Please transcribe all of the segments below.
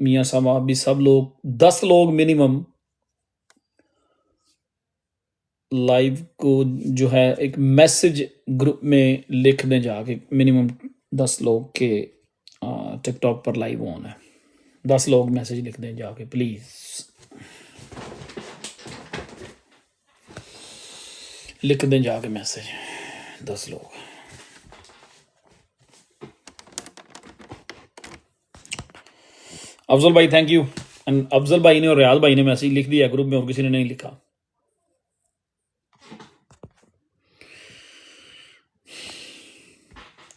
मियाँ साहब भी, सब लोग 10 लोग मिनिमम लाइव को जो है एक मैसेज ग्रुप में लिख दें जाके, मिनिमम 10 लोग के टिकटॉक पर लाइव ऑन है। 10 लोग मैसेज लिख दें जाके प्लीज़, लिख दें जाके मैसेज 10 लोग। अफजल भाई थैंक यू। एंड अफजल भाई ने और रियाज भाई ने मैसेज लिख दिया ग्रुप में, और किसी ने नहीं लिखा।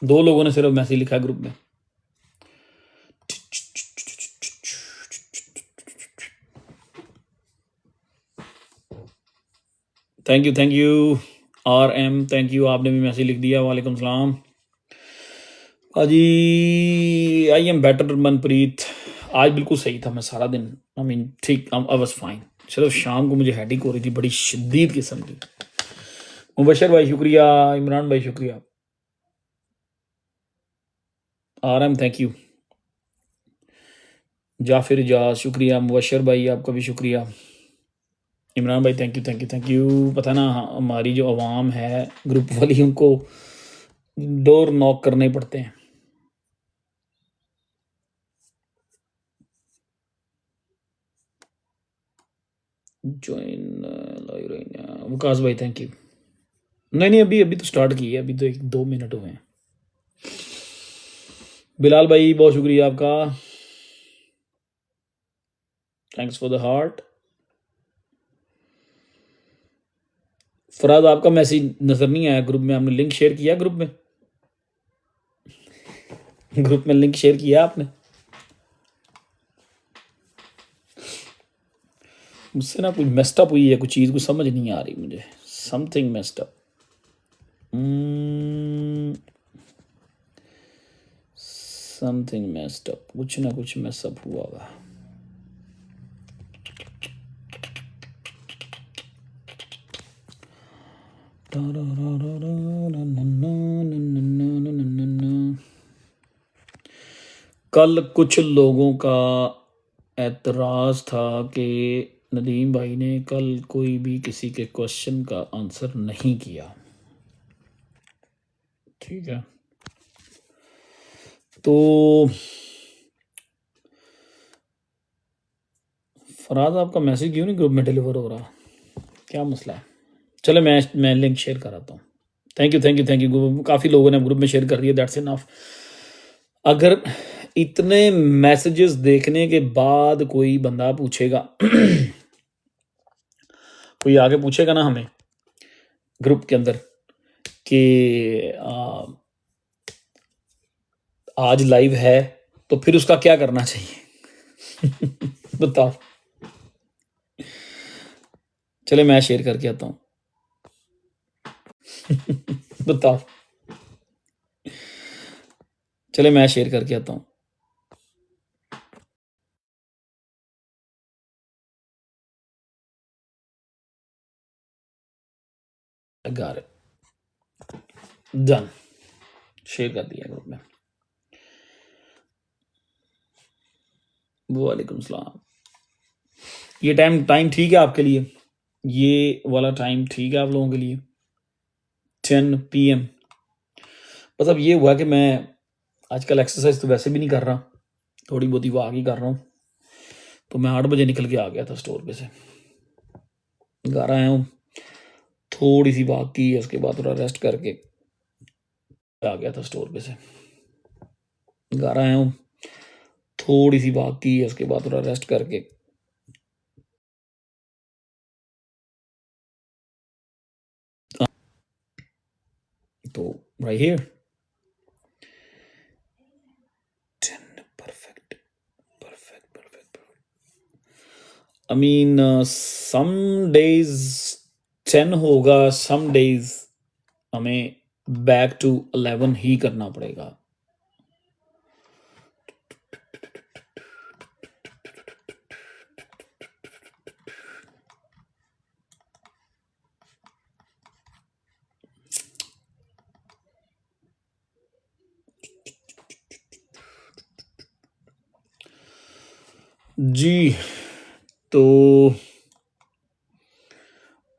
दो लोगों ने सिर्फ मैसेज लिखा ग्रुप में। Thank you RM, thank you, आपने भी मैसेज लिख दिया। वालेकुम सलाम अजी। आई एम बेटर मनप्रीत, आज बिल्कुल सही था मैं सारा दिन, आई मीन ठीक, आई वाज फाइन। सिर्फ शाम को मुझे हेडेक हो रही थी बड़ी शदीद किस्म की। मुबशर भाई शुक्रिया, इमरान भाई शुक्रिया, RM thank you, Jafir Ijaz शुक्रिया, मुबशर भाई आपका भी शुक्रिया, इमरान भाई थैंक यू। पता ना हमारी जो आवाम है ग्रुप वाली, उनको डोर नॉक करने पड़ते हैं। ज्वाइन विकास भाई थैंक यू। नहीं अभी तो स्टार्ट की है, अभी तो 1-2 मिनट हुए हैं। बिलाल भाई बहुत शुक्रिया आपका, thanks for the heart. Faraz आपका मैसेज नजर नहीं आया ग्रुप में, आपने लिंक शेयर किया ग्रुप में? ग्रुप में लिंक शेयर किया आपने? मुझसे ना कुछ मेस्ड अप हुई है, कुछ चीज़ कुछ समझ नहीं आ रही मुझे, something messed up, something messed up, कुछ ना कुछ मेसअप हुआ हुआ। कल कुछ लोगों का एतराज़ था कि नदीम भाई ने कल कोई भी किसी के क्वेश्चन का आंसर नहीं किया, ठीक है? तो फराज आपका मैसेज क्यों नहीं ग्रुप में डिलीवर हो रहा, क्या मसला है? चलो मैं लिंक शेयर कराता हूँ। थैंक यू, काफ़ी लोगों ने ग्रुप में शेयर कर दिया, दैट्स इनफ। अगर इतने मैसेजेस देखने के बाद कोई बंदा पूछेगा कोई आगे पूछेगा ना हमें ग्रुप के अंदर कि आज लाइव है, तो फिर उसका क्या करना चाहिए? बताओ। चले मैं शेयर करके आता हूँ। बताओ, चले मैं शेयर करके आता हूँ। डन, शेयर कर दिया ग्रुप में। वालेकुम सलाम। ये टाइम ठीक है आपके लिए? ये वाला टाइम ठीक है आप लोगों के लिए? 10 PM। मतलब ये हुआ कि मैं आजकल एक्सरसाइज तो वैसे भी नहीं कर रहा, थोड़ी बहुत ही वॉक ही कर रहा हूँ। तो मैं 8 बजे निकल के आ गया था स्टोर पे से, घर आया हूँ, थोड़ी सी वॉक की, उसके बाद थोड़ा रेस्ट करके आ गया था स्टोर पे से, घर आया हूँ, थोड़ी सी वॉक की, उसके बाद थोड़ा रेस्ट करके तो right here 10 perfect. I mean some days 10 होगा, सम डेज हमें बैक टू 11 ही करना पड़ेगा। जी, तो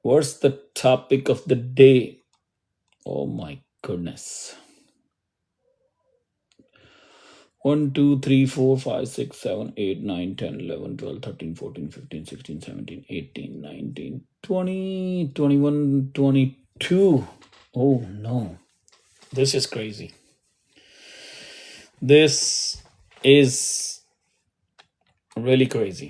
what's the topic of the day? Oh my goodness. 1 2 3 4 5 6 7 8 9 10 11 12 13 14 15 16 17 18 19 20 21 22. Oh no, this is crazy. This is really crazy.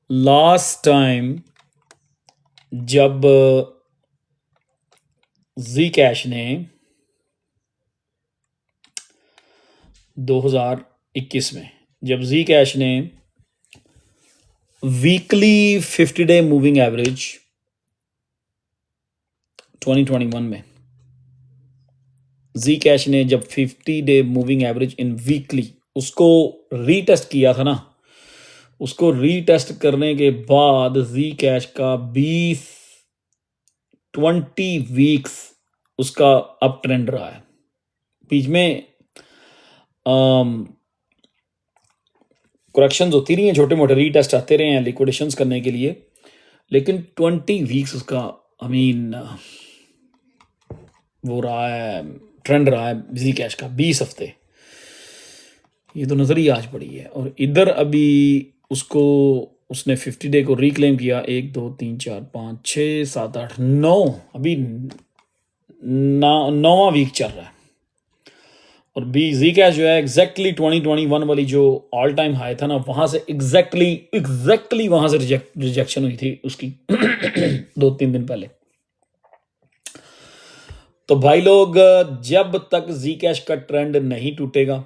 Last time जब जी cash ने 2021 में जब जी कैश ने वीकली 50 डे मूविंग एवरेज 2021 में जी कैश ने जब 50 day moving average in weekly उसको retest किया था ना, उसको रीटेस्ट करने के बाद जी कैश का 20 वीक्स उसका अप ट्रेंड रहा है। बीच में करेक्शंस होती रही हैं, छोटे मोटे रीटेस्ट आते रहे हैं लिक्विडेशंस करने के लिए, लेकिन 20 वीक्स उसका वो रहा है, ट्रेंड रहा है जी कैश का 20 हफ्ते। ये तो नजर ही आज पड़ी है। और इधर अभी उसने 50 डे को रिक्लेम किया, 1 2 3 4 5 6 7 8 9, अभी 9वां वीक चल रहा है। और बी जी कैश जो है एग्जैक्टली 2021 वाली जो ऑल टाइम हाई था ना, वहां से एग्जैक्टली वहां से रिजेक्शन हुई थी उसकी 2-3 दिन पहले। तो भाई लोग, जब तक जी कैश का ट्रेंड नहीं टूटेगा,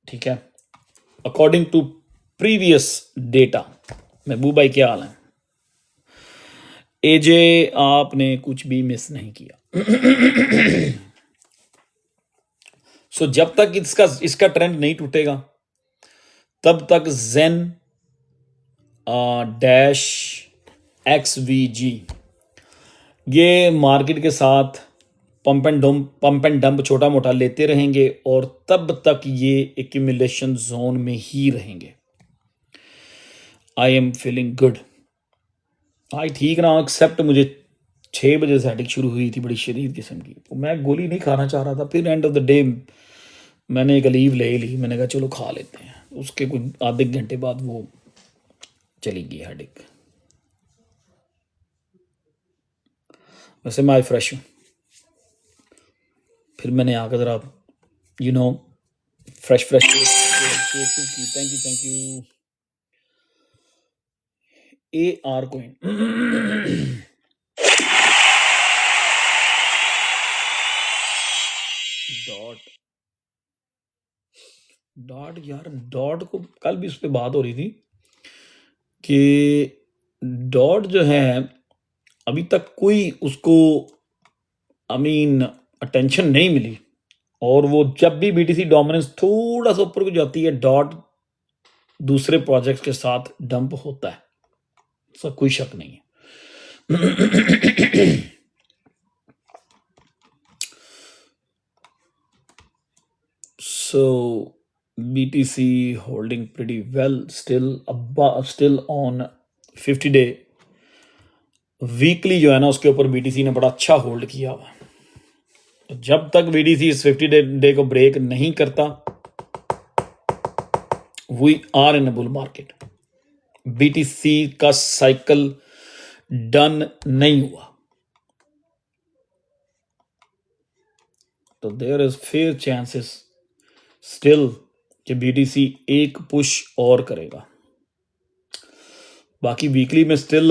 ठीक है, अकॉर्डिंग टू प्रीवियस डेटा, महबूब भाई क्या हाल है? एजे आपने कुछ भी मिस नहीं किया। सो जब तक इसका ट्रेंड नहीं टूटेगा तब तक जेन डैश XVG ये मार्केट के साथ पंप एंड डंप छोटा मोटा लेते रहेंगे और तब तक ये एक्यूमुलेशन जोन में ही रहेंगे। I am feeling good. आई ठीक रहा हूँ, एक्सेप्ट मुझे 6 बजे से हेडेक शुरू हुई थी बड़ी शदीद किस्म की, तो मैं गोली नहीं खाना चाह रहा था। फिर एंड ऑफ द डे मैंने एक लीव ले ली, मैंने कहा चलो खा लेते हैं। उसके कुछ आधे घंटे बाद वो चली गई हेडेक। वैसे मैं आज फ्रेश हूँ। फिर मैंने आकर ज़रा फ्रेश की। Thank you AR coin. Dot यार, डॉट को कल भी उस पर बात हो रही थी कि डॉट जो है अभी तक कोई उसको अटेंशन नहीं मिली, और वो जब भी BTC डोमिनेंस थोड़ा सा ऊपर को जाती है, डॉट दूसरे प्रोजेक्ट्स के साथ डंप होता है, उसका कोई शक नहीं है। So BTC holding pretty well, still on 50 day. Weekly जो है ना उसके ऊपर BTC ने बड़ा अच्छा होल्ड किया हुआ है। तो जब तक BTC इस 50 डे को ब्रेक नहीं करता, we are in a bull market. BTC का साइकिल डन नहीं हुआ, तो there is fair chances still कि BTC एक पुश और करेगा। बाकी वीकली में स्टिल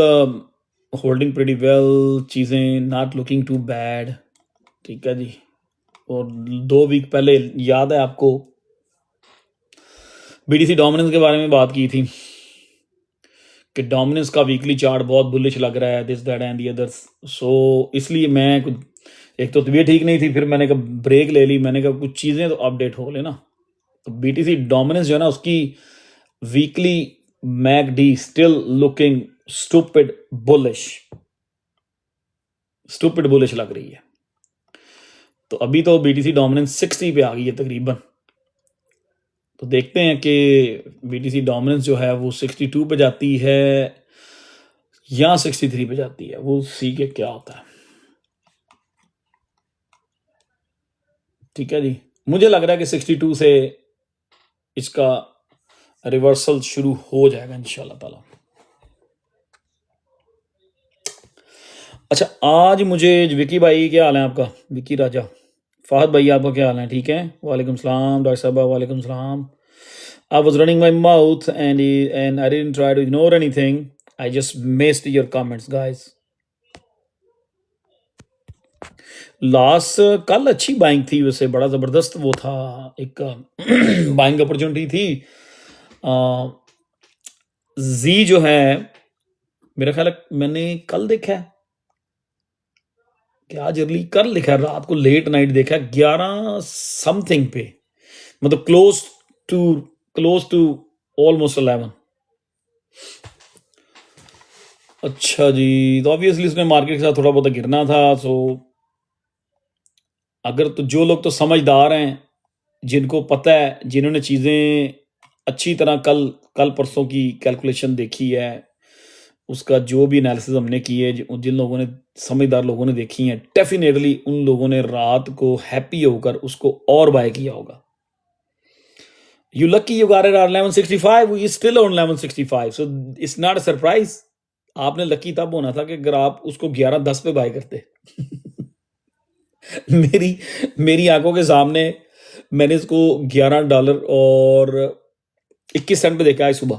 होल्डिंग प्रीटी वेल, चीज़ें नॉट लुकिंग टू बैड, ठीक है जी। और 2 वीक पहले याद है आपको BTC डोमिनेंस के बारे में बात की थी कि डोमिनेंस का वीकली चार्ट बहुत बुलिश लग रहा है, this that and the others. So इसलिए मैं कुछ, एक तो तबीयत ठीक नहीं थी, फिर मैंने कहा ब्रेक ले ली, मैंने कहा कुछ चीज़ें तो अपडेट हो लेना। तो BTC डोमिनेंस जो है ना उसकी weekly MACD still looking stupid bullish लग रही है। तो अभी तो बीटीसी डोमिनेंस 60 पे आ गई है तकरीबन। तो देखते हैं कि बीटीसी डोमिनेंस जो है वो 62 पे जाती है या 63 पे जाती है, वो सी के क्या होता है। ठीक है जी, मुझे लग रहा है कि 62 से इसका रिवर्सल शुरू हो जाएगा इंशाल्लाह ताला। अच्छा, आज मुझे विकी भाई, क्या हाल है आपका? विकी राजा, फहद भाई आपका क्या हाल है? ठीक है, वालेकुम सलाम डॉक्टर साहब, वालेकुम सलाम। I was running my mouth and I didn't try to ignore anything. I just missed your comments, guys. Last कल अच्छी बाइंग थी वैसे, बड़ा ज़बरदस्त वो था, एक बाइंग अपॉर्चुनिटी थी। जी जो है मेरा ख्याल है मैंने कल देखा है कि आज अर्ली कल लिखा है, रात को लेट नाइट देखा है 11 समथिंग पे, मतलब क्लोज टू ऑलमोस्ट 11। अच्छा जी, तो ऑब्वियसली उसने मार्केट के साथ थोड़ा बहुत गिरना था। सो अगर तो जो लोग तो समझदार हैं, जिनको पता है, जिन्होंने चीज़ें अच्छी तरह कल परसों की कैलकुलेशन देखी है, उसका जो भी एनालिसिस हमने की है, जिन लोगों ने, समझदार लोगों ने देखी है, डेफिनेटली उन लोगों ने रात को हैप्पी होकर उसको और बाय किया होगा। You lucky you got it at 1165, we still on 1165, so it's not a surprise. आपने लकी तब होना था कि अगर आप उसको 11.10 पे बाय करते। मेरी आंखों के सामने मैंने इसको $11 और 21 सेंट पे देखा है सुबह,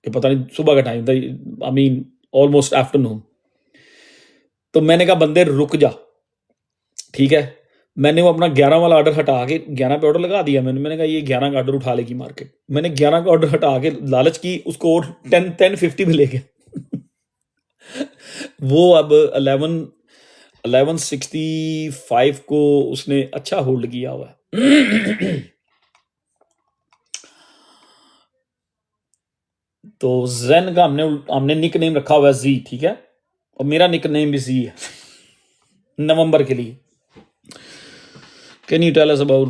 कि पता नहीं सुबह का टाइम था, आई मीन ऑलमोस्ट आफ्टरनून। तो मैंने कहा बंदे रुक जा, ठीक है। मैंने वो अपना 11 वाला ऑर्डर हटा के 11 पे ऑर्डर लगा दिया। मैंने कहा ये 11 का ऑर्डर उठा लेगी मार्केट। मैंने 11 का ऑर्डर हटा के लालच की, उसको और 1050 में ले गया। वो अब 1165 को उसने अच्छा होल्ड किया हुआ है। तो जेन का हमने निक नेम रखा हुआ है जी, ठीक है, और मेरा निक नेम भी जी है नवंबर के लिए। Can you tell us about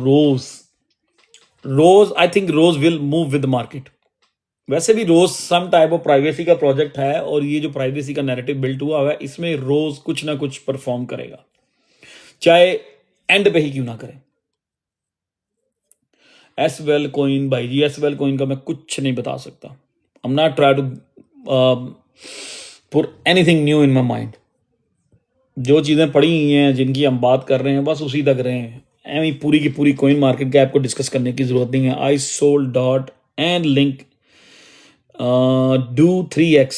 rose? I think rose will move with market. वैसे भी rose some type of privacy का प्रोजेक्ट है, और ये जो प्राइवेसी का नैरेटिव बिल्ट हुआ है, इसमें रोज कुछ ना कुछ परफॉर्म करेगा, चाहे एंड पे ही क्यों ना करे। एसवेल कॉइन भाई जी, एसवेल कॉइन का मैं कुछ नहीं बता सकता। I am not try to put anything new in my mind. जो चीज़ें पड़ी हुई हैं, जिनकी हम बात कर रहे हैं, बस उसी तक रहे हैं। एवं पूरी की पूरी कॉइन मार्केट कैप को डिस्कस करने की जरूरत नहीं है। I sold dot and link do 3x.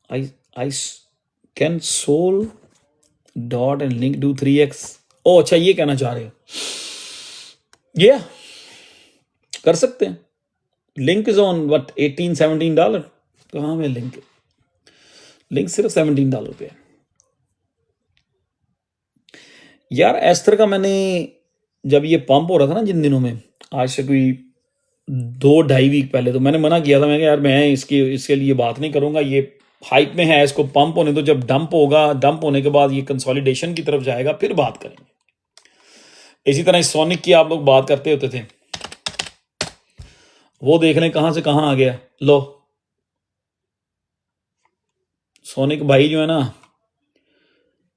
I can sold dot and link do 3x. ओ अच्छा, ये कहना चाह रहे हो? ये कर सकते हैं। Link is on what $18-17। कहाँ में लिंक? लिंक सिर्फ $17 पे है यार। एस्टर का मैंने जब ये पंप हो रहा था ना जिन दिनों में, आज से कोई 2-2.5 वीक पहले, तो मैंने मना किया था। मैं यार मैं इसके लिए बात नहीं करूंगा, ये हाइप में है, इसको पंप होने दो। जब डंप होगा, डंप होने के बाद ये कंसोलिडेशन की तरफ जाएगा, फिर बात करेंगे। इसी तरह सोनिक की आप लोग बात करते होते थे, वो देख लें कहां से कहां आ गया। लो, सोनिक भाई जो है ना,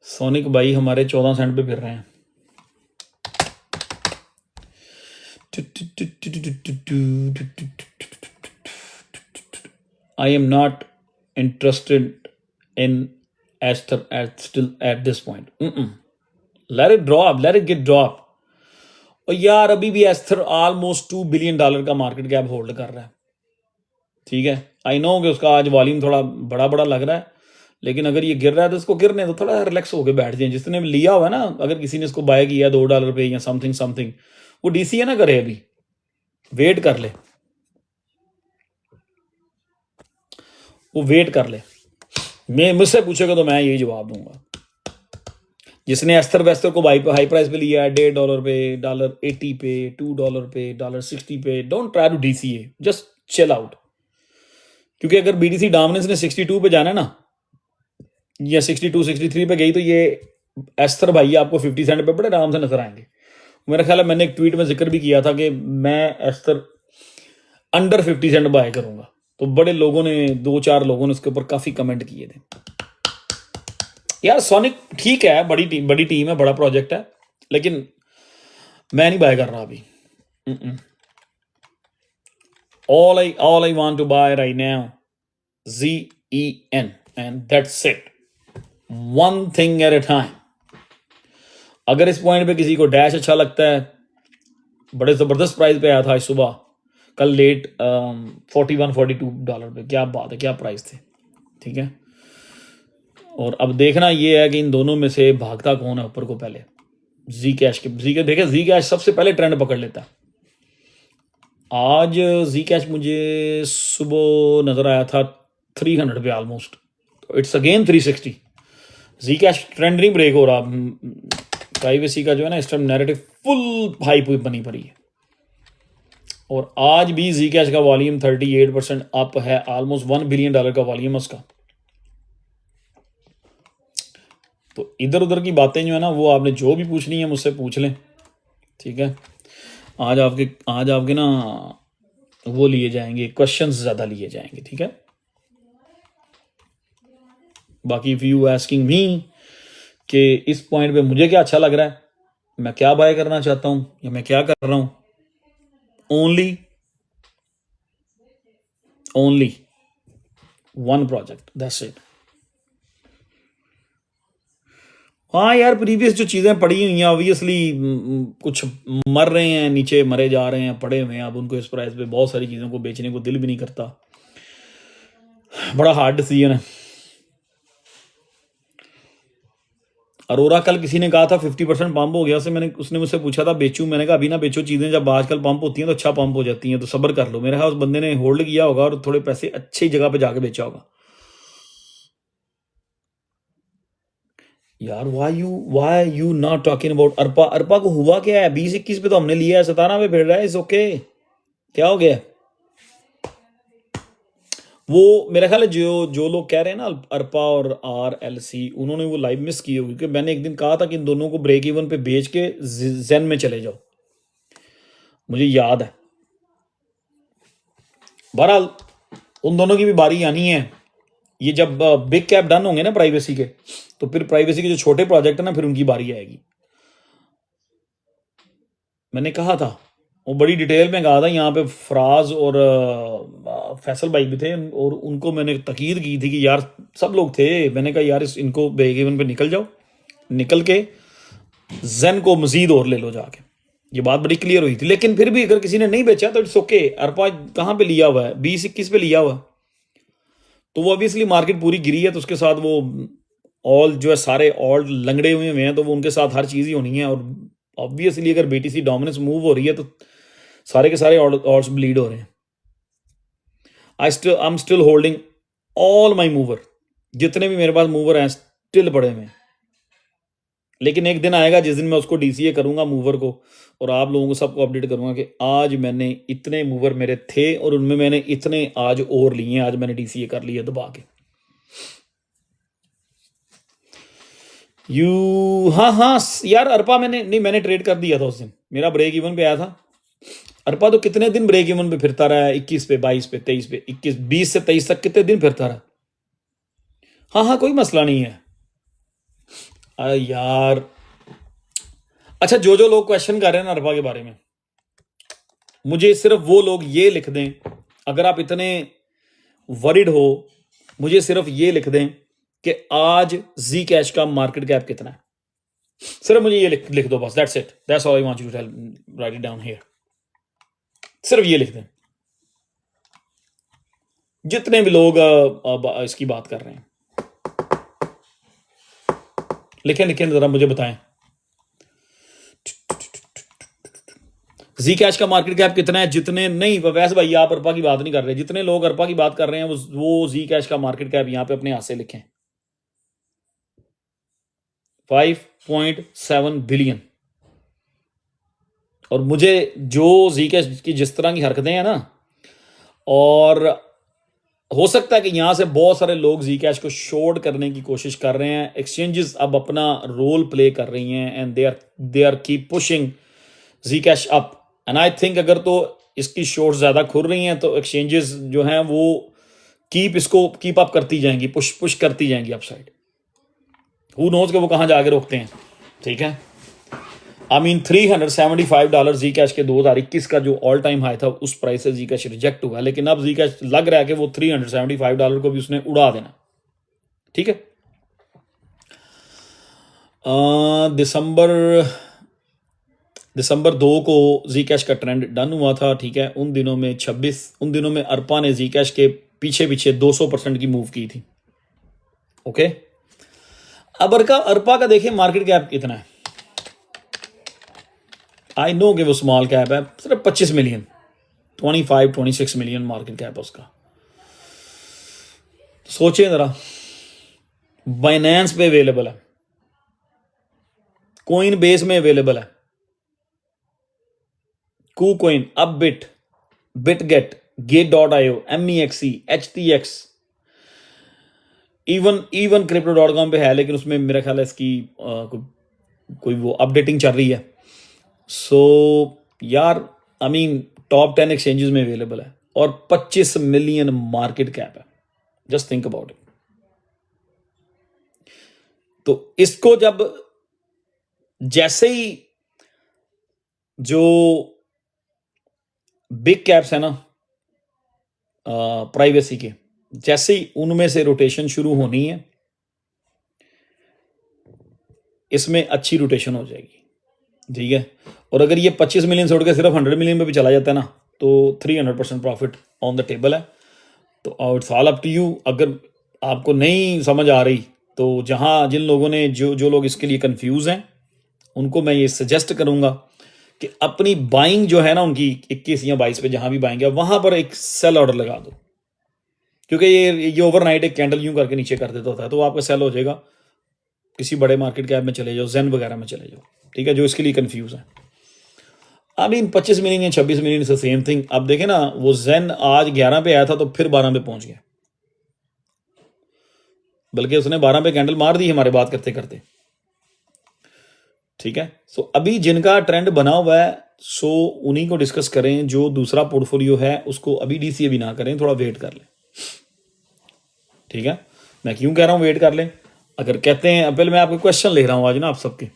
सोनिक भाई हमारे 14 सेंट पे फिर रहे हैं। I am not interested in Aster at this point. Let it drop, let it get drop. और यार अभी भी एस्थर ऑलमोस्ट $2 बिलियन का मार्केट कैप होल्ड कर रहा है, ठीक है। आई नो कि उसका आज वॉल्यूम थोड़ा बड़ा लग रहा है, लेकिन अगर ये गिर रहा है तो उसको गिरने तो थोड़ा रिलैक्स होकर बैठ जाए। जिसने लिया हुआ है ना, अगर किसी ने इसको बाय किया $2 पे या समथिंग, वो डीसीए ना करे, अभी वेट कर ले, वो वेट कर ले। मैं मुझसे पूछेगा तो मैं यही जवाब दूंगा। जिसने एस्तर वेस्टर को हाई प्राइस पे लिया है, $1.5 पे, $1.80 पे, $2 पे, $1.60 पे, don't try to DCA, just chill out. क्योंकि अगर बीटीसी डोमिनेंस ने 62 पे जाना ना, या 62-63 पे गई, तो ये एस्तर भाई आपको 50 सेंट पे बड़े आराम से नजर आएंगे। मेरा ख्याल है मैंने एक ट्वीट में जिक्र भी किया था कि मैं एस्तर अंडर 50 सेंट बाय करूंगा, तो बड़े लोगों ने, 2-4 लोगों ने उसके ऊपर काफी कमेंट किए थे। यार सोनिक ठीक है, बड़ी टीम है, बड़ा प्रोजेक्ट है, लेकिन मैं नहीं बाय कर रहा अभी। all I want to buy right now ZEN, and that's it, one thing at a time। अगर इस पॉइंट पे किसी को डैश अच्छा लगता है, बड़े जबरदस्त प्राइस पे आया था आज सुबह, कल लेट $41-42 पे, क्या बात है, क्या प्राइस थे, ठीक है। और अब देखना ये है कि इन दोनों में से भागता कौन है ऊपर को पहले। जी कैश देखे, जी कैश सबसे पहले ट्रेंड पकड़ लेता है। आज जी कैश मुझे सुबह नजर आया था 300 पे ऑलमोस्ट, तो it's again 360। Zcash trend नहीं ब्रेक हो रहा, प्राइवेसी का जो है ना इस टाइम नैरेटिव फुल हाइप बनी पड़ी है। और आज भी जी कैश का वॉल्यूम 38% अप है, ऑलमोस्ट $1 बिलियन का वॉल्यूम है उसका। तो इधर उधर की बातें जो है ना, वो आपने जो भी पूछनी है मुझसे पूछ लें, ठीक है। आज आपके ना वो लिए जाएंगे, क्वेश्चंस ज़्यादा लिए जाएंगे, ठीक है। बाकी इफ यू आस्किंग मी कि इस पॉइंट पे मुझे क्या अच्छा लग रहा है, मैं क्या बाय करना चाहता हूं या मैं क्या कर रहा हूं, only one project, that's it. हाँ यार, प्रीवियस जो चीज़ें पड़ी हुई हैं ऑब्वियसली कुछ मर रहे हैं, नीचे मरे जा रहे हैं, पड़े हुए हैं। अब उनको इस प्राइस पे बहुत सारी चीज़ों को बेचने को दिल भी नहीं करता, बड़ा हार्ड डिसीजन है। अरोरा कल किसी ने कहा था 50% पंप हो गया, उसने मुझसे पूछा था बेचूं, मैंने कहा अभी ना बेचो चीज़ें, जब आजकल पंप होती हैं तो अच्छा पंप हो जाती हैं, तो सब्र कर लो। मेरे ख्याल उस बंदे ने होल्ड किया होगा और थोड़े पैसे अच्छी जगह पे जाके बेचा होगा। यार why you not talking about Arpa को हुआ क्या है? 20-21 पे तो हमने लिया है, 17 पे फिर रहा है, इस ओके, क्या हो गया? वो मेरा ख्याल है जो लोग कह रहे हैं ना अरपा और RLC, उन्होंने वो लाइव मिस की होगी, क्योंकि मैंने एक दिन कहा था कि इन दोनों को ब्रेक इवन पे बेच के जेन में चले जाओ, मुझे याद है। बहरहाल उन दोनों की भी बारी आनी है। ये जब बिग कैप डन होंगे ना प्राइवेसी के, तो फिर प्राइवेसी के जो छोटे प्रोजेक्ट है ना, फिर उनकी बारी आएगी। मैंने कहा था, वो बड़ी डिटेल में कहा था, यहाँ पे फराज और फैसल भाई भी थे, और उनको मैंने तकीद की थी कि यार सब लोग थे, मैंने कहा यार इनको ब्रेक इवन पे निकल जाओ, निकल के जेन को मजीद और ले लो जाके। ये बात बड़ी क्लियर हुई थी। लेकिन फिर भी अगर किसी ने नहीं बेचा तो इट्स ओके। अरपा कहाँ पे लिया हुआ है? 20-21 पे लिया हुआ है, तो वो ऑब्वियसली मार्केट पूरी गिरी है, तो उसके साथ वो ऑल जो है सारे ऑल लंगड़े हुए हैं, तो वो उनके साथ हर चीज़ ही होनी है। और ऑब्वियसली अगर BTC डोमिनेंस मूव हो रही है तो सारे के सारे ऑर्ड्स ब्लीड हो रहे हैं। I am still holding all my mover, जितने भी मेरे पास मूवर हैं स्टिल पड़े हुए हैं। लेकिन एक दिन आएगा जिस दिन मैं उसको DCA करूंगा मूवर को, और आप लोगों को सबको अपडेट करूंगा कि आज मैंने इतने मूवर मेरे थे और उनमें मैंने इतने आज और लिए हैं, आज मैंने DCA कर लिया दबा के। हाँ यार, अरपा मैंने ट्रेड कर दिया था उस दिन, मेरा ब्रेक इवन पे आया था। अरपा तो कितने दिन ब्रेक इवन पे फिरता रहा है, 21 पे, 22 पे, 23 पे, 21, 20 से 23 तक कितने दिन फिरता रहा। हाँ, कोई मसला नहीं है। यार अच्छा, जो लोग क्वेश्चन कर रहे हैं ना अरपा के बारे में, मुझे सिर्फ वो लोग ये लिख दें, अगर आप इतने वरिड हो, मुझे सिर्फ ये लिख दें कि आज जी कैश का मार्केट कैप कितना है। सिर्फ मुझे ये लिख दो बस, that's it, that's all I want you to tell, right it down here. सिर्फ ये लिख दें, जितने भी लोग इसकी बात कर रहे हैं, लिखें जरा, मुझे बताएं जी कैश का मार्केट कैप कितना है। जितने नहीं, वैसे भाई आप अरपा की बात नहीं कर रहे, जितने लोग अरपा की बात कर रहे हैं वो जी कैश का मार्केट कैप यहां पे अपने हाथ से लिखें, 5.7 बिलियन। और मुझे जो जी कैश की जिस तरह की हरकतें हैं ना, और हो सकता है कि यहाँ से बहुत सारे लोग जी कैश को शॉर्ट करने की कोशिश कर रहे हैं। एक्सचेंजेस अब अपना रोल प्ले कर रही हैं and they are keep pushing Zcash up and I think अगर तो इसकी शॉर्ट ज़्यादा खुल रही हैं तो एक्सचेंजेस जो हैं वो इसको कीप अप करती जाएंगी, पुश करती जाएंगी अपसाइड। हु नोज कि वो कहाँ जाके रोकते हैं। ठीक है, आई मीन $375 जी कैश के 2021 का जो ऑल टाइम हाई था उस प्राइस से जी कैश रिजेक्ट हुआ, लेकिन अब जी कैश लग रहा है कि वो $375 को भी उसने उड़ा देना। ठीक है, दिसंबर 2 को जी कैश का ट्रेंड डन हुआ था। ठीक है, उन दिनों में अरपा ने जी कैश के पीछे 200% की मूव की थी। ओके, अब अरपा का देखिए मार्केट कैप कितना है। आई नो कि वो स्मॉल कैप है, सिर्फ 25 मिलियन, 25-26 मिलियन मार्केट कैप है उसका। सोचिए जरा, बाइनेंस पे अवेलेबल है, कोइन बेस में अवेलेबल है, KuCoin, Upbit, BitGet, Gate.io, MEXC, HTX, even Crypto.com पे है, लेकिन उसमें मेरा ख्याल है इसकी कोई वो अपडेटिंग चल रही है। सो यार, आई मीन टॉप 10 एक्सचेंजेस में अवेलेबल है और 25 मिलियन मार्केट कैप है। Just think about it. तो इसको जब जैसे ही जो बिग कैप्स है ना प्राइवेसी के, जैसे ही उनमें से रोटेशन शुरू होनी है, इसमें अच्छी रोटेशन हो जाएगी। ठीक है, और अगर ये 25 मिलियन से उड़ के सिर्फ 100 मिलियन पे भी चला जाता है ना, तो 300% प्रॉफिट ऑन द टेबल है। तो it's all up to you. अगर आपको नहीं समझ आ रही तो जिन लोगों ने जो लोग इसके लिए कंफ्यूज हैं, उनको मैं ये सजेस्ट करूंगा कि अपनी बाइंग जो है ना उनकी 21 या 22 पे जहां भी बाइंग है वहां पर एक सेल ऑर्डर लगा दो, क्योंकि ये ओवरनाइट एक कैंडल यूं करके नीचे कर देता होता है, तो आपका सेल हो जाएगा। किसी बड़े मार्केट कैप में चले जाओ, जेन वगैरह में चले जाओ। ठीक है, जो इसके लिए कंफ्यूज है। आई मीन 25 मिलियन या 26 मिलियन से सेम थिंग। अब देखें ना, वो जेन आज 11 पे आया था तो फिर 12 पे पहुंच गया, बल्कि उसने 12 पे कैंडल मार दी हमारे बात करते करते। ठीक है, सो अभी जिनका ट्रेंड बना हुआ है सो उन्हीं को डिस्कस करें। जो दूसरा पोर्टफोलियो है उसको अभी डीसीए भी ना करें, थोड़ा वेट कर लें। ठीक है, मैं क्यों कह रहा हूं वेट कर लें? अगर कहते हैं, पहले मैं आपको क्वेश्चन ले रहा हूं आज ना आप सबके,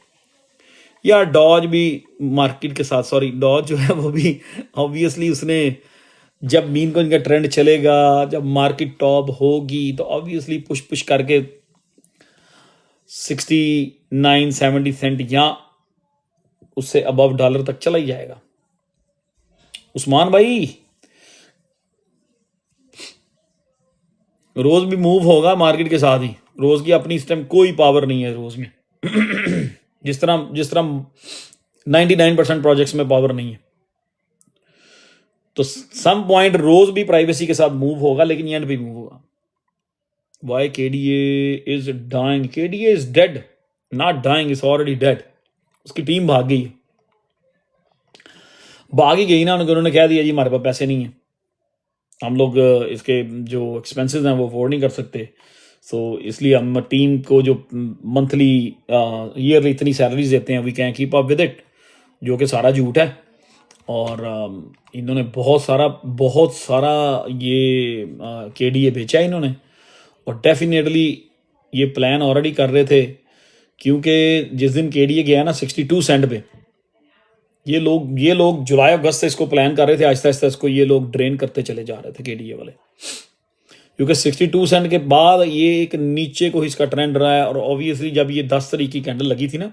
यार डॉज भी मार्केट के साथ, सॉरी डॉज जो है वो भी ऑब्वियसली उसने जब मीन को इनका ट्रेंड चलेगा, जब मार्केट टॉप होगी तो ऑब्वियसली पुश करके 69-70 सेंट या उससे अबव डॉलर तक चला ही जाएगा। उस्मान भाई, रोज भी मूव होगा मार्केट के साथ ही। रोज की अपनी इस टाइम कोई पावर नहीं है रोज में जिस तरह 99% प्रोजेक्ट्स में पावर नहीं है। तो सम पॉइंट रोज भी प्राइवेसी के साथ मूव होगा, लेकिन एंड पे मूव होगा। Why KDA is dying? KDA is dead, not dying, is already dead. उसकी टीम भाग गई ही ना, उन्होंने कह दिया जी हमारे पास पैसे नहीं है, हम लोग इसके जो एक्सपेंसेस हैं वो अफोर्ड नहीं कर सकते। सो इसलिए हम टीम को जो मंथली ईयरली इतनी सैलरीज देते हैं, we can keep up with it, जो कि सारा झूठ है। और इन्होंने बहुत सारा ये KDA बेचा है इन्होंने, और डेफिनेटली ये प्लान ऑलरेडी कर रहे थे, क्योंकि जिस दिन KDA गया ना 62 सेंट पे, ये लोग जुलाई अगस्त से इसको प्लान कर रहे थे। आहिस्ता आहिस्ता इसको ये लोग ड्रेन करते चले जा रहे थे KDA वाले, क्योंकि 62 सेंट के बाद ये एक नीचे को इसका ट्रेंड रहा है। और ऑब्वियसली जब ये 10 तारीख की कैंडल लगी थी ना,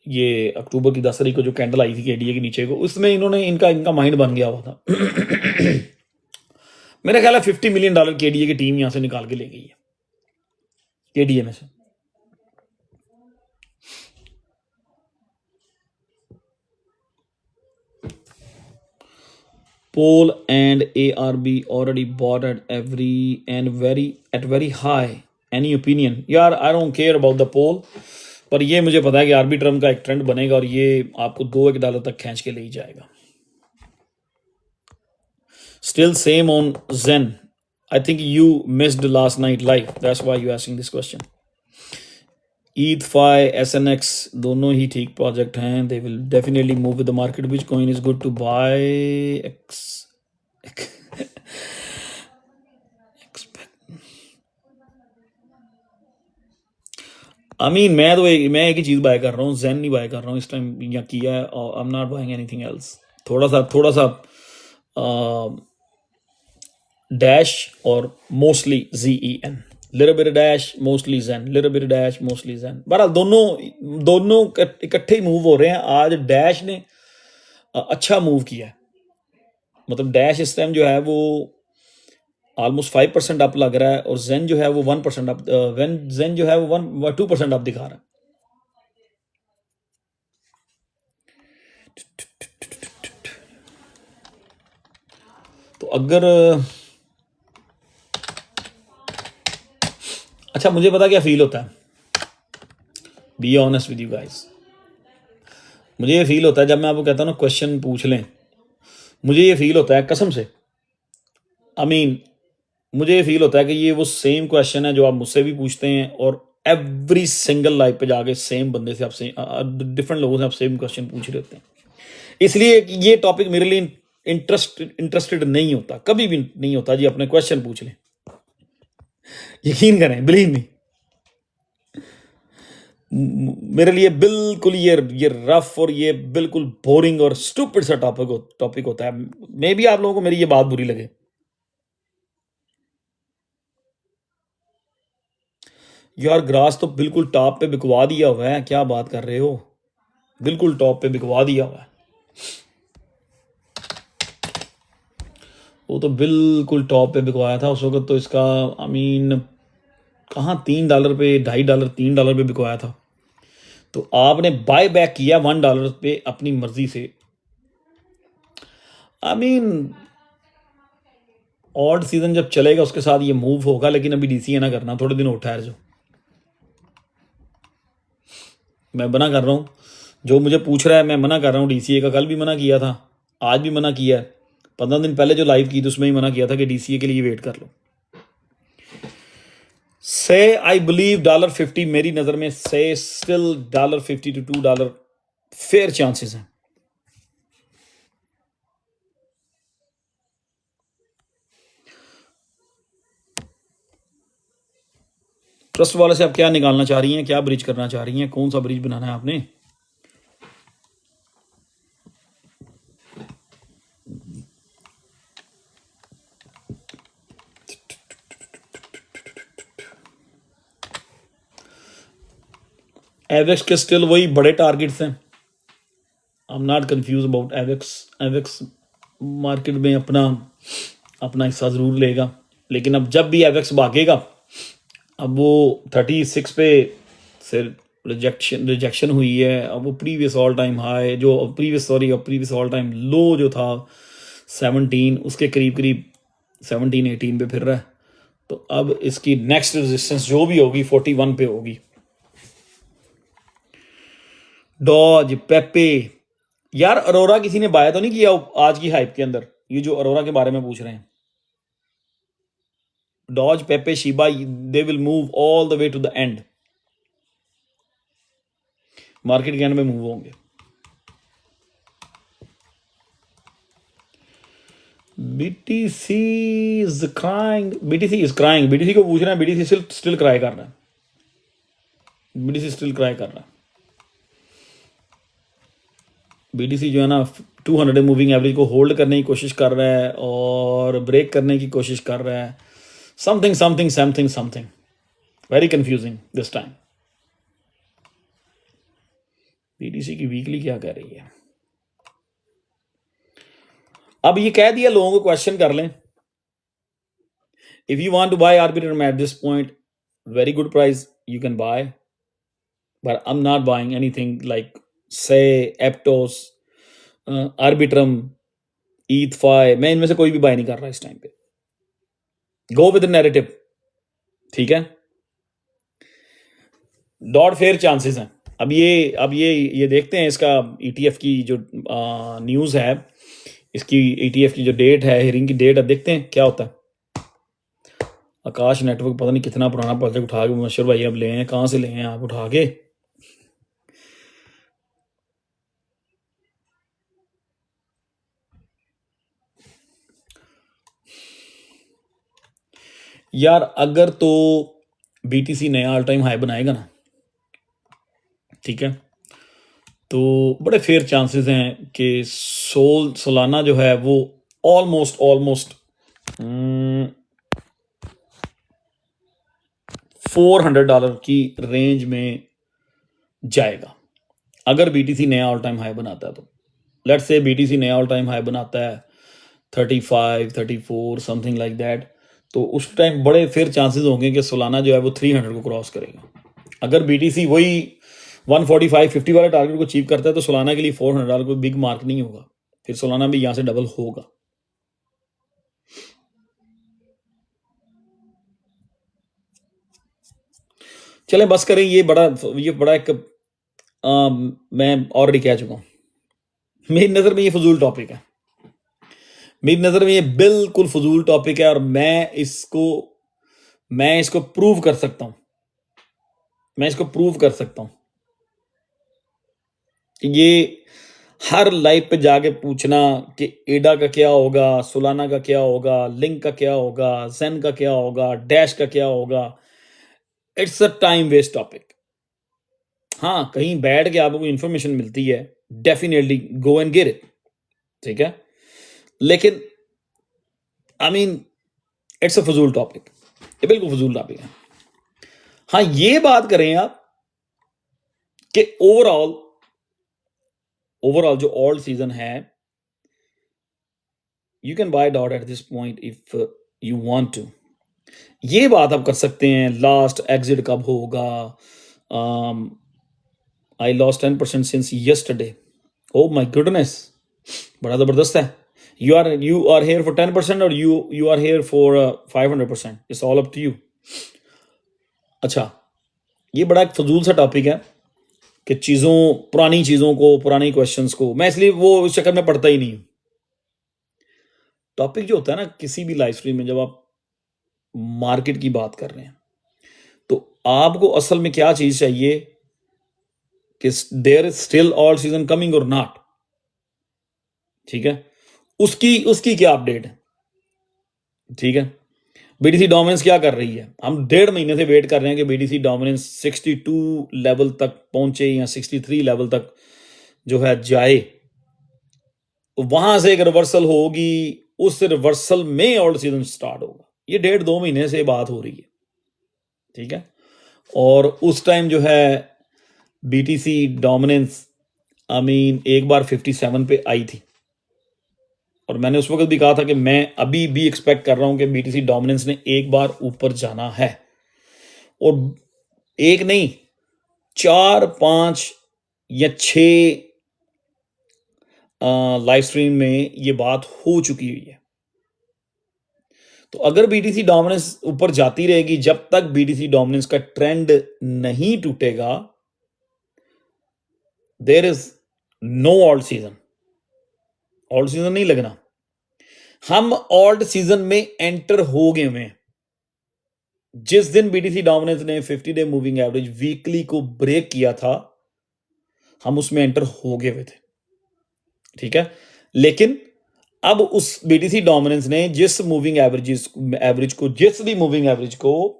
ये अक्टूबर की 10 तारीख को जो कैंडल आई थी KDA के नीचे को, उसमें इनका माइंड बन गया हुआ था मेरा ख्याल है $50 मिलियन KDA की टीम यहां से निकाल के ले गई है, KDA में से। Pole and ARB already bought at very high. Any opinion? यार I don't care about the pole, पर ये मुझे पता है कि आर्बिट्रम का एक ट्रेंड बनेगा और ये आपको $2-1 तक खींच के ले ही जाएगा। Still same on Zen. I think you missed last night live. That's why you're asking this question. ETH-Fi, SNX दोनों ही ठीक प्रोजेक्ट हैं. They will definitely move with the market. Which coin is good to buy? I mean, मैं एक ही चीज bye कर रहा हूँ. Zen नहीं बाय कर रहा हूँ इस टाइम, या किया है. I'm not buying anything else. थोड़ा सा Dash और mostly ZEN. Little bit of Dash, mostly Zen. Little bit of Dash, mostly Zen. बहरहाल दोनों इकट्ठे ही मूव हो रहे हैं. आज Dash ने अच्छा मूव किया है. मतलब Dash इस टाइम जो है वो ऑलमोस्ट 5% अप लग रहा है, और Zen जो है वो 1% अप. Zen जो है वो 2% अप दिखा रहा है. तो अगर अच्छा, मुझे पता क्या फील होता है. Be honest with you guys, मुझे ये फील होता है जब मैं आपको कहता हूँ ना क्वेश्चन पूछ लें, मुझे ये फील होता है कसम से. आई मीन, मुझे ये फील होता है कि ये वो सेम क्वेश्चन है जो आप मुझसे भी पूछते हैं, और एवरी सिंगल लाइव पे जाके सेम बंदे से आपसे, डिफरेंट लोगों से आप सेम क्वेश्चन पूछ रहे होते हैं. इसलिए ये टॉपिक मेरे लिए इंटरेस्टेड नहीं होता, कभी भी नहीं होता. जी अपने क्वेश्चन पूछ लें, यकीन करें, बिलीव मी. मेरे लिए बिल्कुल ये रफ और ये बिल्कुल बोरिंग और स्टूपिड सा टॉपिक होता है. मे बी आप लोगों को मेरी ये बात बुरी लगे. यार ग्रास तो बिल्कुल टॉप पे बिकवा दिया हुआ है. क्या बात कर रहे हो, बिल्कुल टॉप पे बिकवा दिया हुआ है. वो तो बिल्कुल टॉप पे बिकवाया था उस वक्त तो. इसका आई मीन कहाँ $3 पे, $2.5, $3 पे बिकवाया था. तो आपने बाय बैक किया $1 पे अपनी मर्जी से. आई मीन ऑड सीजन जब चलेगा उसके साथ ये मूव होगा, लेकिन अभी डीसी ना करना, थोड़े दिन और ठहर जाओ. मैं मना कर रहा हूँ. जो मुझे पूछ रहा है मैं मना कर रहा हूँ. डीसीए का कल भी मना किया था, आज भी मना किया है. 15 दिन पहले जो लाइव की थी उसमें ही मना किया था कि डीसीए के लिए वेट कर लो. से आई बिलीव $50 मेरी नज़र में से स्टिल $50 to $2 फेयर चांसेस हैं. ट्रस्ट वाले से आप क्या निकालना चाह रही हैं, क्या ब्रिज करना चाह रही हैं, कौन सा ब्रिज बनाना है आपने? एवेक्स के स्टिल वही बड़े टारगेट्स हैं. I am not confuse about AVAX. AVAX market में अपना हिस्सा ज़रूर लेगा, लेकिन अब जब भी एवेक्स भागेगा, अब वो 36 पे से रिजेक्शन हुई है. अब वो प्रीवियस ऑल टाइम हाई जो प्रीवियस ऑल टाइम लो जो था 17, उसके करीब 17-18 पे फिर रहा है. तो अब इसकी नेक्स्ट रेजिस्टेंस जो भी होगी 41 पे होगी. डॉज, पेपे. यार अरोरा किसी ने बाय तो नहीं किया आज की हाइप के अंदर? ये जो अरोरा के बारे में पूछ रहे हैं, Doge, Pepe, Shiba, they will move all the way to the end. Market के एंड में मूव होंगे. BTC is crying. BTC is crying. BTC को पूछ रहे हैं, BTC स्टिल क्राई कर रहा है. BTC स्टिल क्राई कर रहा है. BTC जो है ना 200 मूविंग एवरेज को होल्ड करने की कोशिश कर रहा है और ब्रेक करने की कोशिश कर रहा है. Something very confusing this time. BTC की वीकली क्या कह रही है? अब ये कह दिया, लोगों को क्वेश्चन कर लें. If you want to buy Arbitrum at this point, very good price, you can buy, but I am not buying anything like say Aptos, Arbitrum, ETH-Fi. मैं इनमें से कोई भी बाय नहीं कर रहा इस टाइम पे. गो विद नैरेटिव, ठीक है. डॉट फेयर चांसेस हैं. अब ये देखते हैं इसका ETF की जो न्यूज़ है. इसकी ETF की जो डेट है, हियरिंग की डेट है, देखते हैं क्या होता है। आकाश नेटवर्क पता नहीं कितना पुराना प्रोजेक्ट उठा के मुबशर भाई अब ले हैं, कहाँ से ले हैं आप उठा के? यार अगर तो BTC नया ऑल टाइम हाई बनाएगा ना, ठीक है, तो बड़े फेयर चांसेस हैं कि सोलाना जो है वो ऑलमोस्ट $400 की रेंज में जाएगा अगर BTC नया ऑल टाइम हाई बनाता है। तो लेट्स से BTC नया ऑल टाइम हाई बनाता है 35, 34 समथिंग लाइक दैट, तो उस टाइम बड़े फिर चांसेस होंगे कि सोलाना जो है वो 300 को क्रॉस करेगा। अगर BTC वही 145, 50 वाले टारगेट को अचीव करता है तो सोलाना के लिए $400 कोई बिग मार्क नहीं होगा, फिर सोलाना भी यहां से डबल होगा। चलें बस करें, ये बड़ा एक मैं ऑलरेडी कह चुका हूं, मेरी नज़र में ये फजूल टॉपिक है, मेरी नज़र में ये बिल्कुल फजूल टॉपिक है, और मैं इसको प्रूव कर सकता हूं, कि ये हर लाइव पे जाके पूछना कि एडा का क्या होगा, सोलाना का क्या होगा, लिंक का क्या होगा, ज़ेन का क्या होगा, डैश का क्या होगा, it's a time waste topic. हाँ, कहीं बैठ के आपको इंफॉर्मेशन मिलती है, definitely go and get it, ठीक है, लेकिन आई मीन इट्स अ फजूल टॉपिक, ये बिल्कुल फजूल टॉपिक है। हाँ, ये बात करें आप कि ओवरऑल जो ऑल्ट सीजन है, you can buy DOT at this point if you want to, ये बात आप कर सकते हैं लास्ट एग्जिट कब होगा। I lost 10% since yesterday, oh my goodness, बड़ा जबरदस्त है। यू आर हेयर फॉर 10% और you are here for 500%, it's all up to you. अच्छा, ये बड़ा एक फजूल सा टॉपिक है कि पुरानी चीज़ों को, पुरानी क्वेश्चंस को, मैं इसलिए वो इस चक्कर में पढ़ता ही नहीं हूँ। टॉपिक जो होता है ना किसी भी लाइव स्ट्रीम में, जब आप मार्केट की बात कर रहे हैं तो आपको असल में क्या चीज़ चाहिए कि there is still all season coming और नॉट, ठीक है, उसकी क्या अपडेट है, ठीक है। BTC डोमिनेंस क्या कर रही है, हम 1.5 महीने से वेट कर रहे हैं कि BTC डोमिनेंस 62 लेवल तक पहुंचे या 63 लेवल तक जो है जाए, वहां से एक रिवर्सल होगी, उस रिवर्सल में ऑल्ट सीजन स्टार्ट होगा। ये 1.5-2 महीने से बात हो रही है, ठीक है, और उस टाइम जो है BTC डोमिनेंस एक बार 57 पे आई थी, और मैंने उस वक्त भी कहा था कि मैं अभी भी एक्सपेक्ट कर रहा हूं कि BTC डोमिनेंस ने एक बार ऊपर जाना है, और एक नहीं 4, 5 या 6 लाइव स्ट्रीम में ये बात हो चुकी हुई है। तो अगर BTC डोमिनेंस ऊपर जाती रहेगी, जब तक BTC डोमिनेंस का ट्रेंड नहीं टूटेगा, there is no alt season, नहीं लगना। हम ऑल्ट सीजन में एंटर हो गए हुए, जिस दिन BTC डोमिनेंस ने 50 डे मूविंग एवरेज वीकली को ब्रेक किया था, हम उसमें एंटर हो गए हुए थे, ठीक है। लेकिन अब उस BTC डोमिनेंस ने जिस मूविंग एवरेज को,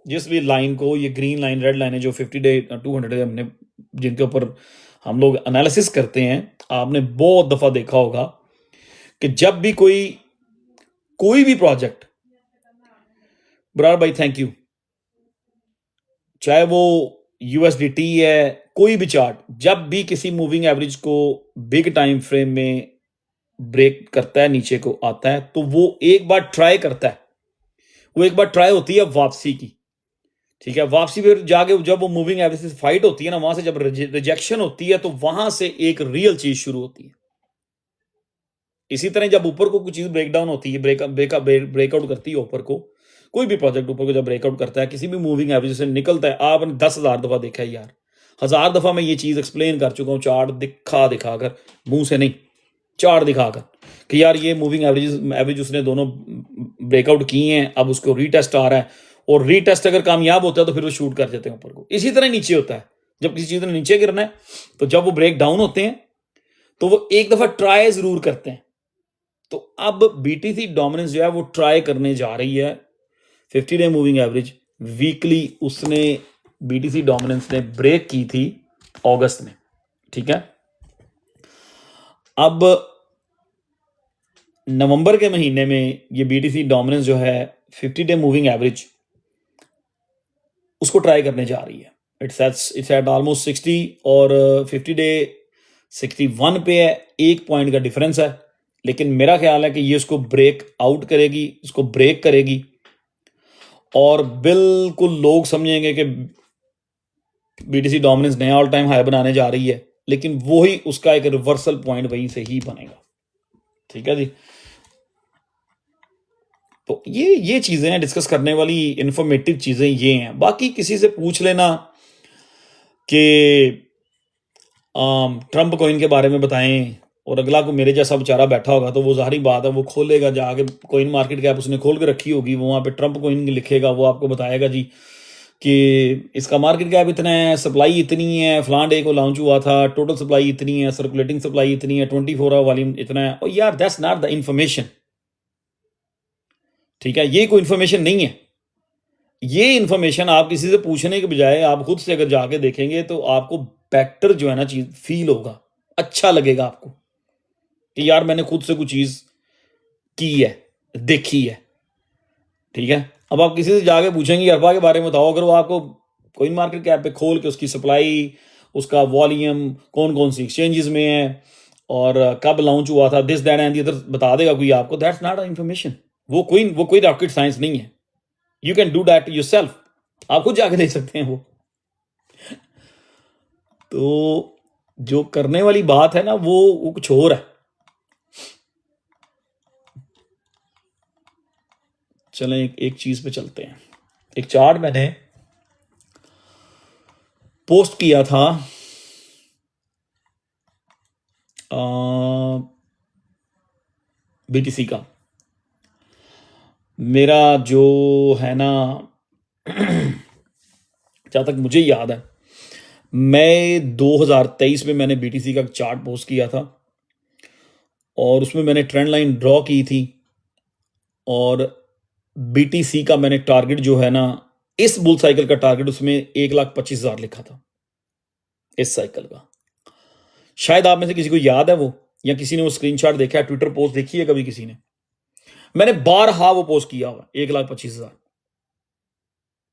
जिस भी लाइन को, ये ग्रीन लाइन, रेड लाइन है जो 50 डे 200 डे हमने जिनके ऊपर हम लोग एनालिसिस करते हैं, आपने बहुत दफा देखा होगा कि जब भी कोई भी प्रोजेक्ट, बरार भाई थैंक यू, चाहे वो USDT है, कोई भी चार्ट, जब भी किसी मूविंग एवरेज को बिग टाइम फ्रेम में ब्रेक करता है, नीचे को आता है, तो वो एक बार ट्राई करता है, वो एक बार ट्राई होती है वापसी की, ठीक है। वापसी पे जाके जब वो मूविंग एवरेज से फाइट होती है ना, वहां से जब रिजेक्शन होती है, तो वहां से एक रियल चीज शुरू होती है। इसी तरह जब ऊपर को कुछ चीज ब्रेकडाउन होती है, ब्रेकआउट करती है ऊपर को, कोई भी प्रोजेक्ट ऊपर को जब ब्रेकआउट करता है, किसी भी मूविंग एवरेज से निकलता है, आपने 10,000 दफा देखा है यार, 1000 दफा मैं ये चीज एक्सप्लेन कर चुका हूं, चार्ट दिखा कर, मुंह से नहीं, चार्ट दिखाकर कि यार ये मूविंग एवरेज उसने दोनों ब्रेकआउट किए हैं, अब उसको रीटेस्ट आ रहा है, और रीटेस्ट अगर कामयाब होता है तो फिर वो शूट कर देते हैं ऊपर को। इसी तरह नीचे होता है, जब किसी चीज ने नीचे गिरना है तो जब वो ब्रेक डाउन होते हैं तो वो एक दफा ट्राई जरूर करते हैं। तो अब बीटीसी डोमिनेंस जो है वो ट्राई करने जा रही है 50 डे मूविंग एवरेज वीकली। उसने बीटीसी डोमिनेंस ने ब्रेक की थी अगस्त में, ठीक है। अब नवंबर के महीने में ये बीटीसी डोमिनेंस जो है 50 डे मूविंग एवरेज उसको ट्राई करने जा रही है। इट्स एट ऑलमोस्ट 60 और 50 डे 61 पे है, 1 पॉइंट का डिफरेंस है। लेकिन मेरा ख्याल है कि ये उसको ब्रेक आउट करेगी, इसको ब्रेक करेगी, और बिल्कुल लोग समझेंगे कि बीटीसी डोमिनेंस नया ऑल टाइम हाई बनाने जा रही है, लेकिन वो ही उसका एक रिवर्सल पॉइंट वहीं से ही बनेगा, ठीक है जी। तो ये चीजें हैं डिस्कस करने वाली, इंफॉर्मेटिव चीजें ये हैं। बाकी किसी से पूछ लेना कि ट्रंप कॉइन के बारे में बताएं, और अगला को मेरे जैसा बेचारा बैठा होगा तो वो जाहिर बात है वो खोलेगा जाके, कॉइन मार्केट कैप उसने खोल के रखी होगी, वो वहाँ पे ट्रंप कॉइन लिखेगा, वो आपको बताएगा जी कि इसका मार्केट कैप इतना है, सप्लाई इतनी है, फलां डे को लॉन्च हुआ था, टोटल सप्लाई इतनी है, सर्कुलेटिंग सप्लाई इतनी है, 24 आवर वॉल्यूम इतना है। और यार दैट्स नॉट द इंफॉर्मेशन, ठीक है। ये कोई इंफॉर्मेशन नहीं है। ये इंफॉर्मेशन आप किसी से पूछने के बजाय आप खुद से अगर जाके देखेंगे तो आपको बेटर जो है ना चीज फील होगा, अच्छा लगेगा आपको कि यार मैंने खुद से कुछ चीज की है, देखी है, ठीक है। अब आप किसी से जाके पूछेंगे अरबा के बारे में बताओ, अगर वो आपको कोई मार्केट कैप पे खोल के उसकी सप्लाई, उसका वॉल्यूम, कौन कौन सी एक्सचेंजेस में है और कब लॉन्च हुआ था, this that and the other बता देगा कोई आपको, दैट्स नॉट इंफॉर्मेशन। वो कोई रॉकेट साइंस नहीं है। You can do that yourself, आप खुद जाके देख सकते हैं वो। तो जो करने वाली बात है ना वो कुछ और है। चलें एक चीज पे चलते हैं। एक चार्ट मैंने पोस्ट किया था बीटीसी का। मेरा जो है ना जहाँ तक मुझे याद है, मैं 2023 में मैंने बीटीसी का चार्ट पोस्ट किया था और उसमें मैंने ट्रेंड लाइन ड्रॉ की थी, और बीटीसी का मैंने टारगेट जो है ना इस बुल साइकिल का टारगेट उसमें 1,25,000 लिखा था इस साइकिल का। शायद आप में से किसी को याद है वो, या किसी ने वो स्क्रीनशॉट देखा है, ट्विटर पोस्ट देखी है कभी किसी ने। मैंने बारहा वो पोस्ट किया हुआ 1,25,000,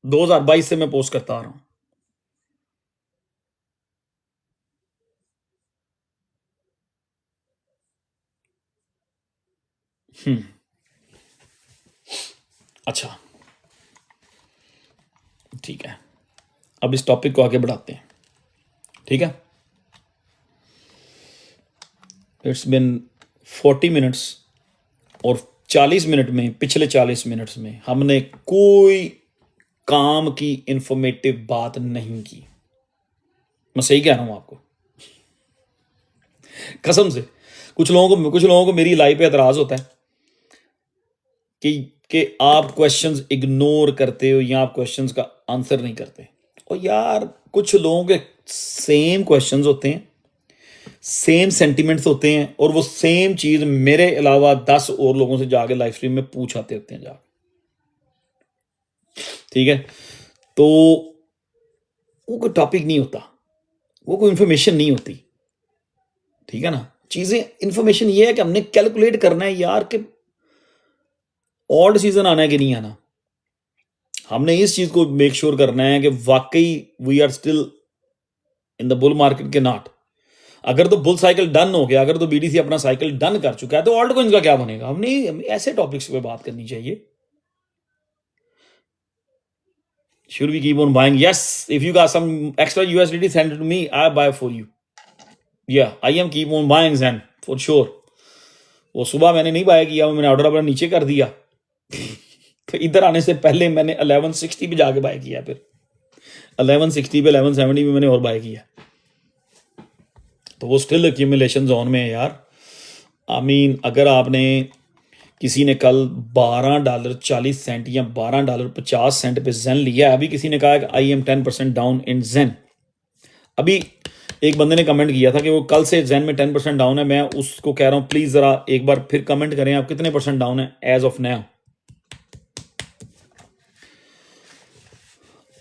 2022 से मैं पोस्ट करता आ रहा हूं। अच्छा ठीक है, अब इस टॉपिक को आगे बढ़ाते हैं, ठीक है। इट्स बिन 40 मिनट्स, और 40 मिनट में, पिछले 40 मिनट्स में हमने कोई काम की इंफॉर्मेटिव बात नहीं की। मैं सही कह रहा हूं आपको कसम से। कुछ लोगों को मेरी लाइफ पे एतराज होता है कि आप क्वेश्चंस इग्नोर करते हो या आप क्वेश्चंस का आंसर नहीं करते। और यार कुछ लोगों के सेम क्वेश्चंस होते हैं, सेम सेंटिमेंट्स होते हैं, और वो सेम चीज मेरे अलावा 10 और लोगों से जाके लाइव स्ट्रीम में पूछ आते होते हैं जाके, ठीक है। तो वो कोई टॉपिक नहीं होता, वो कोई इंफॉर्मेशन नहीं होती, ठीक है ना। चीजें इंफॉर्मेशन ये है कि हमने कैलकुलेट करना है यार कि ऑल्ड सीजन आना है कि नहीं आना। हमने इस चीज को मेक श्योर करना है कि वाकई we are still in the bull market के नॉट। अगर तो बुल साइकिल डन हो गया, अगर तो बीडीसी अपना साइकिल डन कर चुका है, तो ऑल्ट कॉइन्स का क्या बनेगा। हमने ऐसे टॉपिक्स पे बात करनी चाहिए। Should we keep on buying? Yes, if you got some extra USDT, send it to me. I buy for you. Yeah, I am keep on buying Zen for sure. वो सुबह मैंने नहीं बाय किया, मैंने ऑर्डर अपना नीचे कर दिया तो इधर आने से पहले मैंने 1160 पे जाके बाय किया, फिर 1160 पे 1170 पे मैंने और बाय किया। तो वो स्टिल एक्यूमुलेशन जोन में है यार, आई मीन अगर आपने किसी ने कल $12.40 या $12.50 पे जेन लिया, अभी किसी ने कहा कि आई एम 10% डाउन इन जेन। अभी एक बंदे ने कमेंट किया था कि वो कल से जेन में 10% डाउन है। मैं उसको कह रहा हूं प्लीज जरा एक बार फिर कमेंट करें आप कितने % डाउन है एज ऑफ नाउ।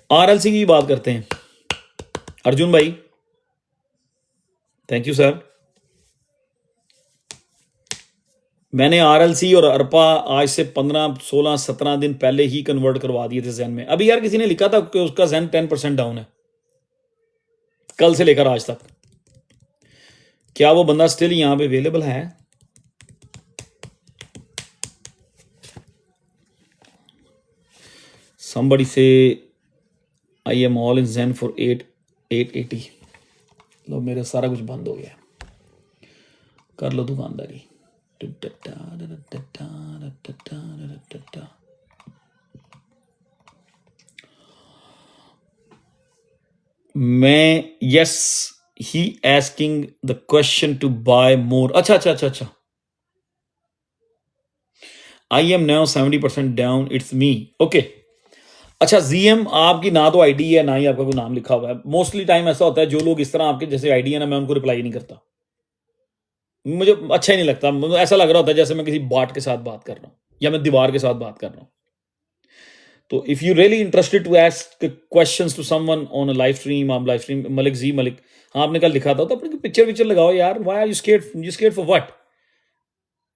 आरएलसी की बात करते हैं। अर्जुन भाई थैंक यू सर। मैंने आरएलसी और अरपा आज से 15, 16, 17 दिन पहले ही कन्वर्ट करवा दिए थे जेन में। अभी यार किसी ने लिखा था कि उसका जेन 10% डाउन है कल से लेकर आज तक। क्या वो बंदा स्टिल यहां पे अवेलेबल है? somebody say I am all in zen for 880। लो मेरे सारा कुछ बंद हो गया, कर लो दुकानदारी। मैं yes he asking the question to buy more. अच्छा अच्छा अच्छा अच्छा, I am now 70% down, it's me. Okay अच्छा जीएम आपकी ना तो आईडी है ना ही आपका कोई नाम लिखा हुआ है। मोस्टली टाइम ऐसा होता है जो लोग इस तरह आपके जैसे आईडी है ना, मैं उनको रिप्लाई नहीं करता, मुझे अच्छा ही नहीं लगता। मुझे ऐसा लग रहा होता है जैसे मैं किसी बॉट के साथ बात कर रहा हूँ या मैं दीवार के साथ बात कर रहा हूँ। तो if you really interested to ask questions to someone on a live stream, आप लाइव स्ट्रीम मलिक जी मलिक, हाँ आपने कल लिखा था तो अपनी पिक्चर लगाओ यार। Why are you scared? You scared for what?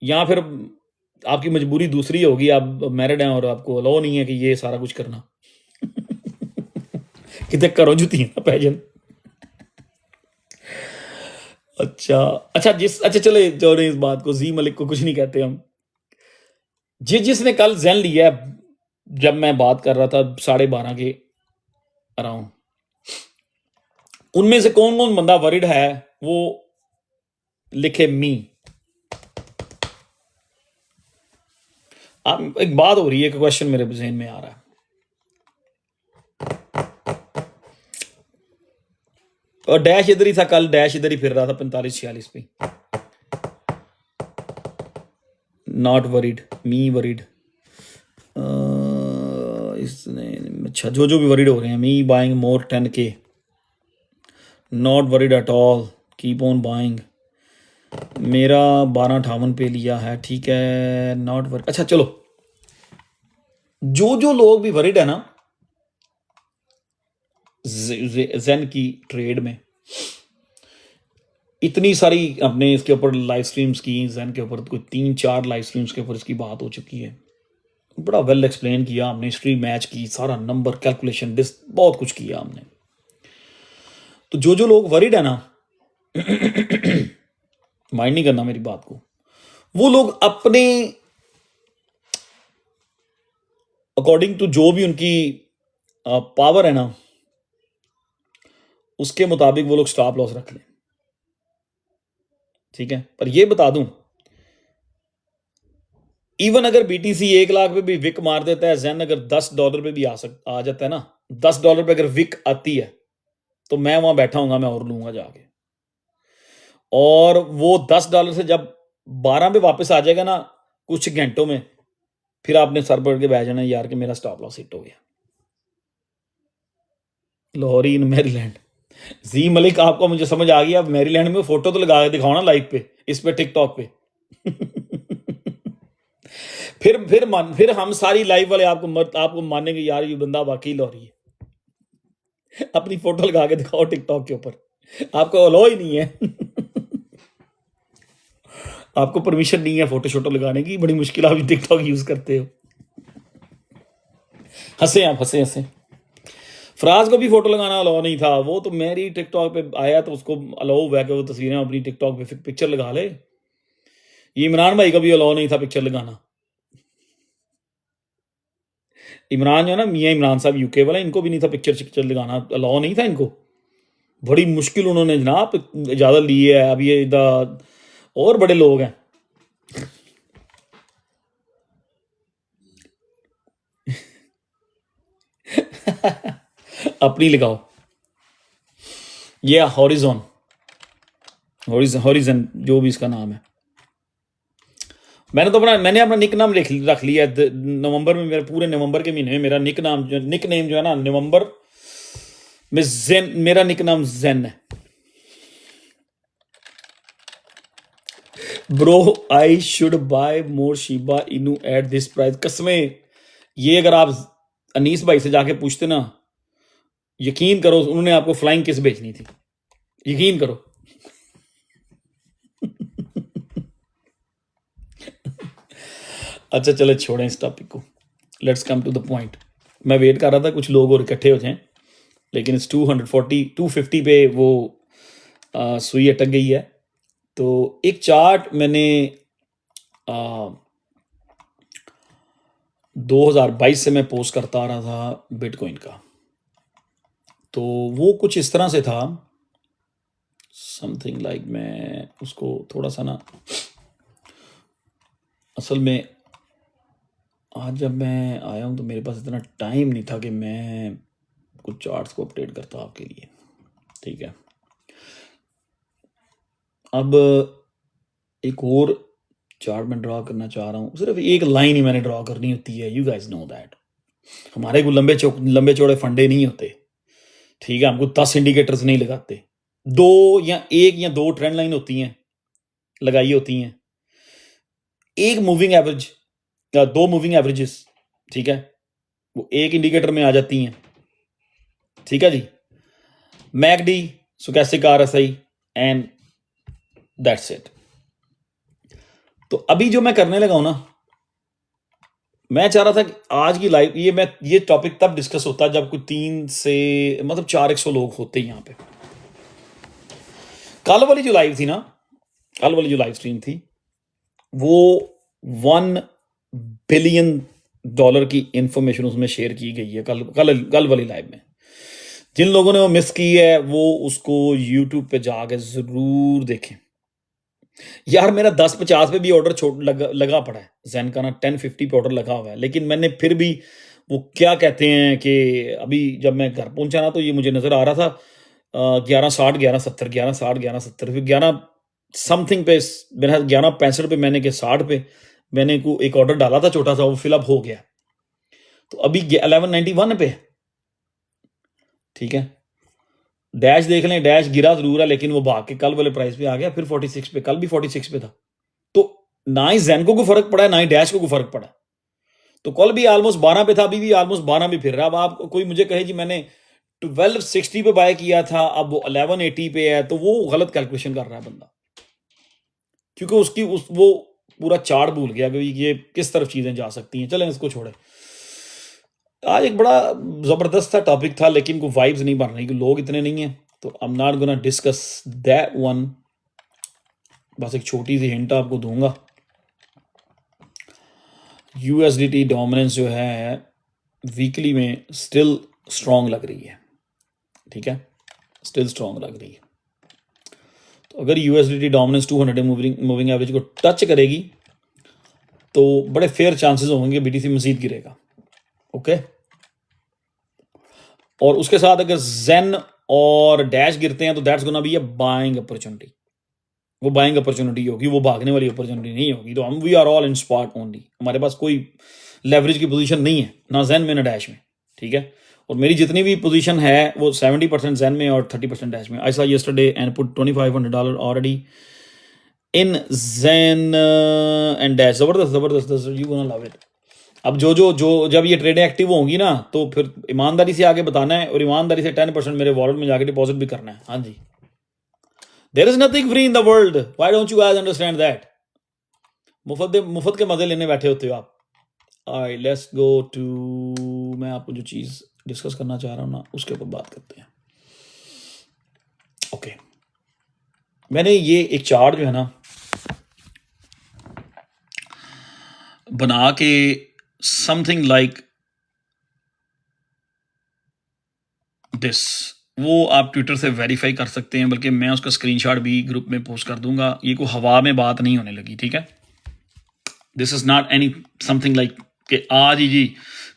या फिर आपकी मजबूरी दूसरी होगी, आप मैरिड हैं और आपको अलाउ नहीं है कि ये सारा कुछ करना। कितने करो जुतियां पैजन। अच्छा अच्छा अच्छा चले जो इस बात को, जी मलिक को कुछ नहीं कहते हम। जिसने कल जेन लिया है, जब मैं बात कर रहा था 12:30 के अराउंड, उनमें से कौन कौन बंदा वरिड है वो लिखे मी। एक बात हो रही है, एक क्वेश्चन मेरे जहन में आ रहा है। और डैश इधर ही था कल, डैश इधर ही फिर रहा था 45-46 पे। Not worried, me worried. इसने अच्छा जो भी वरीड हो रहे हैं, मी buying more 10K, not worried at all, keep on buying. मेरा 1258 पे लिया है, ठीक है, नॉट वरीड। अच्छा चलो, जो लोग भी वरीड है ना जेन की ट्रेड में, इतनी सारी अपने इसके ऊपर लाइव स्ट्रीम्स की, जेन के ऊपर कोई 3-4 लाइव स्ट्रीम्स के ऊपर इसकी बात हो चुकी है। बड़ा वेल एक्सप्लेन किया हमने, हिस्ट्री मैच की, सारा नंबर कैलकुलेशन बहुत कुछ किया हमने। तो जो लोग वरीड है ना, माइंड नहीं करना मेरी बात को, वो लोग अपने अकॉर्डिंग टू जो भी उनकी पावर है ना, उसके मुताबिक वो लोग स्टॉप लॉस रख लें, ठीक है। पर ये बता दूं, इवन अगर बीटीसी 1 लाख पे भी विक मार देता है, जेन अगर $10 पे भी आ जाता है ना, $10 पे अगर विक आती है तो मैं वहां बैठा हूंगा, मैं और लूंगा जाके। और वो $10 से जब 12 पे वापस आ जाएगा ना कुछ घंटों में, फिर आपने सर पड़ के बैठ जाना यार कि मेरा स्टॉप लॉस हिट हो गया। लाहौरी इन मैरीलैंड। जी मलिक आपको मुझे समझ आ गई। अब मैरीलैंड में फोटो तो लगा के दिखाओ ना लाइव पे, इस पे टिकटॉक पे। फिर हम सारी लाइव वाले आपको मानेंगे यार ये बंदा वाकई लाहौरी है। अपनी फोटो लगा के दिखाओ टिकटॉक के ऊपर, आपको अलाउ ही नहीं है। आपको परमिशन नहीं है फोटो शोटो लगाने की, बड़ी मुश्किल आप टिकटॉक यूज करते हो। हंसे आप, हंसे हंसे। फराज को भी फोटो लगाना अलाउ नहीं था, वो तो मेरी टिकटॉक पे आया तो उसको अलाउ हुआ कि वो तस्वीरें अपनी टिकटॉक पे पिक्चर लगा ले। ये इमरान भाई का भी अलाउ नहीं था पिक्चर लगाना। इमरान जो है ना, मियाँ इमरान साहब यूके वाला, इनको भी नहीं था पिक्चर लगाना, अलाउ नहीं था इनको। बड़ी मुश्किल उन्होंने जनाब इजाजत ली है। अब ये और बड़े लोग हैं। अपनी लगाओ, ये हॉरिजॉन, हॉरिजन जो भी इसका नाम है। मैंने अपना निक नाम रख लिया है। नवंबर में, मेरे पूरे नवंबर के महीने में मेरा निक नेम जो है ना, नवंबर में जेन, मेरा निक नाम जेन है। Bro I should buy more Shiba Inu at this price. कसमें, ये अगर आप अनीस भाई से जाके पूछते ना, यकीन करो उन्होंने आपको फ्लाइंग किस बेचनी थी, यकीन करो। अच्छा चले छोड़ें इस टॉपिक को, let's come to the point. मैं वेट कर रहा था कुछ लोग और इकट्ठे हो जाएं, लेकिन इस 250 पे वो सुई अटक गई है। तो एक चार्ट मैंने 2022 से मैं पोस्ट करता आ रहा था बिटकॉइन का, तो वो कुछ इस तरह से था, समथिंग लाइक, मैं उसको थोड़ा सा ना, असल में आज जब मैं आया हूँ तो मेरे पास इतना टाइम नहीं था कि मैं कुछ चार्ट्स को अपडेट करता आपके लिए, ठीक है। अब एक और चार्ट मैं ड्रॉ करना चाह रहा हूँ, सिर्फ एक लाइन ही मैंने ड्रॉ करनी होती है, यू गाइस नो दैट। हमारे को लंबे चौड़े फंडे नहीं होते, ठीक है। हमको 10 इंडिकेटर्स नहीं लगाते, एक या दो ट्रेंड लाइन होती हैं, लगाई होती हैं, एक मूविंग एवरेज या दो मूविंग एवरेजेस, ठीक है, वो एक इंडिकेटर में आ जाती हैं, ठीक है जी। MACD, stochastic RSI, and that's it. तो अभी जो मैं करने लगा हूं ना, मैं चाह रहा था कि आज की लाइव ये टॉपिक तब डिस्कस होता जब कोई 3 से मतलब 400 लोग होते यहाँ पे। कल वाली जो लाइव थी ना, कल वाली जो लाइव स्ट्रीम थी, वो 1 बिलियन डॉलर की इंफॉर्मेशन उसमें शेयर की गई है कल वाली लाइव में। जिन लोगों ने वो मिस की है वो उसको यूट्यूब पे जाके जरूर देखें यार। मेरा 1050 पे भी ऑर्डर लगा पड़ा है, जैन का ना 1050 पे ऑर्डर लगा हुआ है, लेकिन मैंने फिर भी, वो क्या कहते हैं कि अभी जब मैं घर पहुंचा ना तो ये मुझे नजर आ रहा था 1160 1170 1160 1170, फिर 11 समथिंग पे, मेरा 1165 पे मैंने के 60 पे मैंने को एक ऑर्डर डाला था छोटा सा, वो फिलअप हो गया, तो अभी 1191 पे, ठीक है। डैश देख लें, डैश गिरा जरूर है लेकिन वो भाग के कल वाले प्राइस पे आ गया, फिर 46 पे, कल भी 46 पे था। तो ना ही जैन को कोई फर्क पड़ा है, ना ही डैश को कोई फर्क पड़ा। तो कल भी ऑलमोस्ट 12 पे था, अभी भी ऑलमोस्ट 12 भी फिर रहा। अब आप कोई मुझे कहे जी मैंने 1260 पे बाय किया था, अब वो 1180 पे है, तो वो गलत कैलकुलेशन कर रहा है बंदा, क्योंकि वो पूरा चार्ट भूल गया कि ये किस तरफ चीजें जा सकती हैं। चलें इसको छोड़े। आज एक बड़ा जबरदस्त सा टॉपिक था, लेकिन कोई वाइब्स नहीं बन रही, लोग इतने नहीं है, तो आई am not gonna discuss that one. बस एक छोटी सी हिंट आपको दूंगा, यूएसडीटी डोमिनेंस जो है वीकली में स्टिल स्ट्रांग लग रही है, ठीक है, स्टिल स्ट्रांग लग रही है। तो अगर यूएसडीटी डोमिनेंस 200 मूविंग एवरेज को टच करेगी तो बड़े फेयर चांसेस होंगे बीटीसी मजीद गिरेगा, ओके। और उसके साथ अगर जेन और डैश गिरते हैं तो that's gonna be a buying opportunity, वो बाइंग अपॉर्चुनिटी होगी, वो भागने वाली अपॉर्चुनिटी नहीं होगी। तो हम we are all in spot only, हमारे पास कोई लेवरेज की पोजीशन नहीं है, ना जेन में ना डैश में, ठीक है। और मेरी जितनी भी पोजीशन है वो 70% जेन में और 30% डैश में। I saw yesterday and put $2500 already in Zen and Dash. जबरदस्त, यू गोना लव इट। अब जो जब ये ट्रेडें एक्टिव होंगी ना, तो फिर ईमानदारी से आगे बताना है, और ईमानदारी से 10% मेरे वॉलेट में जाके डिपॉजिट भी करना है। हाँ जी, there is nothing free in the world, why don't you guys understand that. मुफ्त के मजे लेने बैठे होते हो आप। ऑलराइट, लेट्स गो टू, मैं आपको जो चीज डिस्कस करना चाह रहा हूँ ना, उसके ऊपर बात करते हैं, ओके। मैंने ये एक चार्ट जो है ना बना के, समथिंग लाइक दिस, वो आप ट्विटर से वेरीफाई कर सकते हैं, बल्कि मैं उसका स्क्रीनशॉट भी ग्रुप में पोस्ट कर दूंगा। ये कोई हवा में बात नहीं होने लगी, ठीक है। This is not any something like कि आज ही जी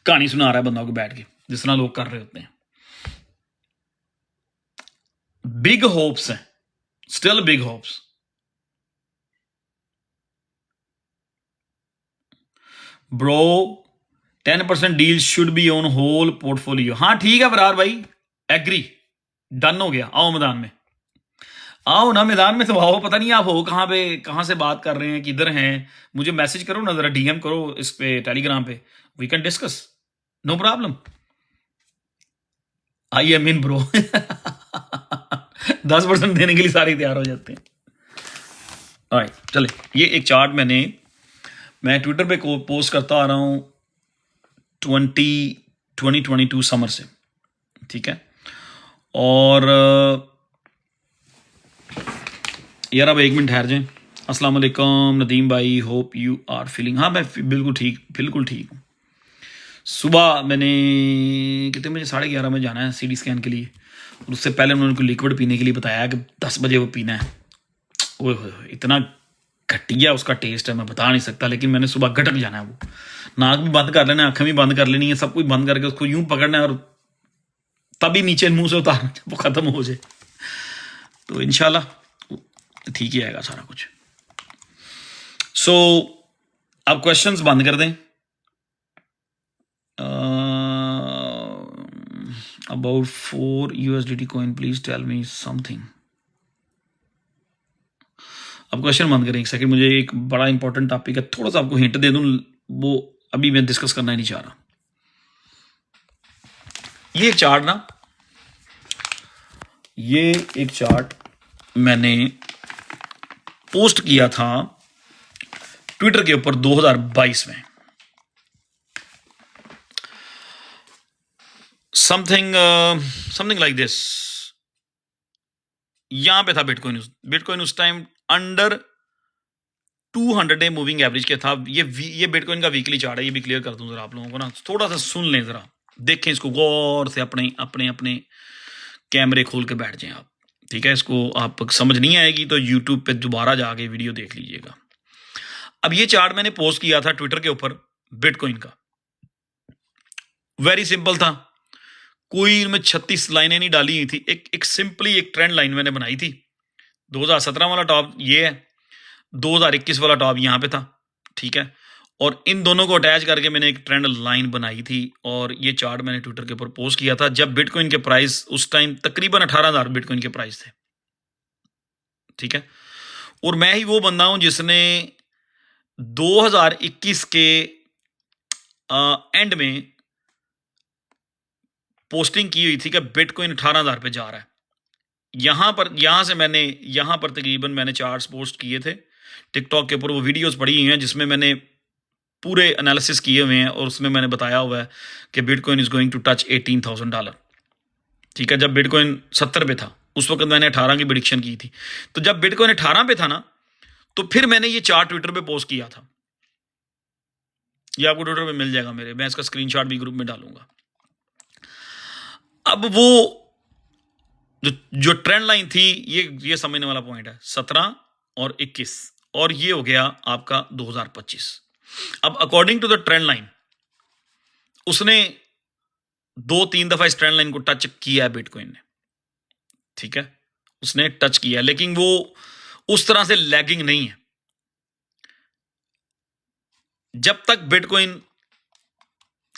कहानी सुना रहा है बंदा को बैठ के, जिस तरह लोग कर रहे होते हैं। बिग होप्स हैं, still big hopes. Bro 10% deal should be on whole portfolio. हाँ ठीक है फरार भाई, एग्री, डन हो गया। आओ मैदान में, आओ ना मैदान में तो आओ। पता नहीं आप हो कहाँ पे, कहाँ से बात कर रहे हैं, किधर हैं, मुझे मैसेज करो ना जरा, डीएम करो इस पे टेलीग्राम पे, we can discuss, no problem. I am in bro 10% देने के लिए सारे तैयार हो जाते हैं। ऑलराइट चले, ये एक चार्ट मैं ट्विटर पे पोस्ट करता आ रहा हूँ 2022 समर से, ठीक है। और यार अब 1 मिनट ठहर जाएं। अस्सलाम वालेकुम नदीम भाई, होप यू आर फीलिंग। हाँ मैं बिल्कुल ठीक हूँ। सुबह मैंने कितने बजे, 11:30 में जाना है सीटी स्कैन के लिए, और उससे पहले उन्होंने उनको लिक्विड पीने के लिए बताया कि 10 बजे वो पीना है। ओए होए इतना घटिया उसका टेस्ट है, मैं बता नहीं सकता, लेकिन मैंने सुबह गटक जाना है। वो नाक भी बंद कर लेना है, आंखें भी बंद कर लेनी है, सब कुछ बंद करके उसको यूं पकड़ना है और तभी नीचे मुंह से उतारना जब वो खत्म हो जाए। तो इंशाल्लाह ठीक ही आएगा सारा कुछ। सो अब क्वेश्चंस बंद कर दें। About 4 USDT coin, please tell me something. अब क्वेश्चन बंद करें एक सेकंड, मुझे एक बड़ा इंपॉर्टेंट टॉपिक है, थोड़ा सा आपको हिंट दे दूं, वो अभी मैं डिस्कस करना ही नहीं चाह रहा। ये एक चार्ट मैंने पोस्ट किया था ट्विटर के ऊपर 2022 में, समथिंग लाइक दिस। यहां पे था बिटकॉइन उस time under 200 day moving average के था। ये बिटकॉइन का वीकली चार्ट है, ये भी क्लियर कर दूं जरा आप लोगों को ना, थोड़ा सा सुन लें जरा, देखें इसको गौर से, अपने अपने अपने कैमरे खोल के बैठ जाएं आप, ठीक है। इसको आप समझ नहीं आएगी तो यूट्यूब पे दोबारा जाके वीडियो देख लीजिएगा। अब ये चार्ट मैंने पोस्ट किया था ट्विटर के ऊपर बिटकॉइन का, वेरी सिंपल था, कोई इनमें 36 लाइनें नहीं डाली हुई थी, एक सिंपली एक ट्रेंड लाइन मैंने बनाई थी। 2017 वाला टॉप ये है, 2021 वाला टॉप यहां पे था, ठीक है, और इन दोनों को अटैच करके मैंने एक ट्रेंड लाइन बनाई थी, और ये चार्ट मैंने ट्विटर के ऊपर पोस्ट किया था जब बिटकॉइन के प्राइस उस टाइम तकरीबन 18,000 बिटकॉइन के प्राइस थे, ठीक है। और मैं ही वो बंदा हूं जिसने 2021 के एंड में पोस्टिंग की हुई थी कि बिटकॉइन 18,000 पे जा रहा है। यहां पर तकरीबन मैंने चार्ट्स पोस्ट किए थे टिकटॉक के ऊपर, वो वीडियोस पड़ी हुई हैं जिसमें मैंने पूरे एनालिसिस किए हुए हैं, और उसमें मैंने बताया हुआ है कि bitcoin is going to touch $18,000, ठीक है। जब बिटकॉइन 70 पे था उस वक्त मैंने 18 की प्रेडिक्शन की थी, तो जब बिटकॉइन 18 पे था ना, तो फिर मैंने ये चार्ट ट्विटर पे पोस्ट किया था, ये आपको ट्विटर पे मिल जाएगा मेरे, मैं इसका स्क्रीनशॉट भी ग्रुप में डालूंगा। अब वो जो ट्रेंड लाइन थी, ये समझने वाला पॉइंट है, 17 और 21, और ये हो गया आपका 2025। अब according to the trend line उसने 2-3 दफा इस ट्रेंड लाइन को टच किया है बिटकॉइन ने, ठीक है, उसने टच किया, लेकिन वो उस तरह से लैगिंग नहीं है। जब तक बिटकॉइन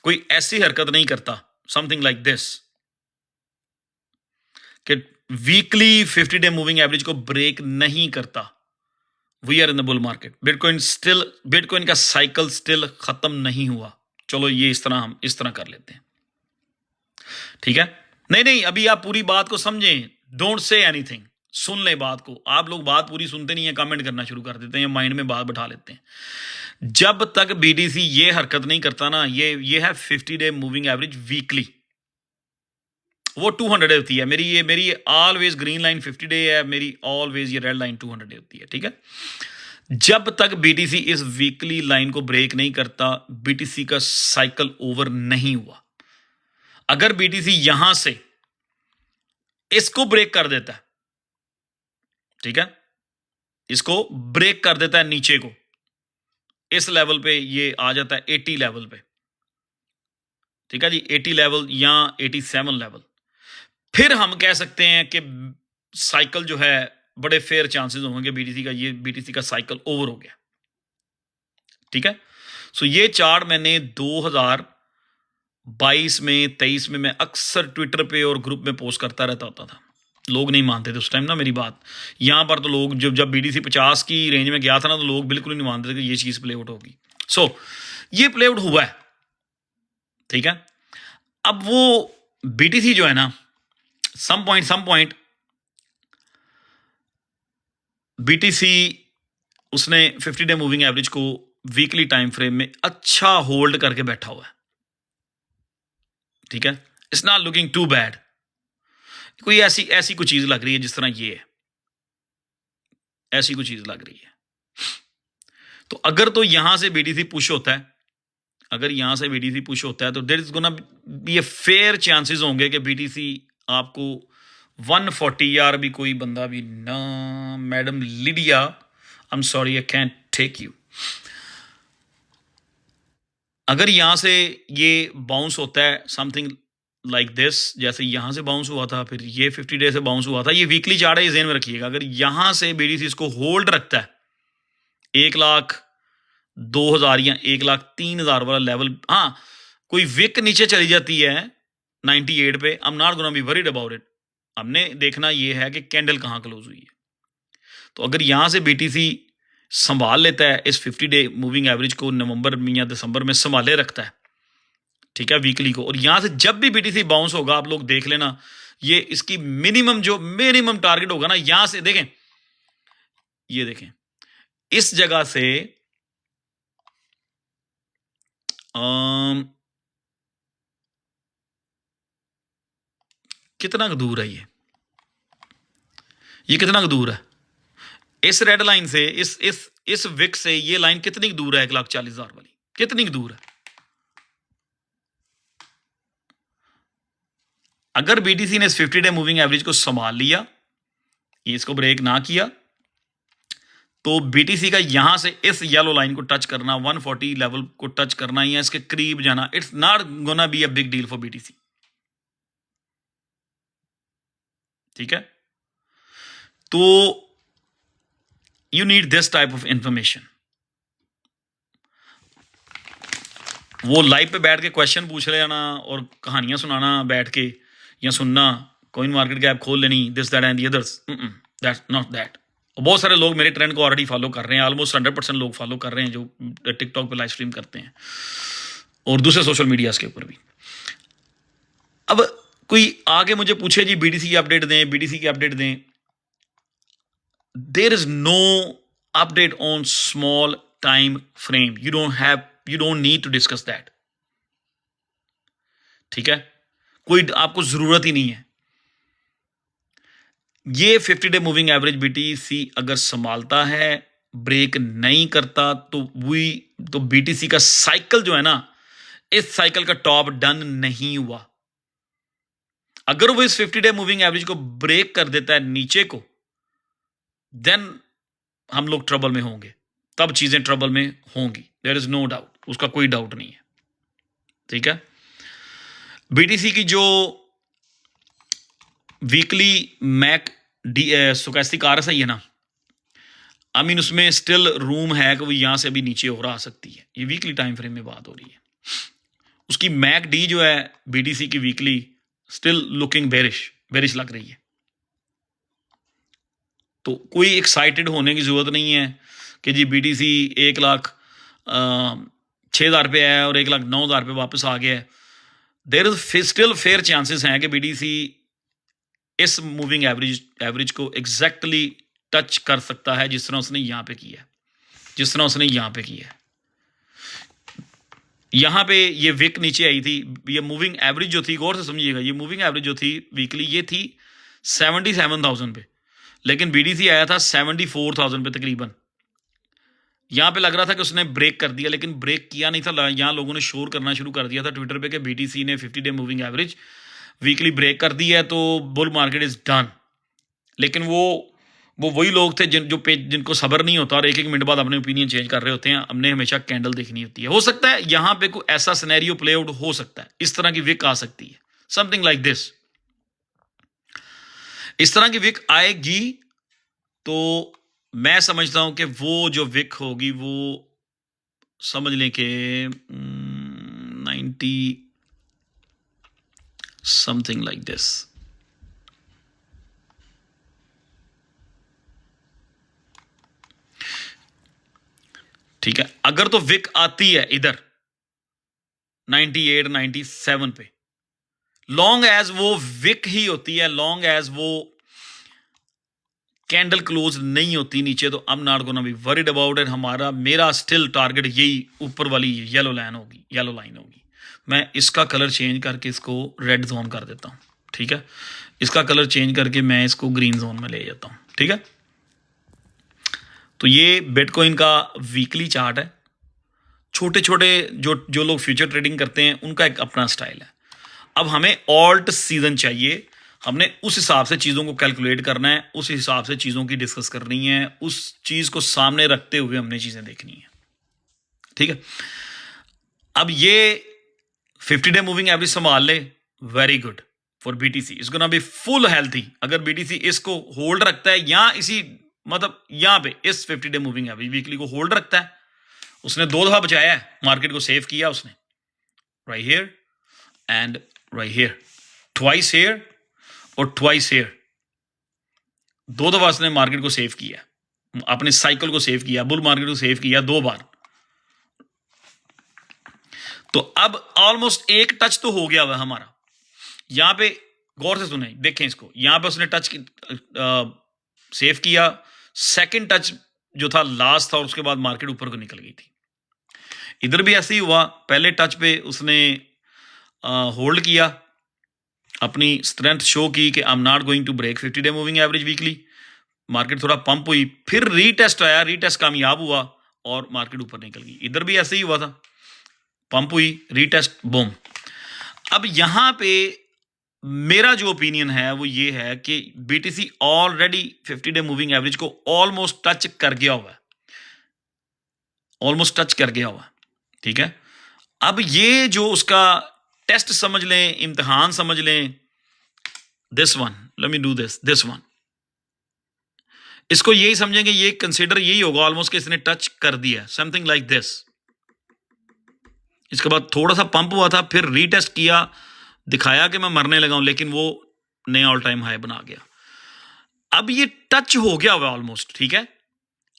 कोई ऐसी हरकत नहीं करता, समथिंग लाइक दिस, कि वीकली 50 डे मूविंग एवरेज को ब्रेक नहीं करता, we are in the bull market. Bitcoin का साइकिल स्टिल खत्म नहीं हुआ। चलो ये हम इस तरह कर लेते हैं, ठीक है। नहीं अभी आप पूरी बात को समझें, डोंट से एनीथिंग, सुन ले बात को। आप लोग बात पूरी सुनते नहीं है, कमेंट करना शुरू कर देते हैं, माइंड में बात बैठा लेते हैं। जब तक बीटीसी ये हरकत नहीं करता ना, ये है 50 डे मूविंग एवरेज वीकली, वो 200 डे होती है। मेरी ऑलवेज ग्रीन लाइन 50 डे है, मेरी ऑलवेज ये रेड लाइन 200 डे होती है, ठीक है। जब तक बीटीसी इस वीकली लाइन को ब्रेक नहीं करता, बीटीसी का साइकिल ओवर नहीं हुआ। अगर बीटीसी यहां से इसको ब्रेक कर देता है, ठीक है, इसको ब्रेक कर देता है नीचे को, इस लेवल पे ये आ जाता है 80 लेवल पे, ठीक है जी, 80 लेवल या 87 लेवल, फिर हम कह सकते हैं कि साइकिल जो है, बड़े फेयर चांसेस होंगे बीटीसी का साइकिल ओवर हो गया, ठीक है। सो ये चार्ट मैंने 2022 में 23 में मैं अक्सर ट्विटर पे और ग्रुप में पोस्ट करता रहता होता था। लोग नहीं मानते थे उस टाइम ना मेरी बात। यहाँ पर तो लोग जब BTC 50 की रेंज में गया था ना, तो लोग बिल्कुल ही नहीं मानते थे कि ये चीज़ प्ले आउट होगी। सो ये प्ले आउट हुआ है, ठीक है। अब वो BTC जो है ना, सम पॉइंट BTC उसने 50 डे मूविंग एवरेज को वीकली टाइम फ्रेम में अच्छा होल्ड करके बैठा हुआ है, ठीक है। It's not looking too bad. कोई ऐसी कोई चीज लग रही है जिस तरह ये है, ऐसी कोई चीज लग रही है। तो अगर तो यहां से BTC पुश होता है, अगर यहां से BTC पुश होता है, तो there is gonna be a fair chances होंगे कि BTC आपको 140, यार भी कोई बंदा भी ना, madam Lydia I am sorry I can't take you. अगर यहां से ये बाउंस होता है समथिंग लाइक दिस, जैसे यहां से बाउंस हुआ था, फिर ये 50 डे से बाउंस हुआ था, ये वीकली चार्ट है, ये ज़हन में रखिएगा। अगर यहां से BTC इसको होल्ड रखता है 1,02,000 या 1,03,000 वाला लेवल, हाँ कोई विक नीचे चली जाती है 98 पे, आई am not gonna be worried about it. हमने देखना ये है कि कैंडल कहां क्लोज हुई है। तो अगर यहां से BTC संभाल लेता है इस 50 डे मूविंग एवरेज को, नवंबर में या दिसंबर में संभाले रखता है, ठीक है, वीकली को, और यहां से जब भी BTC बाउंस होगा, आप लोग देख लेना, ये इसकी मिनिमम टारगेट होगा ना, यहां से देखें, ये देखें इस जगह से कितना दूर है ये कितना दूर है इस रेड लाइन से, इस विक से ये लाइन कितनी दूर है 1,40,000 वाली, कितनी दूर है। अगर BTC ने इस 50 डे मूविंग एवरेज को संभाल लिया, इसको ब्रेक ना किया, तो BTC का यहां से इस येलो लाइन को टच करना, 140 लेवल को टच करना या इसके करीब जाना, it's not gonna be a big deal for BTC, ठीक है। तो you need this type of information. वो लाइव पे बैठ के क्वेश्चन पूछ ले जाना और कहानियां सुनाना बैठ के, या सुनना, कॉइन मार्केट कैप खोल लेनी, this that and the others, that's not that. और बहुत सारे लोग मेरे ट्रेंड को ऑलरेडी फॉलो कर रहे हैं, ऑलमोस्ट 100% लोग फॉलो कर रहे हैं जो टिकटॉक पे लाइव स्ट्रीम करते हैं और दूसरे सोशल मीडियाज के ऊपर भी। अब कोई आगे मुझे पूछे जी BTC की अपडेट दें, BTC की अपडेट दें, there is no update on small time frame, you don't need to discuss that, ठीक है, कोई आपको जरूरत ही नहीं है। ये 50 डे मूविंग एवरेज BTC अगर संभालता है, ब्रेक नहीं करता, तो BTC का साइकिल जो है ना, इस साइकिल का टॉप डन नहीं हुआ। अगर वो इस 50 डे मूविंग एवरेज को ब्रेक कर देता है नीचे को, देन हम लोग ट्रबल में होंगे, तब चीजें ट्रबल में होंगी, देयर इज नो डाउट, उसका कोई डाउट नहीं है, ठीक है। BTC की जो वीकली मैक स्टोचैस्टिक RSI है ना, आई मीन उसमें स्टिल रूम है कि वो यहां से भी नीचे और आ सकती है, ये वीकली टाइम फ्रेम में बात हो रही है। उसकी MACD जो है BTC की वीकली स्टिल लुकिंग बेरिश लग रही है। तो कोई एक्साइटेड होने की जरूरत नहीं है कि जी BTC 1,06,000 पे है और 1,09,000 पे वापस आ गया है। There is still fair chances हैं कि BTC इस मूविंग एवरेज को एग्जैक्टली टच कर सकता है, जिस तरह उसने यहां पे किया है, जिस तरह उसने यहां पे किया है। यहां पे ये विक नीचे आई थी, ये मूविंग एवरेज जो थी, गौर से समझिएगा, ये मूविंग एवरेज जो थी वीकली, ये थी 77,000 पे, लेकिन BTC आया था 74,000 पे तकरीबन। यहां पे लग रहा था कि उसने ब्रेक कर दिया, लेकिन ब्रेक किया नहीं था। यहां लोगों ने शोर करना शुरू कर दिया था ट्विटर पे कि BTC ने 50 day moving average weekly break कर दी है, तो बुल मार्केट इज डन। लेकिन वो वही लोग थे जिनको सब्र नहीं होता और एक मिनट बाद अपने ओपिनियन चेंज कर रहे होते हैं। हमने हमेशा कैंडल देखनी होती है। हो सकता है यहां पे कोई ऐसा सिनेरियो प्ले आउट हो सकता है, इस तरह की विक आ सकती है, समथिंग लाइक दिस, इस तरह की विक आएगी। तो मैं समझता हूं कि वो जो विक होगी वो समझ लें कि 90 समथिंग लाइक दिस। ठीक है, अगर तो विक आती है इधर 98 97 पे, लॉन्ग एज वो विक ही होती है, लॉन्ग एज वो कैंडल क्लोज नहीं होती नीचे, तो I'm not gonna be worried about it। मेरा स्टिल टारगेट यही ऊपर वाली येलो लाइन होगी। मैं इसका कलर चेंज करके इसको रेड जोन कर देता हूँ। ठीक है, इसका कलर चेंज करके मैं इसको ग्रीन जोन में ले जाता हूँ। ठीक है, तो ये बिटकॉइन का वीकली चार्ट है। छोटे छोटे जो लोग फ्यूचर ट्रेडिंग करते हैं उनका एक अपना स्टाइल है। अब हमें ऑल्ट सीजन चाहिए, हमने उस हिसाब से चीज़ों को कैलकुलेट करना है, उस हिसाब से चीज़ों की डिस्कस करनी है, उस चीज़ को सामने रखते हुए हमने चीज़ें देखनी है। ठीक है, अब ये 50 डे मूविंग एवरेज संभाल ले, very good for BTC, is gonna B full healthy. अगर बीटीसी इसको होल्ड रखता है या इसी मतलब यहां पे इस 50 डे मूविंग एवरेज वीकली को होल्ड रखता है, उसने 2 दफा बचाया है, मार्केट को सेव किया उसने, right here and right here, twice here और ट्वाइस हियर, 2 दफा उसने मार्केट को सेव किया, अपने साइकिल को सेव किया, बुल मार्केट को सेव किया 2 बार। तो अब ऑलमोस्ट एक टच तो हो गया हुआ हमारा। यहां पे गौर से सुने, देखें इसको, यहां पे उसने टच सेव किया, सेकंड टच जो था लास्ट था और उसके बाद मार्केट ऊपर को निकल गई थी। इधर भी ऐसे ही हुआ, पहले टच पे उसने होल्ड किया, अपनी स्ट्रेंथ शो की कि I am not going to break 50 day moving average weekly, market थोड़ा पंप हुई, फिर रीटेस्ट आया, रीटेस्ट कामयाब हुआ और मार्केट ऊपर निकल गई। इधर भी ऐसे ही हुआ था, पंप हुई, रीटेस्ट, बूम। अब यहां पे मेरा जो ओपिनियन है वो ये है कि BTC already 50 day moving average को ऑलमोस्ट टच कर गया हुआ है, ऑलमोस्ट टच कर गया हुआ। ठीक है, अब ये जो उसका टेस्ट समझ लें, इम्तिहान समझ लें, this one, let me do this one, इसको यही समझेंगे, ये कंसीडर यही होगा ऑलमोस्ट कि इसने टच कर दिया, समथिंग लाइक दिस। इसके बाद थोड़ा सा पंप हुआ था, फिर रीटेस्ट किया, दिखाया कि मैं मरने लगा हूं, लेकिन वो नया ऑल टाइम हाई बना गया। अब ये टच हो गया हुआ ऑलमोस्ट। ठीक है,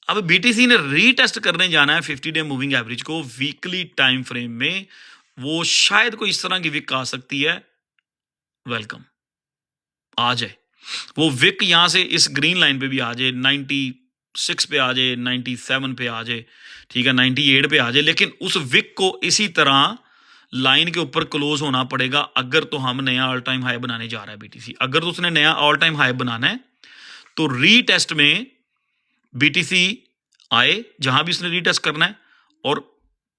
अब बीटीसी ने रीटेस्ट करने जाना है 50 डे मूविंग एवरेज को वीकली टाइम फ्रेम में। वो शायद कोई इस तरह की विक आ सकती है, वेलकम, आ जाए वो विक, यहां से इस ग्रीन लाइन पे भी आ जाए, 96 पे आ जाए, 97 पे आ जाए, ठीक है, 98 पे आ जाए, लेकिन उस विक को इसी तरह लाइन के ऊपर क्लोज होना पड़ेगा अगर तो हम नया ऑल टाइम हाई बनाने जा रहा है बीटीसी। अगर तो उसने नया ऑल टाइम हाई बनाना है तो रीटेस्ट में बीटीसी आए जहां भी उसने रीटेस्ट करना है, और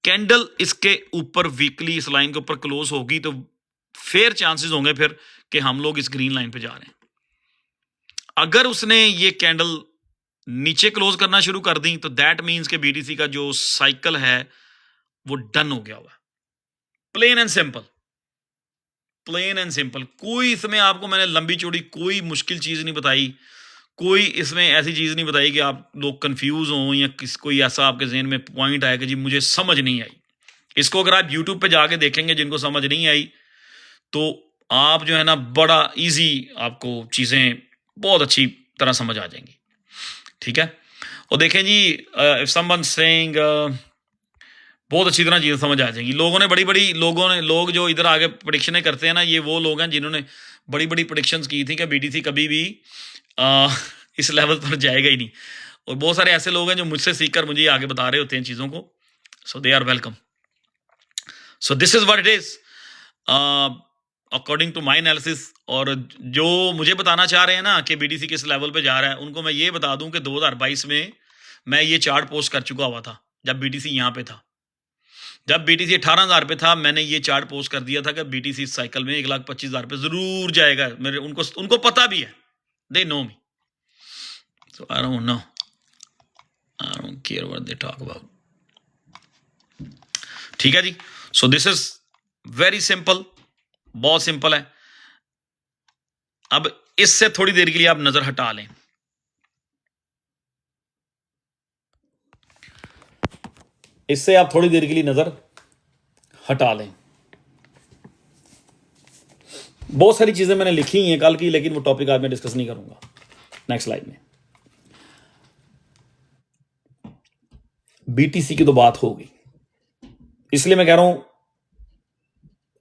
कैंडल इसके ऊपर वीकली इस लाइन के ऊपर क्लोज होगी तो फेयर चांसेस होंगे फिर कि हम लोग इस ग्रीन लाइन पे जा रहे हैं। अगर उसने ये कैंडल नीचे क्लोज करना शुरू कर दी तो दैट मीन्स के बीटीसी का जो साइकिल है वो डन हो गया हुआ। Plain and simple, plain and simple. कोई इसमें आपको मैंने लंबी चौड़ी कोई मुश्किल चीज नहीं बताई, कोई इसमें ऐसी चीज नहीं बताई कि आप लोग कंफ्यूज हो या कोई ऐसा आपके जहन में पॉइंट आया कि जी मुझे समझ नहीं आई। इसको अगर आप यूट्यूब पे जाके देखेंगे, जिनको समझ नहीं आई तो आप जो है ना बड़ा इजी, आपको चीजें बहुत अच्छी तरह समझ आ जाएंगी। ठीक है, और देखें जी, इफ समवन सेइंग, बहुत अच्छी तरह चीजें समझ आ जाएंगी। लोगों ने लोग जो इधर आगे प्रेडिक्शनें करते हैं ना, ये वो लोग हैं जिन्होंने बड़ी बड़ी प्रेडिक्शंस की थी कि बीटीसी कभी भी इस लेवल पर जाएगा ही नहीं, और बहुत सारे ऐसे लोग हैं जो मुझसे सीखकर मुझे आगे बता रहे होते हैं चीजों को। So they are welcome. So this is what it is according to my analysis. और जो मुझे बताना चाह रहे हैं ना कि बीटीसी किस लेवल पे जा रहा है, उनको मैं ये बता दूं कि 2022 में मैं ये चार्ट पोस्ट कर चुका हुआ था जब बीटीसी यहाँ पे था। जब बीटीसी 18,000 पे था, मैंने ये चार्ट पोस्ट कर दिया था कि बीटीसी इस साइकिल में 1,25,000 पे जरूर जाएगा। मेरे उनको पता भी है, they know me, so I don't know, I don't care what they talk about. ठीक है जी, so this is very simple, बहुत सिंपल है। अब इससे थोड़ी देर के लिए आप नजर हटा लें। इससे आप थोड़ी देर के लिए नजर हटा लें। बहुत सारी चीजें मैंने लिखी हैं कल की, लेकिन वो टॉपिक आज मैं डिस्कस नहीं करूंगा। नेक्स्ट स्लाइड में बीटीसी की तो बात होगी, इसलिए मैं कह रहा हूं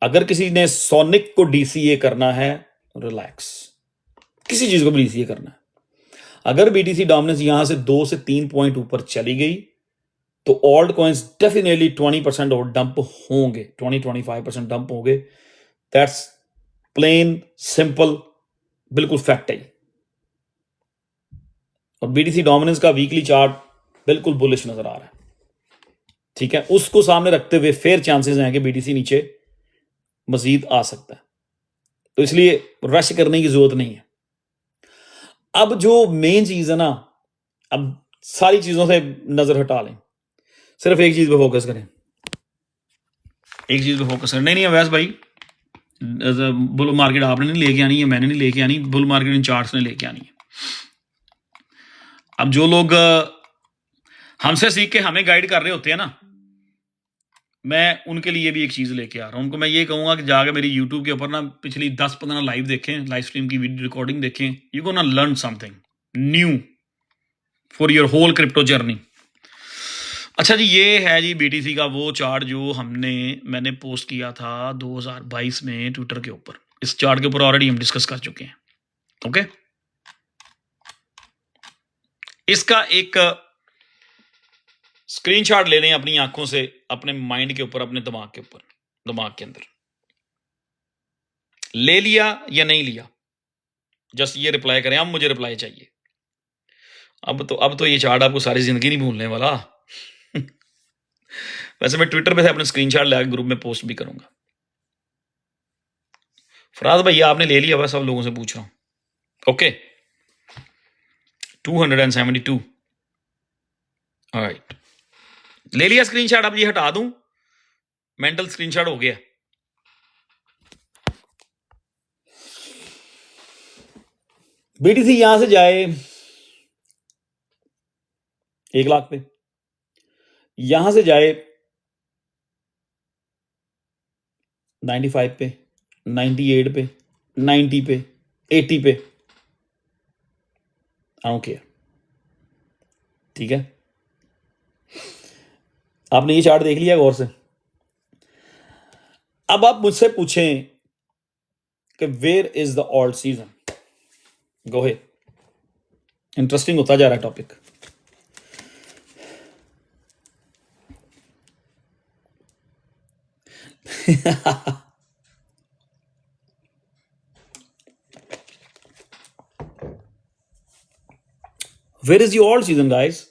अगर किसी ने सोनिक को डीसीए करना है, रिलैक्स, किसी चीज को भी डीसीए करना है। अगर बीटीसी डोमिनेंस यहां से 2 से 3 पॉइंट ऊपर चली गई तो ऑल्ट कॉइन्स डेफिनेटली 20% और डंप होंगे, 20-25% डंप होंगे। दैट्स प्लेन सिंपल, बिल्कुल फैक्ट है। और बीटीसी डोमिनेंस का वीकली चार्ट बिल्कुल बुलिश नजर आ रहा है, ठीक है। उसको सामने रखते हुए फेयर चांसेस हैं कि बीटीसी नीचे मजीद आ सकता है, तो इसलिए रश करने की जरूरत नहीं है। अब जो मेन चीज है ना, अब सारी चीजों से नजर हटा लें, सिर्फ एक चीज पे फोकस करें, एक चीज पे फोकस करें। नहीं अवैस भाई, बुल मार्केट आपने नहीं लेके आनी है, मैंने नहीं लेके आनी, बुल मार्केट इन चार्ट्स ने लेके आनी है। अब जो लोग हमसे सीख के हमें गाइड कर रहे होते हैं ना, मैं उनके लिए भी एक चीज लेके आ रहा हूं। उनको मैं ये कहूंगा कि जाकर मेरी यूट्यूब के ऊपर ना पिछली 10-15 लाइव देखें, लाइव स्ट्रीम की वीडियो रिकॉर्डिंग देखें। You gonna learn something new for your whole crypto journey. अच्छा जी, ये है जी बीटीसी का वो चार्ट जो मैंने पोस्ट किया था 2022 में ट्विटर के ऊपर। इस चार्ट के ऊपर ऑलरेडी हम डिस्कस कर चुके हैं, ओके। इसका एक स्क्रीनशॉट ले लें अपनी आंखों से, अपने माइंड के ऊपर, अपने दिमाग के ऊपर, दिमाग के अंदर। ले लिया या नहीं लिया, जस्ट ये रिप्लाई करें, अब मुझे रिप्लाई चाहिए। अब तो ये चार्ट आपको सारी जिंदगी नहीं भूलने वाला। वैसे मैं ट्विटर पे से अपने स्क्रीनशॉट लेकर ग्रुप में पोस्ट भी करूंगा। फराज भैया आपने ले लिया? बस सब लोगों से पूछ रहा हूं, ओके। 272, ऑलराइट, ले लिया स्क्रीनशॉट? अब ये हटा दूं, मेंटल स्क्रीनशॉट हो गया। बीटीसी यहां से जाए 1 लाख पे, यहां से जाए 95 पे, 98 पे, 90 पे, 80 पे, आई डोंट केयर, ठीक है। आपने ये चार्ट देख लिया गौर से? अब आप मुझसे पूछें कि where is the alt season, go ahead. Interesting होता जा रहा है topic. Where is the alt season guys?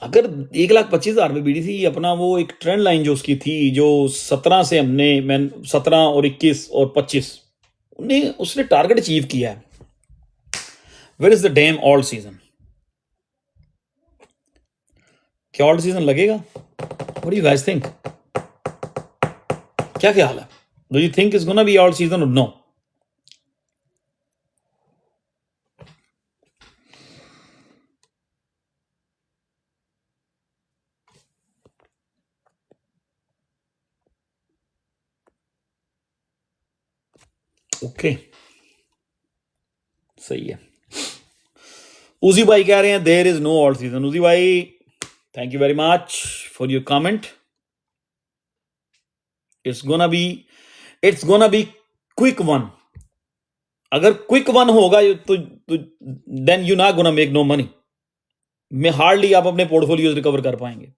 अगर 1,25,000 में बीडीसी अपना वो एक ट्रेंड लाइन जो उसकी थी, जो 17 से मैं 17 और 21 और 25 उसने टारगेट अचीव किया है। Where is the damn alt season? क्या ऑल्ट सीजन लगेगा? What do you guys think? क्या ख्याल है? Do you think is gonna be alt season और नो? ओके, सही है। उजी भाई कह रहे हैं there is no alt season. Uzi भाई, thank you very much for your comment. It's gonna be quick one. अगर क्विक वन होगा तो then you not gonna make no money. में हार्डली आप अपने पोर्टफोलियोज रिकवर कर पाएंगे।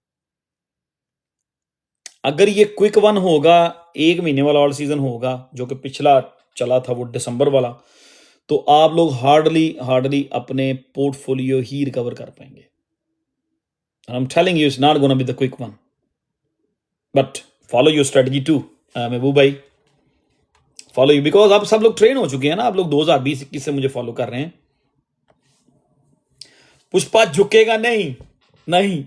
अगर ये क्विक वन होगा, 1 महीने वाला ऑल सीजन होगा, जो कि पिछला चला था वो दिसंबर वाला, तो आप लोग हार्डली अपने पोर्टफोलियो ही रिकवर कर पाएंगे। I am telling you, it's not gonna be the quick one, but follow your strategy to Mahboob भाई, फॉलो यू, बिकॉज आप सब लोग ट्रेन हो चुके हैं ना। आप लोग 2020-21 से मुझे फॉलो कर रहे हैं। पुष्पा झुकेगा नहीं, नहीं।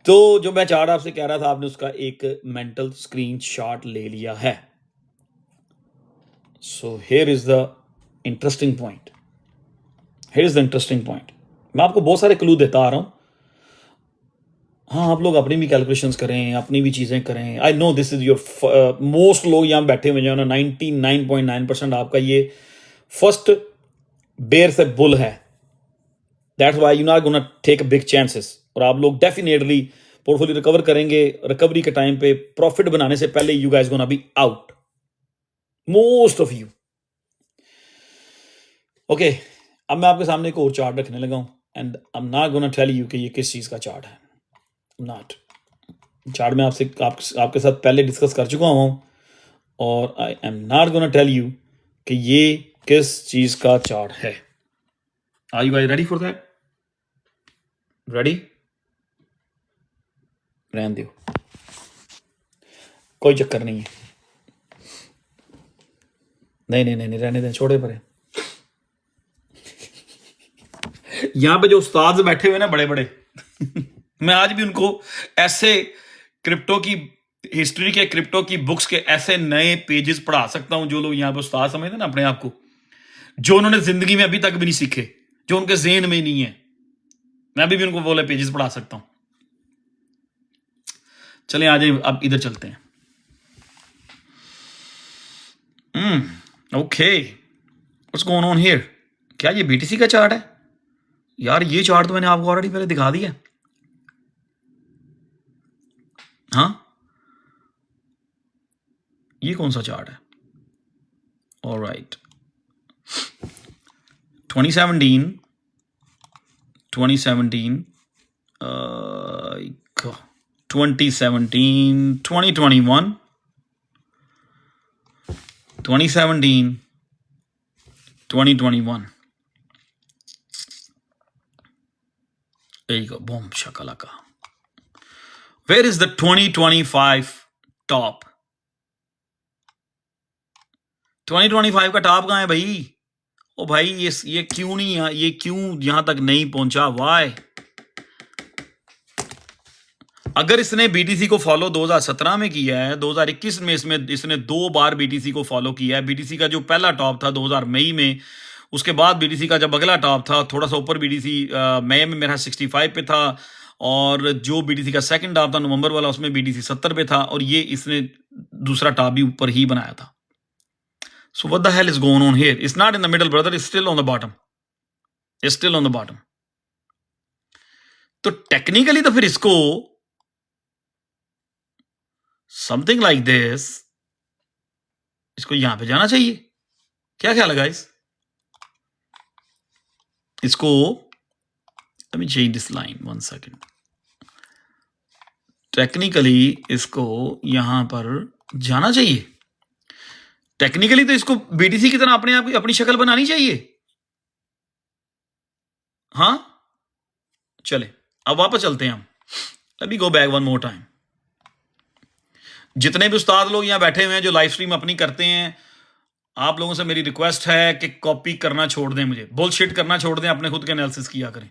तो जो मैं चार्ट आपसे कह रहा था, आपने उसका एक मेंटल स्क्रीनशॉट ले लिया है। So here is the interesting point, here is the interesting point. मैं आपको बहुत सारे क्लू देता आ रहा हूं, हाँ, आप लोग अपनी भी कैलकुलेशंस करें, अपनी भी चीज़ें करें। I know this is your most लोग यहाँ बैठे हुए जो है ना 99.9% आपका ये फर्स्ट बेयर से बुल है। That's why you not gonna take big chances. और आप लोग डेफिनेटली पोर्टफोलियो रिकवर करेंगे। रिकवरी के टाइम पे प्रॉफिट बनाने से पहले you guys gonna be out, most of you. Okay, अब मैं आपके सामने एक और चार्ट रखने लगा हूँ and I am not gonna tell you कि ये किस चीज़ का चार्ट है। नॉट चार्ट में आपके साथ पहले डिस्कस कर चुका हूँ और I am not gonna tell you कि ये किस चीज़ का चार्ट है। Are you guys ready for that? Ready? रहने दो, कोई चक्कर नहीं है। नहीं, रहने दें, छोड़े परे। यहां पे जो उस्ताद बैठे हुए ना बड़े बड़े मैं आज भी उनको ऐसे क्रिप्टो की हिस्ट्री के, क्रिप्टो की बुक्स के ऐसे नए पेजेस पढ़ा सकता हूं जो लोग यहां पे उस्ताद समझते ना अपने आप को, जो उन्होंने जिंदगी में अभी तक भी नहीं सीखे, जो उनके ज़हन में नहीं है। मैं अभी भी उनको बोले पेजेस पढ़ा सकता हूं। चलें आ जाए, अब इधर चलते हैं। Okay, what's going on here? क्या ये बीटीसी का चार्ट है? यार ये चार्ट तो मैंने आपको ऑलरेडी पहले दिखा दिया। हाँ, ये कौन सा चार्ट है? Alright, 2017 2017 2021 2017 2021 There you go, boom shakalaka. Where is the 2025 top? 2025 का टॉप कहाँ है भाई? ओ भाई ये क्यों नहीं, ये क्यों यहां तक नहीं पहुंचा? वाई? अगर इसने बीटीसी को फॉलो 2017 में किया है, 2021 में इसने 2 बार बीटीसी को फॉलो किया है। बीटीसी का जो पहला टॉप था 2000 मई में, उसके बाद बीटीसी का जब अगला टॉप था थोड़ा सा ऊपर, बीटीसी मई में मेरा 65 पे था, और जो बीटीसी का सेकंड टॉप था नवंबर वाला, उसमें बीटीसी 70 पे था, और ये इसने दूसरा टॉप भी ऊपर ही बनाया था। So what the hell is going on here? It's not in the middle, brother. It's still on the bottom. It's still on the bottom. तो टेक्निकली तो फिर इसको समथिंग लाइक दिस, इसको यहां पे जाना चाहिए। क्या ख्याल है गाइस? इसको let me change this line 1 second. Technically इसको यहां पर जाना चाहिए। टेक्निकली तो इसको बीटीसी की तरह अपने आप की अपनी शक्ल बनानी चाहिए। हाँ, चले अब वापस चलते हैं हम। Let me go back one more time. जितने भी उस्ताद लोग यहां बैठे हुए हैं जो लाइव स्ट्रीम अपनी करते हैं, आप लोगों से मेरी रिक्वेस्ट है कि कॉपी करना छोड़ दें, मुझे बुलशिट करना छोड़ दें, अपने खुद के एनालिसिस किया करें।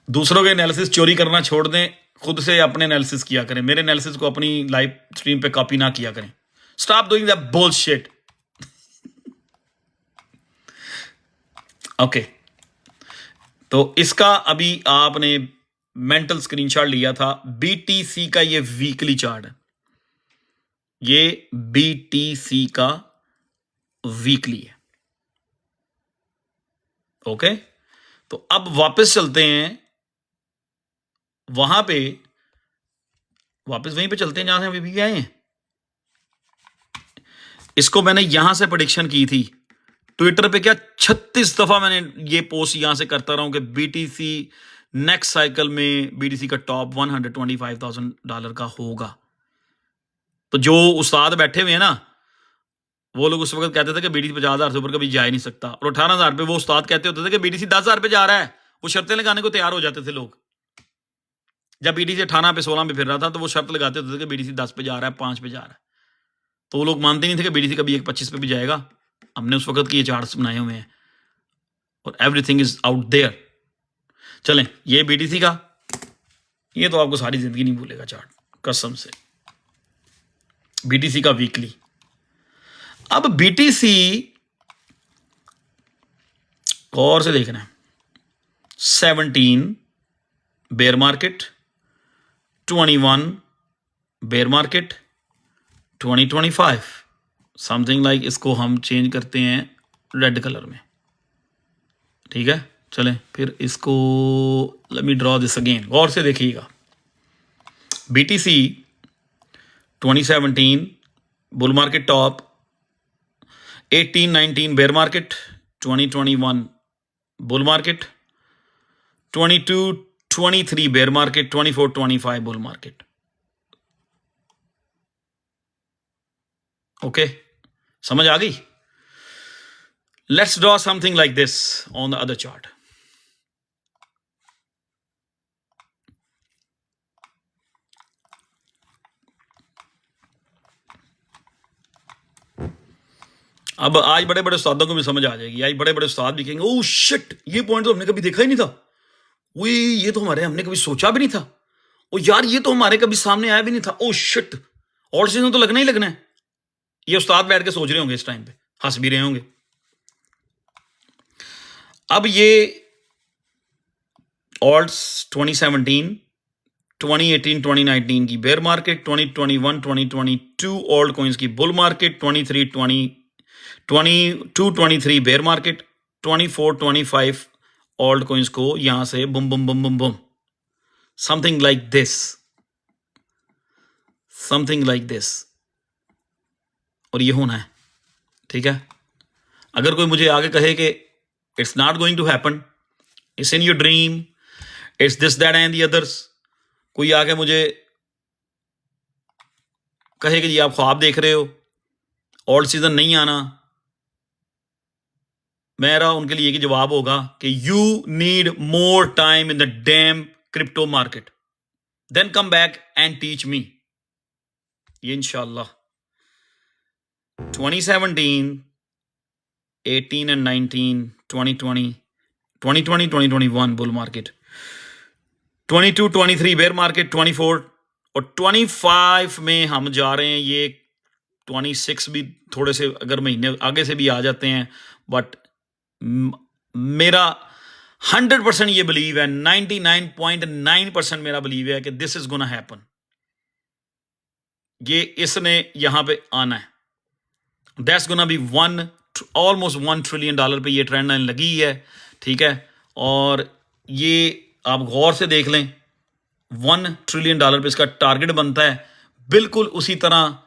दूसरों के एनालिसिस चोरी करना छोड़ दें, खुद से अपने एनालिसिस किया करें। मेरे एनालिसिस को अपनी लाइव स्ट्रीम पे कॉपी ना किया करें। Stop doing that bullshit. Okay, तो इसका अभी आपने मेंटल स्क्रीनशॉट लिया था। बीटीसी का ये वीकली चार्ट है, ये बीटीसी का वीकली है। ओके, तो अब वापस चलते हैं वहां पे, वापस वहीं पे चलते हैं जहां से हम अभी आए हैं। इसको मैंने यहां से प्रेडिक्शन की थी ट्विटर पे, क्या 36 दफा मैंने ये पोस्ट यहां से करता रहा हूं कि बीटीसी नेक्स्ट साइकिल में बीटीसी का टॉप $125,000 का होगा। तो जो उस्ताद बैठे हुए हैं ना, वो लोग उस वक्त कहते थे कि बीटीसी 50,000 से ऊपर कभी जा ही नहीं सकता, और 18,000 पे वो उस्ताद कहते होते थे कि बीटीसी 10,000 पे जा रहा है। वो शर्तें लगाने को तैयार हो जाते थे लोग। जब बीटीसी 18 पे 16 पे फिर रहा था तो वो शर्त लगाते होते थे कि बीटीसी 10 पे जा रहा है, 5 पे जा रहा है। तो वो लोग मानते नहीं थे कि बीटीसी कभी 1.25 पे भी जाएगा। हमने उस वक्त की ये चार्ट्स बनाए हुए हैं और एवरीथिंग इज आउट देयर। चलें, ये बीटीसी का, ये तो आपको सारी जिंदगी नहीं भूलेगा चार्ट, कसम से। बीटीसी का वीकली। अब बीटीसी और से देखना है, 17 bear market, 21 bear market, 2025 something like इसको हम चेंज करते हैं रेड कलर में, ठीक है। चलें फिर इसको, let me draw this again, गौर से देखिएगा। BTC 2017 bull market top, 18-19 bear market, 2021 bull market, 22-23 bear market, 24-25 bull market. Okay, समझ आ गई? Let's draw something like this on the other chart. अब आज बड़े बड़े उस्तादों को भी समझ आ जाएगी। आज बड़े बड़े उस्ताद भी कहेंगे, ओह शिट, ये पॉइंट तो हमने कभी देखा ही नहीं था, वो ये तो हमने कभी सोचा भी नहीं था, ओ यार ये तो हमारे कभी सामने आया भी नहीं था, ओ शिट, और सीजन तो लगना ही लगना है। ये उस्ताद बैठ के सोच रहे होंगे इस टाइम पे, हंस भी रहे होंगे। अब ये ऑल्ट्स 2017, 2018, 2019 की बेयर मार्केट, 2021, 2022 ऑल्ट कॉइंस की bull market, 22-23 bear market, 24-25 alt coins को यहां से boom boom boom boom boom, something like this, something like this, और ये होना है, ठीक है। अगर कोई मुझे आगे कहे कि it's not going to happen, it's in your dream, it's this that and the others, कोई आके मुझे कहे कि जी आप ख्वाब देख रहे हो, ऑल्ट सीजन नहीं आना, मेरा उनके लिए एक जवाब होगा कि you need more time in the damn crypto market, then come back and teach me. ये इंशाल्लाह 2017, 18 and 19, 2020, 2021 bull market, 22-23 bear market, 24 और 25 में हम जा रहे हैं। ये 26 भी थोड़े से अगर महीने आगे से भी आ जाते हैं, बट मेरा 100% ये बिलीव है, 99.9% मेरा बिलीव है कि दिस इज गोना हैपन। ये इसने यहां पे आना है, that's gonna be almost $1 trillion पे ये ट्रेंड लाइन लगी है, ठीक है। और ये आप गौर से देख लें, $1 ट्रिलियन पे इसका टारगेट बनता है, बिल्कुल उसी तरह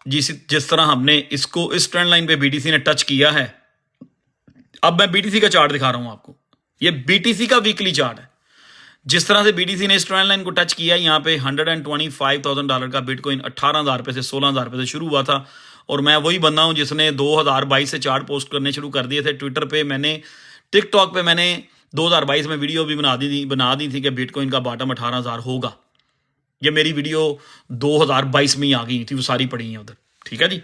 जिस तरह हमने इसको इस ट्रेंड लाइन पे BTC ने टच किया है। अब मैं BTC का चार्ट दिखा रहा हूं आपको, ये BTC का वीकली चार्ट है। जिस तरह से BTC ने इस ट्रेंड लाइन को टच किया, यहाँ पे $125,000 का बिटकॉइन 18,000 रुपये से 16,000 रुपये से शुरू हुआ था। और मैं वही बंदा हूँ जिसने 2022 से चार्ट पोस्ट करने शुरू कर दिए थे ट्विटर पे। मैंने टिकटॉक पे मैंने 2022 में वीडियो भी बना दी थी कि बिटकॉइन का बॉटम 18,000 होगा। ये मेरी वीडियो 2022 में ही आ गई थी, वो सारी पड़ी हैं उधर, ठीक है जी।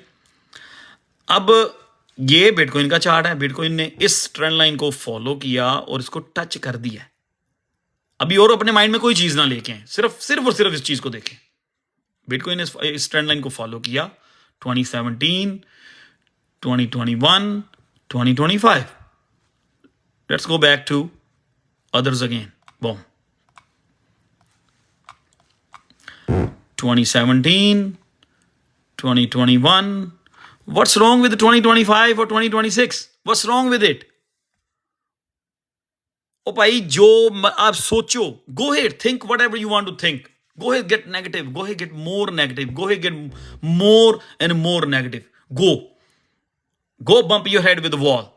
अब ये बिटकॉइन का चार्ट है, बिटकॉइन ने इस ट्रेंड लाइन को फॉलो किया और इसको टच कर दिया। अभी और अपने माइंड में कोई चीज ना लेके आए, सिर्फ और सिर्फ इस चीज को देखें। बिटकॉइन ने इस ट्रेंड लाइन को फॉलो किया 2017, 2021, 2025। Let's go back to others again. Boom. 2017, 2021. What's wrong with 2025 or 2026? What's wrong with it? Oh, भाई जो आप सोचो, go ahead, think whatever you want to think. Go ahead, get negative. Go ahead, get more negative. Go ahead, get more and more negative. Go bump your head with the wall.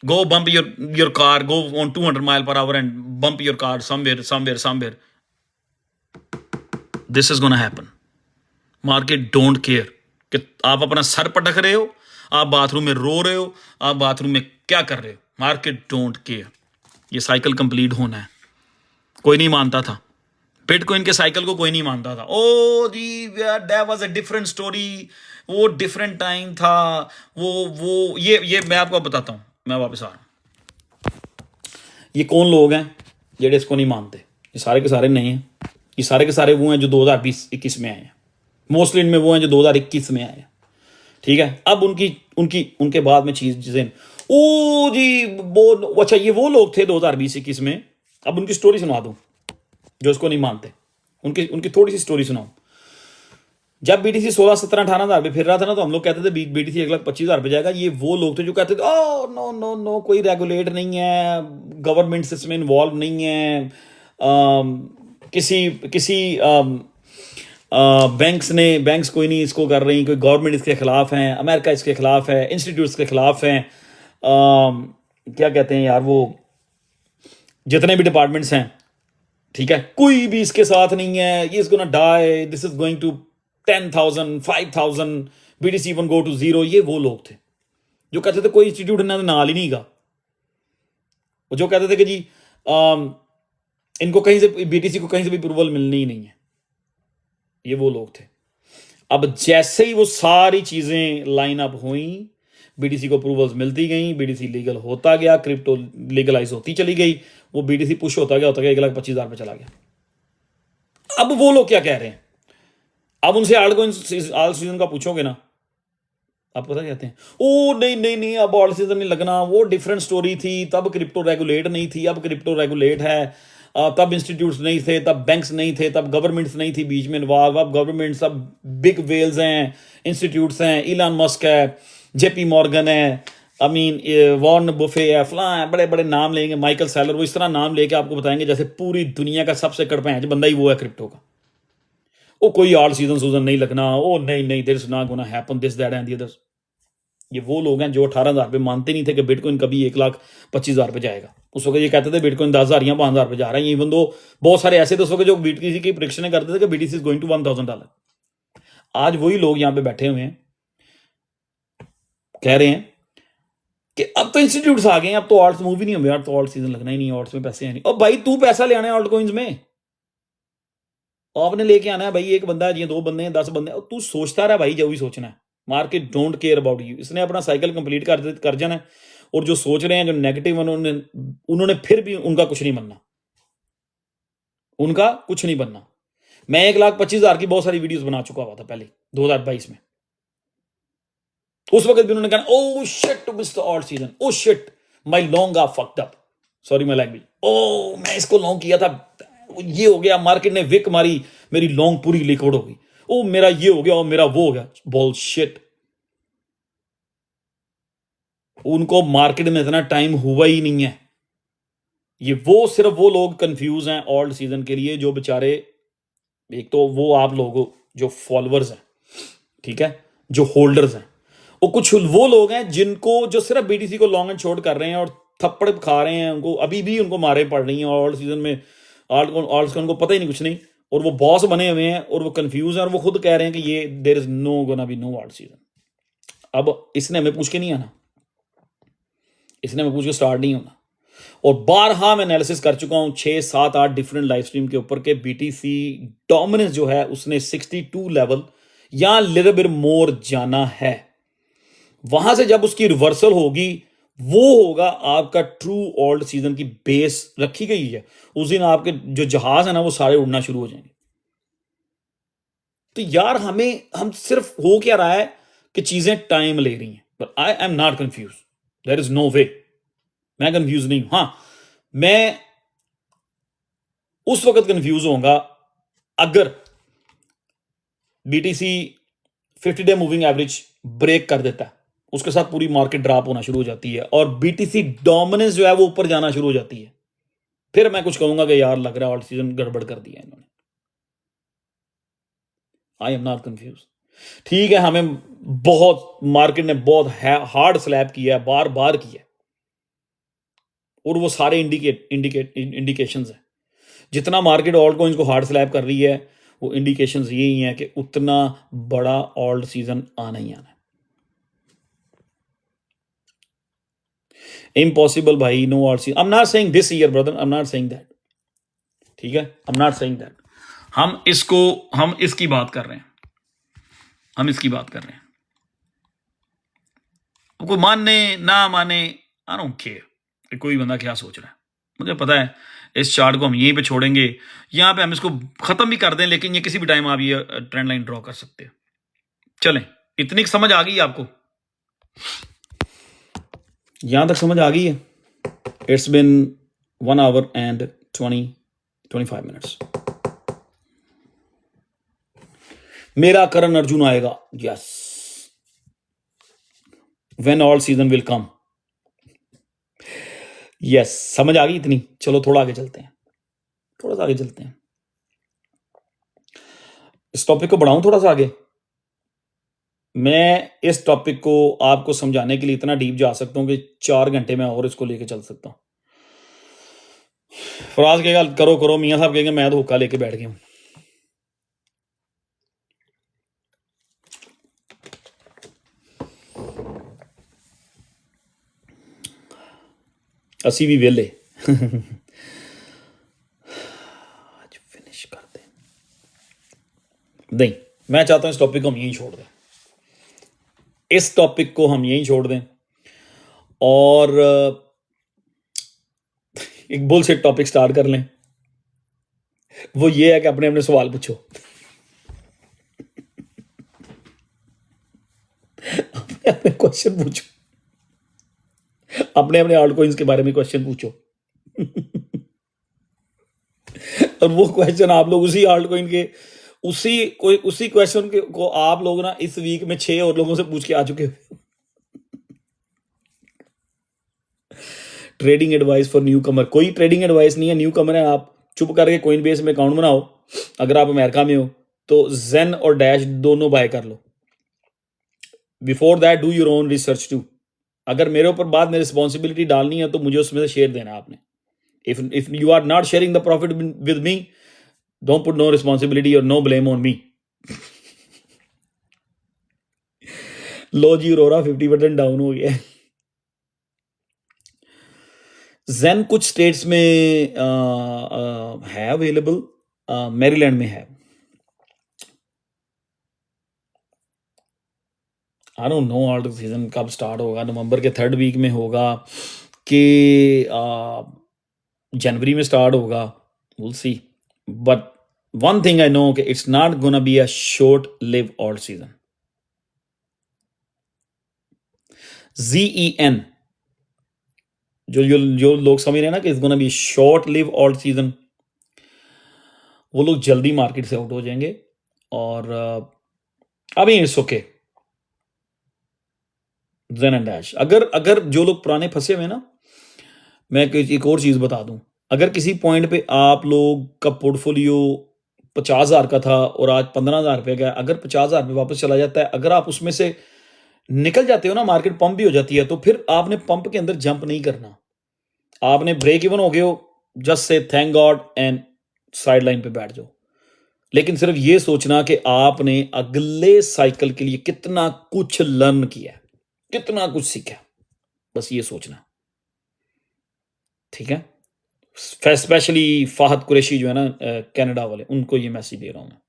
Go bump your car, go on 200 miles per hour and bump your car somewhere. This is gonna happen. Market don't care कि आप अपना sir पटक रहे हो, आप bathroom में रो रहे हो, आप बाथरूम में क्या कर रहे हो। Market don't care. ये साइकिल कंप्लीट होना है। कोई नहीं मानता था बिटकॉइन के साइकिल को, कोई नहीं मानता था। ओ जी that was a different story, वो डिफरेंट टाइम था, वो ये मैं आपको बताता हूं। मैं वापस आ रहा हूं। ये कौन लोग हैं जेडे इसको नहीं मानते? ये सारे के सारे नहीं हैं, ये सारे के सारे वो हैं जो 2020-21 में आए हैं। मोस्टली इनमें वो हैं जो 2021 में आए हैं, ठीक है। अब उनके बाद में चीजें, ओ जी वो अच्छा, ये वो लोग थे 2020-21 में, अब उनकी स्टोरी सुना दूं जो इसको नहीं मानते, उनकी उनकी थोड़ी सी स्टोरी सुनाऊं। जब बीटीसी 16, 17, 18 हज़ार पे फिर रहा था ना, तो हम लोग कहते थे बीटीसी 1,25,000 पे जाएगा। ये वो लोग थे जो कहते थे ओ नो नो नो, कोई रेगुलेट नहीं है, गवर्नमेंट इसमें इन्वॉल्व नहीं है, किसी किसी बैंक्स कोई नहीं इसको कर रही, कोई गवर्नमेंट इसके खिलाफ है, अमेरिका इसके खिलाफ है, इंस्टीट्यूट्स के खिलाफ हैं, क्या कहते हैं यार वो जितने भी डिपार्टमेंट्स हैं, ठीक है, कोई भी इसके साथ नहीं है, ये is gonna die, this is going to 10,000 5,000 BTC even go to zero. ये वो लोग थे जो कहते थे कोई इंस्टीट्यूट नाल ही नहीं गा, जो कहते थे कि जी इनको कहीं से, बीटीसी को कहीं से भी अप्रूवल मिलनी ही नहीं है। ये वो लोग थे। अब जैसे ही वो सारी चीजें लाइन अप हुई, बीटीसी को अप्रूवल्स मिलती गई, बीटीसी लीगल होता गया, क्रिप्टो लीगलाइज होती चली गई, वो बीटीसी पुश होता गया 1,25,000 पे चला गया। अब वो लोग क्या कह रहे हैं, अब उनसे आल सीजन का पूछोगे ना, आप पता कहते हैं ओ नहीं नहीं नहीं, अब ऑल सीजन नहीं लगना, वो डिफरेंट स्टोरी थी, तब क्रिप्टो रेगुलेट नहीं थी, अब क्रिप्टो रेगुलेट है, तब इंस्टीट्यूट्स नहीं थे, तब बैंक्स नहीं थे, तब गवर्नमेंट्स नहीं थी बीच में इन्वॉल्व, अब गवर्नमेंट्स, सब बिग वेल्स हैं, इंस्टीट्यूट्स हैं, इलान मस्क है, जेपी मॉर्गन है, आई मीन वॉर्न बुफे है, फलां है, बड़े बड़े नाम लेंगे, माइकल सैलर, वो इस तरह नाम लेके आपको बताएंगे जैसे पूरी दुनिया का सबसे कड़पैंच बंदा ही वो है क्रिप्टो का। ओ कोई ऑल सीजन नहीं लगना, ओ नहीं नहीं, there is not gonna happen this that and the others. ये वो लोग हैं जो 18,000 पे मानते नहीं थे कि बिटकॉइन कभी 1,25,000 पे जाएगा। उस वक्त ये कहते थे बिटकॉइन 10,000 या 5,000 पे जा रहा है। इवन दो बहुत सारे ऐसे थे उस वक्त जो बीटीसी की प्रेडिक्शन करते थे कि बीटीसी इज गोइंग टू $1,000। आज वही लोग यहाँ पे बैठे हुए हैं, कह रहे हैं कि अब तो इंस्टीट्यूट्स आ गए हैं, अब तो ऑल्ट्स मूव ही नहीं होंगे यार, तो ऑल्ट सीजन लगना ही नहीं, ऑल्ट्स में पैसे हैं नहीं। और भाई तू पैसा ले आना है ऑल्ट कॉइन्स में, आपने लेके आना है भाई, एक बंदा है जी, 2 बंदे हैं, 10 बंदे हैं, तू सोचता रहा भाई, जो भी सोचना है, market don't care about you. इसने अपना साइकिल कंप्लीट कर जाना है, और जो सोच रहे हैं जो नेगेटिव, उन्होंने फिर भी उनका कुछ नहीं बनना, उनका कुछ नहीं बनना। मैं 1,25,000 की बहुत सारी वीडियोस बना चुका हुआ था पहले 2022 में। उस वक्त भी उन्होंने कहा oh shit to miss the alt season, oh shit my long are fucked up, sorry my language, oh मैं इसको लॉन्ग किया था, ये हो गया, मार्केट ने विक मारी, मेरी लॉन्ग पूरी लिक्विड हो गई, ओ मेरा ये हो गया और मेरा वो हो गया। बुलशिट। उनको मार्केट में इतना टाइम हुआ ही नहीं है। ये वो सिर्फ वो लोग कंफ्यूज हैं ऑल्ट सीजन के लिए जो बेचारे, एक तो वो आप लोग जो फॉलोअर्स हैं, ठीक है, जो होल्डर्स हैं, वो कुछ वो लोग हैं जिनको, जो सिर्फ बीटीसी को लॉन्ग एंड शॉर्ट कर रहे हैं और थप्पड़ खा रहे हैं, उनको अभी भी उनको मारे पड़ रही हैं ऑल्ट सीजन में, ऑल्ट का उनको पता ही नहीं कुछ नहीं, और वो बॉस बने हुए हैं और वो कंफ्यूज हैं, और वो खुद कह रहे हैं कि ये there is no gonna be no alt season. अब इसने हमें पूछ के नहीं आना, इसने हमें पूछ के स्टार्ट नहीं होना। और बारहा मैं एनालिसिस कर चुका हूं 6, 7, 8 डिफरेंट लाइव स्ट्रीम के ऊपर के बीटीसी डोमिनेंस जो है उसने 62 लेवल या लिटिल बिट मोर जाना है। वहां से जब उसकी रिवर्सल होगी, वो होगा आपका ट्रू ऑल्ट सीजन की बेस रखी गई है। उस दिन आपके जो जहाज है ना वो सारे उड़ना शुरू हो जाएंगे। तो यार हम सिर्फ हो क्या रहा है कि चीजें टाइम ले रही हैं, but I am not confuse, there is no way, मैं कंफ्यूज नहीं हूं। हां, मैं उस वक्त कंफ्यूज होऊंगा अगर BTC 50 day moving average break कर देता है, उसके साथ पूरी मार्केट ड्रॉप होना शुरू हो जाती है और बीटीसी डोमिनेंस जो है वो ऊपर जाना शुरू हो जाती है, फिर मैं कुछ कहूंगा कि यार लग रहा है ऑल्ट सीजन गड़बड़ कर दिया इन्होंने। आई एम नॉट कंफ्यूज। ठीक है, हमें बहुत, मार्केट ने बहुत हार्ड स्लैप किया है, बार बार किया, और वो सारे इंडिकेशंस हैं। जितना मार्केट ऑल्ट कॉइन्स को हार्ड स्लैप कर रही है, वो इंडिकेशंस यही हैं कि उतना बड़ा ऑल्ट सीजन आना ही आना है। इम्पॉसिबल भाई, no alt season. I am not saying this year brother, I am not saying that, ठीक है, I am not saying that. हम इसकी बात कर रहे हैं, हम इसकी बात कर रहे हैं। कोई माने ना माने, आई डोंट केयर कोई बंदा क्या सोच रहा है, मुझे पता है। इस चार्ट को हम यहीं पे छोड़ेंगे, यहां पे हम इसको खत्म भी कर दें, लेकिन ये किसी भी टाइम आप ये ट्रेंड लाइन ड्रॉ कर सकते हैं। चलें, इतनी समझ आ गई आपको? यहां तक समझ आ गई है? It's been 1 hour and 25 minutes. मेरा करण अर्जुन आएगा, yes, when all season will come, yes, समझ आ गई इतनी? चलो थोड़ा आगे चलते हैं, थोड़ा सा आगे चलते हैं। इस टॉपिक को बढ़ाऊं थोड़ा सा आगे? मैं इस टॉपिक को आपको समझाने के लिए इतना डीप जा सकता हूं कि 4 घंटे में और इसको लेके चल सकता हूं। फराज कहेगा करो करो, मियां साहब कहेंगे मैं तो हुक्का लेके बैठ गया हूं। असी भी वेले आज फिनिश कर दे। नहीं, मैं चाहता हूं इस टॉपिक को हम यहीं छोड़ दें, इस टॉपिक को हम यहीं छोड़ दें और एक बुलशिट टॉपिक स्टार्ट कर लें। वो ये है कि अपने अपने सवाल पूछो, अपने अपने क्वेश्चन पूछो, अपने अपने आल्ट कॉइन्स के बारे में क्वेश्चन पूछो और वो क्वेश्चन आप लोग उसी आल्ट कॉइन के उसी क्वेश्चन को आप लोग ना इस वीक में 6 और लोगों से पूछ के आ चुके हो। ट्रेडिंग एडवाइस फॉर न्यू कमर, कोई ट्रेडिंग एडवाइस नहीं है, न्यू कमर है आप, चुप करके कोइन बेस में अकाउंट बनाओ। अगर आप अमेरिका में हो तो जेन और डैश दोनों बाय कर लो। Before that do your own research too. अगर मेरे ऊपर बाद में रिस्पॉन्सिबिलिटी डालनी है तो मुझे उसमें से शेयर देना आपने। If you are not sharing the profit with me, don't put no responsibility और नो ब्लेम ऑन मी। लो जी, रोरा 50% डाउन हो गया। जेन कुछ स्टेट्स में है अवेलेबल, मैरीलैंड में है। आई डोंट नो ऑल्ट सीजन कब स्टार्ट होगा, नवंबर के 3rd वीक में होगा कि जनवरी में स्टार्ट होगा, will see. But one thing I know कि it's not gonna be a short live alt season. ZEN, जो लोग समझ रहे हैं ना कि it's gonna be short live alt season, वो लोग जल्दी मार्केट से आउट हो जाएंगे। और अभी it's okay, Zen and Dash. अगर जो लोग पुराने फंसे हुए ना, मैं एक और चीज बता दूं, अगर किसी पॉइंट पे आप लोग का पोर्टफोलियो 50,000 का था और आज 15,000 रुपये का, अगर 50,000 पे वापस चला जाता है, अगर आप उसमें से निकल जाते हो ना, मार्केट पंप भी हो जाती है, तो फिर आपने पंप के अंदर जंप नहीं करना, आपने ब्रेक इवन हो गए हो, just say thank God and side line पे बैठ जाओ। लेकिन सिर्फ ये सोचना कि आपने अगले साइकिल के लिए कितना कुछ लर्न किया, कितना कुछ सीखा, बस ये सोचना, ठीक है? स्पेशली फाहद कुरैशी जो है ना, कनाडा वाले, उनको ये मैसेज दे रहा हूं मैं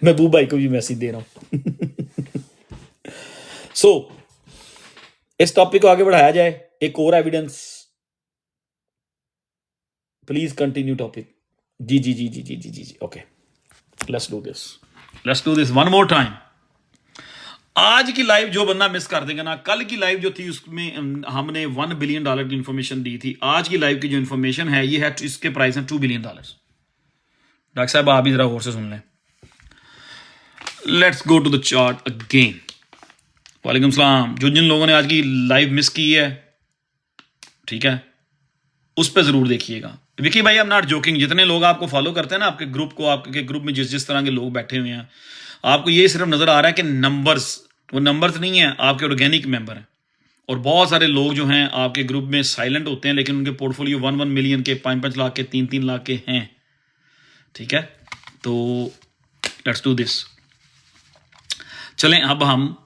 महबूब भाई को भी मैसेज दे रहा हूं सो इस टॉपिक को आगे बढ़ाया जाए। एक और एविडेंस, प्लीज कंटिन्यू टॉपिक। जी जी जी जी जी जी जी okay, let's do this one more time. आज की लाइव जो बंदा मिस कर देगा ना, कल की लाइव जो थी उसमें हमने $1 बिलियन की इंफॉर्मेशन दी थी। आज की लाइव की जो इंफॉर्मेशन है ये है, इसके प्राइस हैं $2 बिलियन। डॉक्टर साहब आप भी जरा और से सुन लें। Let's go to the chart again. वालेकुम सलाम। जिन लोगों ने आज की लाइव मिस की है, ठीक है, उस पर जरूर देखिएगा। विकी भाई, आई एम नॉट जोकिंग। जितने लोग आपको फॉलो करते हैं ना, आपके ग्रुप को, आपके ग्रुप में जिस तरह के लोग बैठे हुए हैं, आपको ये सिर्फ नजर आ रहा है कि नंबर्स, वो नंबर्स नहीं है, आपके ऑर्गेनिक मेंबर हैं। और बहुत सारे लोग जो हैं आपके ग्रुप में साइलेंट होते हैं, लेकिन उनके पोर्टफोलियो 1-1 मिलियन के, 5-5 लाख के, 3-3 लाख के हैं, ठीक है? तो लेट्स डू दिस। चलें अब हम,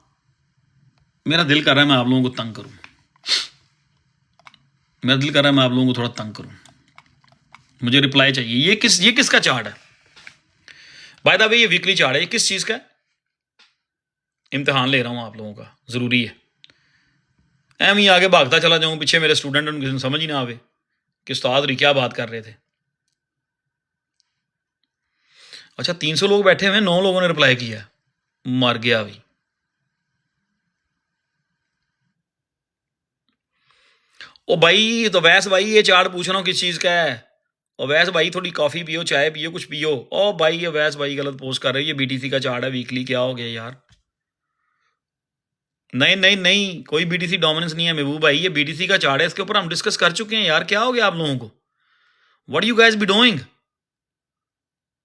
मेरा दिल कर रहा है मैं आप लोगों को तंग करूं, मेरा दिल कर रहा है मैं आप लोगों को थोड़ा तंग करूं। मुझे रिप्लाई चाहिए। ये किसका चार्ट है? बाय द वे ये वीकली चार्ट है। ये किस चीज का है? इम्तिहान ले रहा हूं आप लोगों का, जरूरी है। एम ही आगे भागता चला जाऊं, पीछे मेरे स्टूडेंट, उनकी समझ ही ना आवे कि उस्ताद री क्या बात कर रहे थे। अच्छा, 300 लोग बैठे हुए, 9 लोगों ने रिप्लाई किया, मर गया भी। ओ भाई तो वैस भाई ये चार्ट पूछ रहा हूँ किस चीज़ का है। ओ वैस भाई थोड़ी कॉफ़ी पियो, चाय पियो, कुछ पियो। ओ भाई ये वैस भाई गलत पोस्ट कर रही है। बीटीसी का चार्ट है वीकली, क्या हो गया यार। नहीं नहीं नहीं, कोई बीटीसी डोमिनेंस नहीं है महबूब भाई, ये बीटीसी का चार्ट है, इसके ऊपर हम डिस्कस कर चुके हैं यार। क्या हो गया आप लोगों को? What you guys be doing?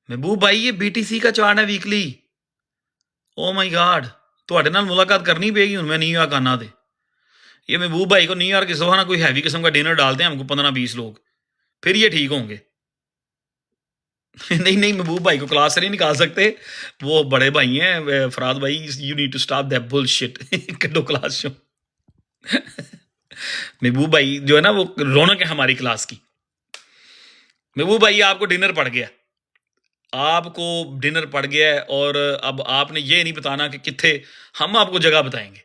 महबूब भाई ये बीटीसी का चार्ट है वीकली। ओ माय गॉड, ਤੁਹਾਡੇ ਨਾਲ मुलाकात करनी पेगी हूँ मैं न्यूयॉर्क आना दे। ये महबूब भाई को न्यूयॉर्क इस दफा ना कोई हैवी किस्म का डिनर डालते हैं हमको 15-20 लोग, फिर ये ठीक होंगे। नहीं नहीं महबूब भाई को क्लास से नहीं निकाल सकते, वो बड़े भाई हैं फराद भाई, you need to stop that bullshit. कड्डो क्लास शो। महबूब भाई जो है ना वो रौनक है हमारी क्लास की। महबूब भाई आपको डिनर पड़ गया, आपको डिनर पड़ गया है, और अब आपने ये नहीं बताना कि कितने, हम आपको जगह बताएंगे।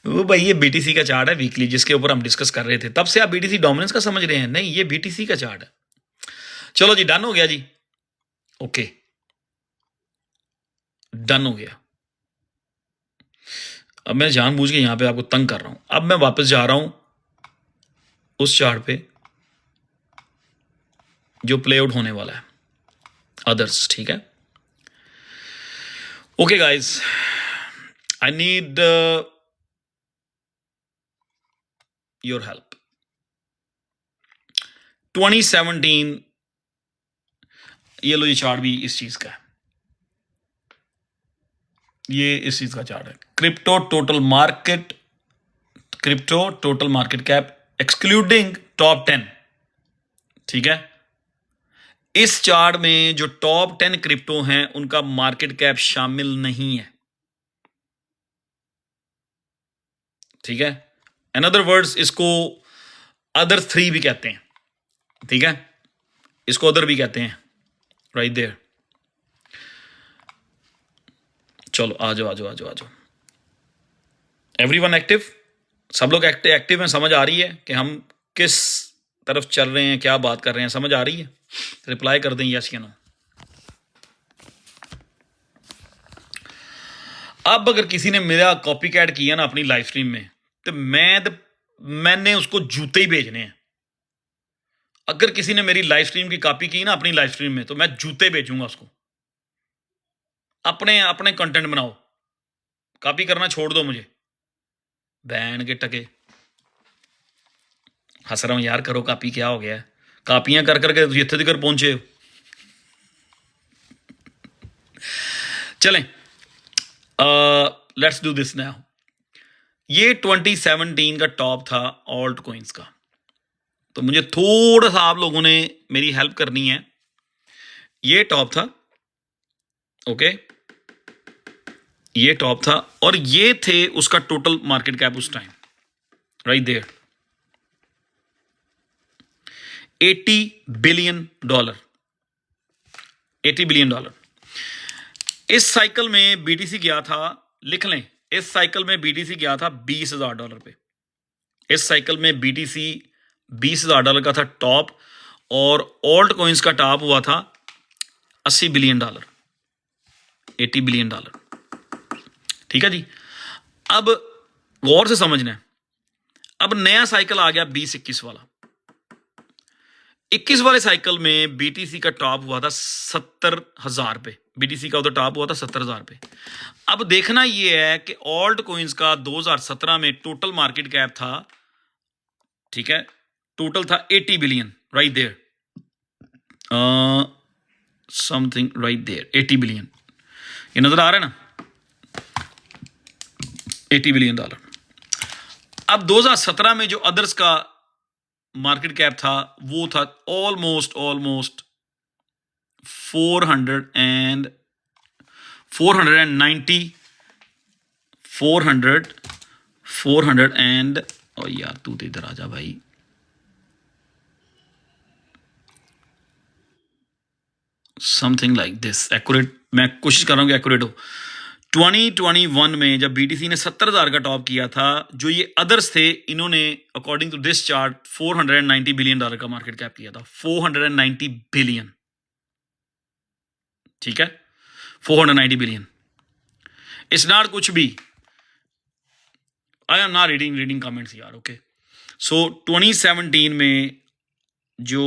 वो भाई ये बीटीसी का चार्ट है वीकली जिसके ऊपर हम डिस्कस कर रहे थे, तब से आप बीटीसी डोमिनेंस का समझ रहे हैं। नहीं, ये बीटीसी का चार्ट है। चलो जी, डन हो गया जी, ओके डन हो गया। अब मैं जानबूझ के यहां पे आपको तंग कर रहा हूं। अब मैं वापस जा रहा हूं उस चार्ट पे जो प्ले आउट होने वाला है, अदर्स, ठीक है। Okay guys, I need your help. 2017, ये लो, ये चार्ट भी इस चीज का है, ये इस चीज का चार्ट है। Crypto total market, crypto total market cap excluding top 10, ठीक है। इस चार्ट में जो टॉप 10 क्रिप्टो हैं उनका मार्केट कैप शामिल नहीं है, ठीक है। इन अदर वर्ड्स इसको अदर 3 भी कहते हैं, ठीक है, इसको अदर भी कहते हैं, राइट देयर। चलो आ जाओ आ जाओ आ जाओ आ जाओ, एवरीवन एक्टिव, सब लोग एक्टिव हैं, समझ आ रही है कि हम किस तरफ चल रहे हैं, क्या बात कर रहे हैं, समझ आ रही है? रिप्लाई कर दें यस या नो। अब अगर किसी ने मेरा कॉपी कैट किया ना अपनी लाइव स्ट्रीम में, तो मैंने उसको जूते ही भेजने हैं। अगर किसी ने मेरी लाइव स्ट्रीम की कॉपी की ना अपनी लाइव स्ट्रीम में, तो मैं जूते भेजूंगा उसको। अपने अपने कंटेंट बनाओ, कॉपी करना छोड़ दो मुझे, बैन के टके। हंस रहा हूं यार, करो कॉपी, क्या हो गया है? कापियां कर करके इत्थे तक पहुंचे हो। चलें, लेट्स डू दिस नाउ। ये 2017 का टॉप था ऑल्ट कॉइन्स का, तो मुझे थोड़ा सा आप लोगों ने मेरी हेल्प करनी है। ये टॉप था, ओके, ये टॉप था, और ये थे उसका टोटल मार्केट कैप उस time, right there, $80 billion, $80 billion. इस साइकिल में बीटीसी गया था, लिख लें, इस साइकिल में बीटीसी गया था $20,000 पे। इस साइकिल में बीटीसी $20,000 का था टॉप, और ऑल्ट कॉइन्स का टॉप हुआ था $80 बिलियन, $80 बिलियन, ठीक है जी। अब गौर से समझना है, अब नया साइकिल आ गया 20-21 वाला। 21 वाले साइकिल में बीटीसी का टॉप हुआ था 70,000 पे, बीटीसी का उधर टॉप हुआ था 70,000 पे। अब देखना यह है कि ऑल्ट कॉइन्स का 2017 में टोटल मार्केट कैप था, ठीक है, टोटल था 80 billion, right there, something right there, 80 billion, ये नजर आ रहा है ना, $80 बिलियन। अब 2017 में जो अदर्स का मार्केट कैप था वो था ऑलमोस्ट 490 400 एंड, और यार तू तो इधर आ जा भाई, समथिंग लाइक दिस, एक्यूरेट, मैं कोशिश कर रहा हूं कि एक्यूरेट हो। 2021 में जब बीटीसी ने 70,000 का टॉप किया था, जो ये अदर्स थे, इन्होंने according to this chart $490 billion का मार्केट कैप किया था, 490 बिलियन, ठीक है, 490 बिलियन। इट्स नॉट कुछ भी, आई एम नॉट रीडिंग कमेंट्स यार. ओके, सो 2017 में जो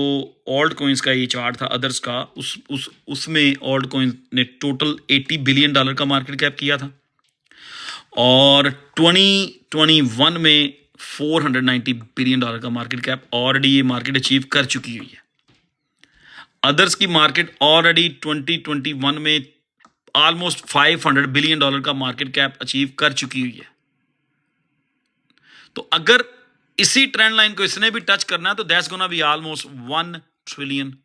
ऑल्ट कॉइन्स का ये चार्ट था अदर्स का, उसमें ऑल्ट कॉइन्स ने टोटल $80 बिलियन का मार्केट कैप किया था, और 2021 में $490 बिलियन का मार्केट कैप ऑलरेडी ये मार्केट अचीव कर चुकी हुई है. अदर्स की मार्केट ऑलरेडी 2021 में ऑलमोस्ट $500 बिलियन का मार्केट कैप अचीव कर चुकी हुई है. तो अगर इसी ट्रेंड लाइन को इसने भी टच करना है तो that's gonna be almost $1 trillion.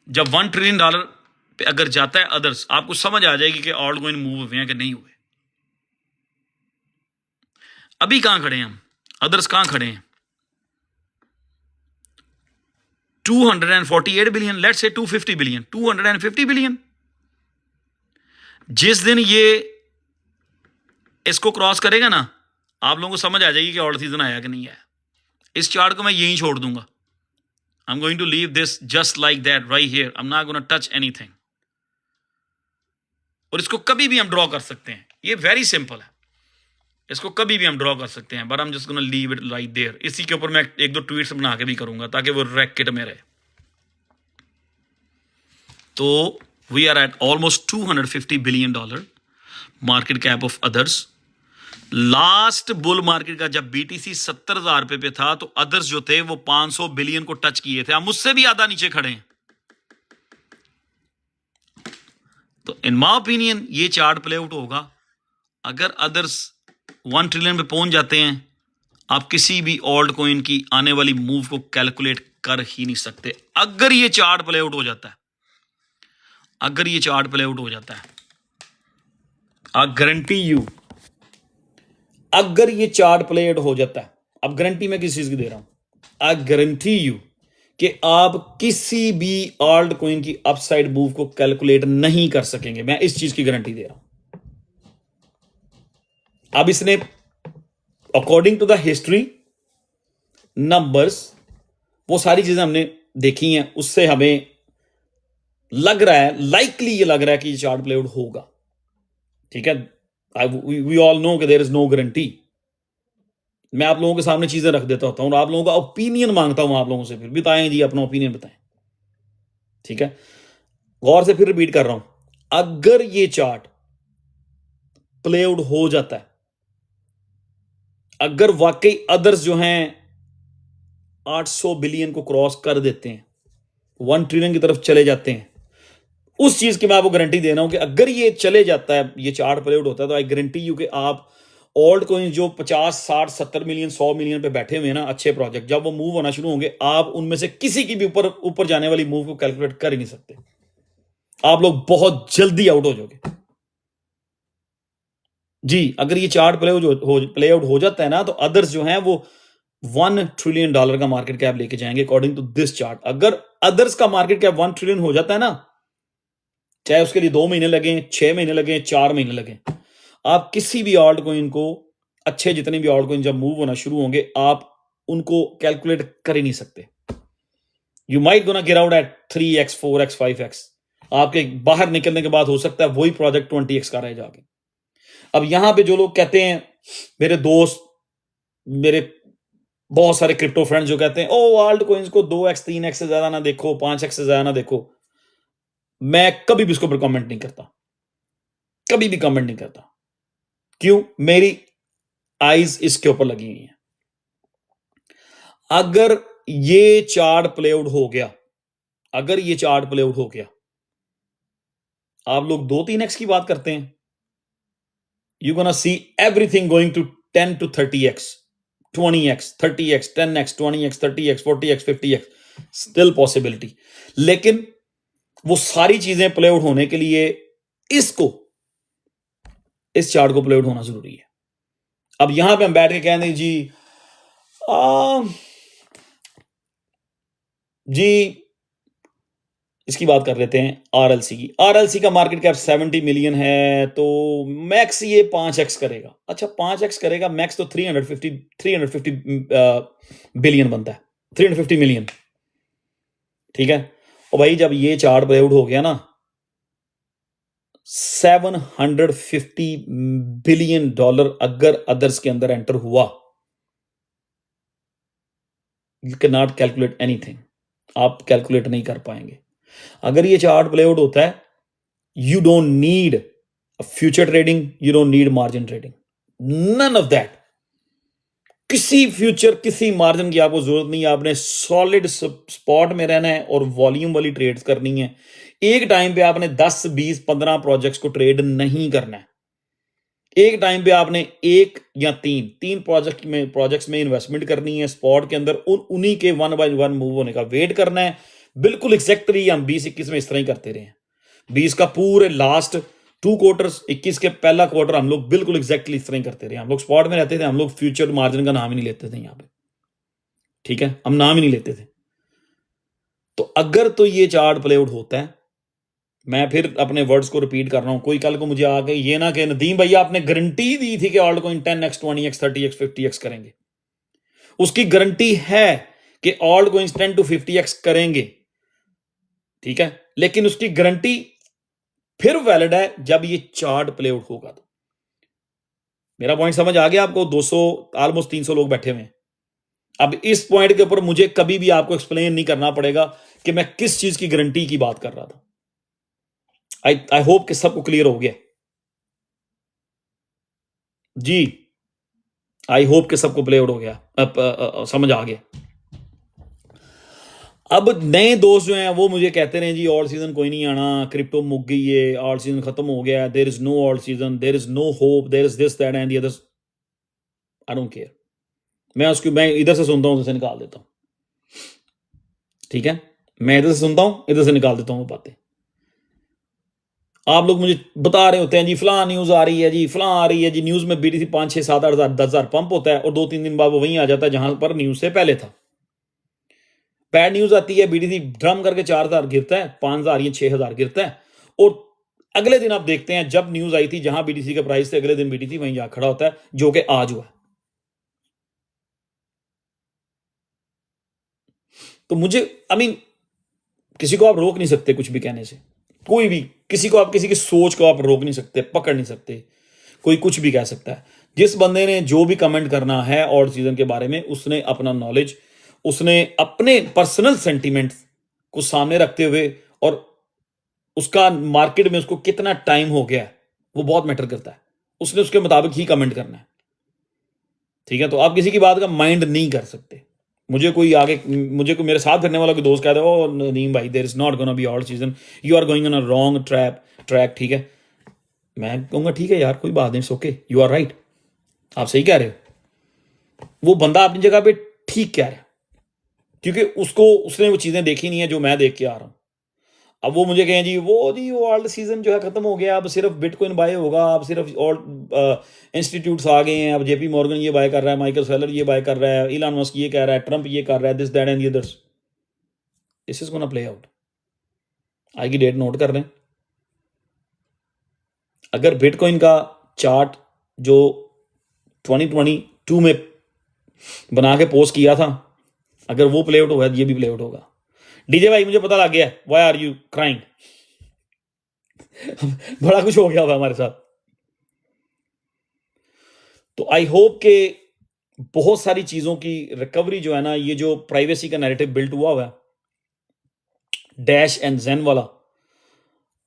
जब $1 ट्रिलियन पे अगर जाता है अदर्स, आपको समझ आ जाएगी कि ऑल्ट कॉइन मूव हुए हैं कि नहीं हुए. अभी कहां खड़े हैं हम, अदर्स कहां खड़े हैं? 248 billion, let's say 250 billion, 250 billion. जिस दिन ये इसको क्रॉस करेगा ना, आप लोगों को समझ आ जाएगी कि ऑल्ट सीजन आया कि नहीं आया. इस चार्ट को मैं यहीं छोड़ दूंगा. I am going to leave this just like that right here. I am not gonna touch anything. और इसको कभी भी हम ड्रॉ कर सकते हैं, ये वेरी सिंपल है. इसको कभी भी हम ड्रॉ कर सकते हैं, but I am just gonna leave it right there. इसी के ऊपर मैं एक दो ट्वीट्स बना के भी करूंगा ताकि वो रैकेट में रहे. तो we are at almost $250 billion market cap of others. Last bull market का जब बीटीसी 70,000 रुपए पे था तो अदर्स जो थे वो 500 बिलियन को टच किए थे. हम मुझसे भी आधा नीचे खड़े हैं. तो इन माय ओपिनियन ये चार्ट प्ले आउट होगा. अगर अदर्स 1 ट्रिलियन पे पहुंच जाते हैं, आप किसी भी ऑल्ट कॉइन की आने वाली मूव को कैलकुलेट कर ही नहीं सकते. अगर ये चार्ट प्ले आउट हो जाता है, अगर ये चार्ट प्ले आउट हो जाता है, आई गारंटी यू, अगर ये चार्ट प्ले आउट हो जाता है, अब गारंटी मैं किस चीज की दे रहा हूं, आई गारंटी यू कि आप किसी भी ऑल्ट कॉइन की अपसाइड मूव को कैलकुलेट नहीं कर सकेंगे. मैं इस चीज की गारंटी दे रहा हूं. अब इसने according to the history, numbers, वो सारी चीजें हमने देखी हैं, उससे हमें लग रहा है, लाइकली ये लग रहा है कि ये चार्ट प्ले आउट होगा. ठीक है, वी ऑल नो कि देयर इज नो गारंटी. मैं आप लोगों के सामने चीजें रख देता होता हूं और आप लोगों का ओपिनियन मांगता हूं आप लोगों से. फिर बताएं जी, अपना ओपिनियन बताएं. ठीक है, गौर से फिर रिपीट कर रहा हूं, अगर ये चार्ट प्ले आउट हो जाता है, अगर वाकई अदर्स जो हैं 800 बिलियन को क्रॉस कर देते हैं, 1 ट्रिलियन की तरफ चले जाते हैं, उस चीज की मैं आपको गारंटी दे रहा हूं कि अगर ये चले जाता है, ये चार्ट प्ले आउट होता है, तो आई गारंटी यू कि आप ऑल्ट कॉइन जो 50, 60, 70 मिलियन, 100 मिलियन पे बैठे हुए हैं ना, अच्छे प्रोजेक्ट, जब वो मूव होना शुरू होंगे, आप उनमें से किसी की भी ऊपर जाने वाली मूव को कैलकुलेट कर ही नहीं सकते. आप लोग बहुत जल्दी आउट हो जाओगे जी. अगर ये चार्ट प्ले आउट हो जाता है ना, तो अदर्स जो हैं वो $1 ट्रिलियन का मार्केट कैप लेके जाएंगे अकॉर्डिंग टू दिस चार्ट. अगर अदर्स का मार्केट कैप 1 ट्रिलियन हो जाता है ना, चाहे उसके लिए 2 महीने लगे, 6 महीने लगे, 4 महीने लगे, आप किसी भी ऑल्ट कॉइन को, अच्छे जितने भी ऑल्ट कॉइन जब मूव होना शुरू होंगे, आप उनको कैलकुलेट कर ही नहीं सकते. You might gonna get out at 3x, 4x, 5x. आपके बाहर निकलने के बाद हो सकता है वही प्रोजेक्ट 20x का रह जाके. अब यहां पे जो लोग कहते हैं, मेरे दोस्त, मेरे बहुत सारे क्रिप्टो फ्रेंड्स जो कहते हैं, ओ ऑल्ट कॉइन्स को 2x, 3x से ज्यादा ना देखो, 5x से ज्यादा ना देखो, मैं कभी भी इसको पर कमेंट नहीं करता, कभी भी कमेंट नहीं करता. क्यों? मेरी आईज इसके ऊपर लगी हुई हैं. अगर ये चार्ट प्ले आउट हो गया, अगर ये चार्ट प्ले आउट हो गया, आप लोग 2-3x की बात करते हैं, you gonna see everything going to 10 to 30x, 20x, 30x, 10x, 20x, 30x, 40x, 50x, still possibility. लेकिन वो सारी चीजें प्ले आउट होने के लिए इस चार्ट को प्ले आउट होना जरूरी है. अब यहां पे हम बैठ के कह दें जी इसकी बात कर लेते हैं आरएलसी की. आरएलसी का मार्केट कैप 70 मिलियन है, तो मैक्स ये 5x करेगा. अच्छा 5x करेगा, मैक्स तो 350 बिलियन बनता है, 350 मिलियन. ठीक है, और भाई जब ये चार्ट प्ले आउट हो गया ना, $750 बिलियन अगर अदर्स के अंदर एंटर हुआ, you can not calculate anything, आप कैलकुलेट नहीं कर पाएंगे। अगर ये चार्ट प्ले आउट होता है, you don't need future trading, you don't need margin trading, none of that. किसी फ्यूचर किसी मार्जिन की आपको जरूरत नहीं है। आपने सॉलिड स्पॉट में रहना है और वॉल्यूम वाली ट्रेड्स करनी है। एक टाइम पे आपने 10 20 15 प्रोजेक्ट्स को ट्रेड नहीं करना है। एक टाइम पे आपने एक या तीन प्रोजेक्ट्स में इन्वेस्टमेंट करनी है स्पॉट के अंदर, उन्हीं के 1 बाय 1 मूव होने का वेट करना है। बिल्कुल एग्जैक्टली हम 20-21 में इस तरह ही करते रहे हैं। 20 का पूरे लास्ट 2 क्वार्टर्स, 21 के पहला क्वार्टर हम लोग बिल्कुल एग्जैक्टली इस तरह ही करते रहे। हम लोग स्पॉट में रहते थे, हम लोग फ्यूचर मार्जिन का नाम ही नहीं लेते थे यहाँ पे, ठीक है, हम नाम ही नहीं लेते थे। तो अगर तो ये चार्ट प्ले आउट होता है, मैं फिर अपने वर्ड्स को रिपीट कर रहा हूं, कोई कल को मुझे आके ये ना कि नदीम भैया आपने गारंटी दी थी कि alt coin 10x 20x 30x 50x करेंगे। उसकी गारंटी है कि ऑल्ट कॉइन्स 10 to 50x करेंगे, ठीक है, लेकिन उसकी गारंटी फिर वैलिड है जब ये चार्ट प्ले आउट होगा। तो मेरा पॉइंट समझ आ गया आपको? 200 ऑलमोस्ट 300 लोग बैठे हुए हैं। अब इस पॉइंट के ऊपर मुझे कभी भी आपको एक्सप्लेन नहीं करना पड़ेगा कि मैं किस चीज की गारंटी की बात कर रहा था। आई होप कि सबको क्लियर हो गया जी। आई होप कि सबको प्ले आउट हो गया, समझ आ गया। अब नए दोस्त जो हैं वो मुझे कहते रहे जी ऑल सीजन कोई नहीं आना, क्रिप्टो मुक गई है, ऑल सीजन खत्म हो गया, there is no all season, there is no hope, there is this that and the others. I don't care. मैं इधर से सुनता हूं, उधर से निकाल देता हूं, ठीक है, मैं इधर से सुनता हूं, इधर से निकाल देता हूं वो बातें। आप लोग मुझे बता रहे होते हैं जी फलां न्यूज आ रही है जी, फलां आ रही है जी, न्यूज में बीटीसी 5 6 7 8 हज़ार 10 हज़ार पंप होता है और 2-3 दिन बाद वो वहीं आ जाता है जहां पर न्यूज से पहले था। बैड न्यूज आती है, बीटीसी ड्रम करके 4,000 गिरता है, 5,000 या 6,000 गिरता है, और अगले दिन आप देखते हैं जब न्यूज आई थी जहां बीटीसी का प्राइस थे, अगले दिन बीटीसी वहीं जा खड़ा होता है, जो कि आज हुआ। तो मुझे किसी को आप रोक नहीं सकते कुछ भी कहने से, कोई भी किसी को आप किसी की सोच को आप रोक नहीं सकते, पकड़ नहीं सकते, कोई कुछ भी कह सकता है। जिस बंदे ने जो भी कमेंट करना है ऑड सीजन के बारे में, उसने अपना नॉलेज, उसने अपने पर्सनल सेंटिमेंट को सामने रखते हुए, और उसका मार्केट में उसको कितना टाइम हो गया है वो बहुत मैटर करता है, उसने उसके मुताबिक ही कमेंट करना है, ठीक है। तो आप किसी की बात का माइंड नहीं कर सकते। मुझे कोई मेरे साथ फिरने वाला कोई दोस्त कहता है ओ नदीम भाई there is not gonna be all season, you are going on a wrong track, ठीक है, मैं कहूंगा ठीक है यार कोई बात नहीं, ओके यू आर राइट, आप सही कह रहे हो। वो बंदा अपनी जगह पे ठीक कह रहा है, क्योंकि उसने वो चीजें देखी नहीं है जो मैं देख के आ रहा हूं। अब वो मुझे कहें जी वो वर्ल्ड सीजन जो है खत्म हो गया, अब सिर्फ बिटकॉइन बाय होगा, अब सिर्फ और इंस्टीट्यूट्स आ गए हैं, अब जेपी मॉर्गन ये बाय कर रहा है, माइकल सेलर ये बाय कर रहा है, इलॉन मस्क ये कह रहा है, ट्रंप ये कर रहा है, this that and the others, this is gonna play out. आज की डेट नोट कर लें। अगर बिटकॉइन का चार्ट जो 2022 में बना के पोस्ट किया था, अगर वो प्ले आउट होगा ये भी प्ले आउट होगा। डीजे भाई मुझे पता लग गया, व्हाई आर यू क्राइंग, बड़ा कुछ हो गया होगा हमारे साथ। तो आई होप के बहुत सारी चीजों की रिकवरी जो है ना, ये जो प्राइवेसी का नैरेटिव बिल्ट हुआ है डैश एंड जेन वाला,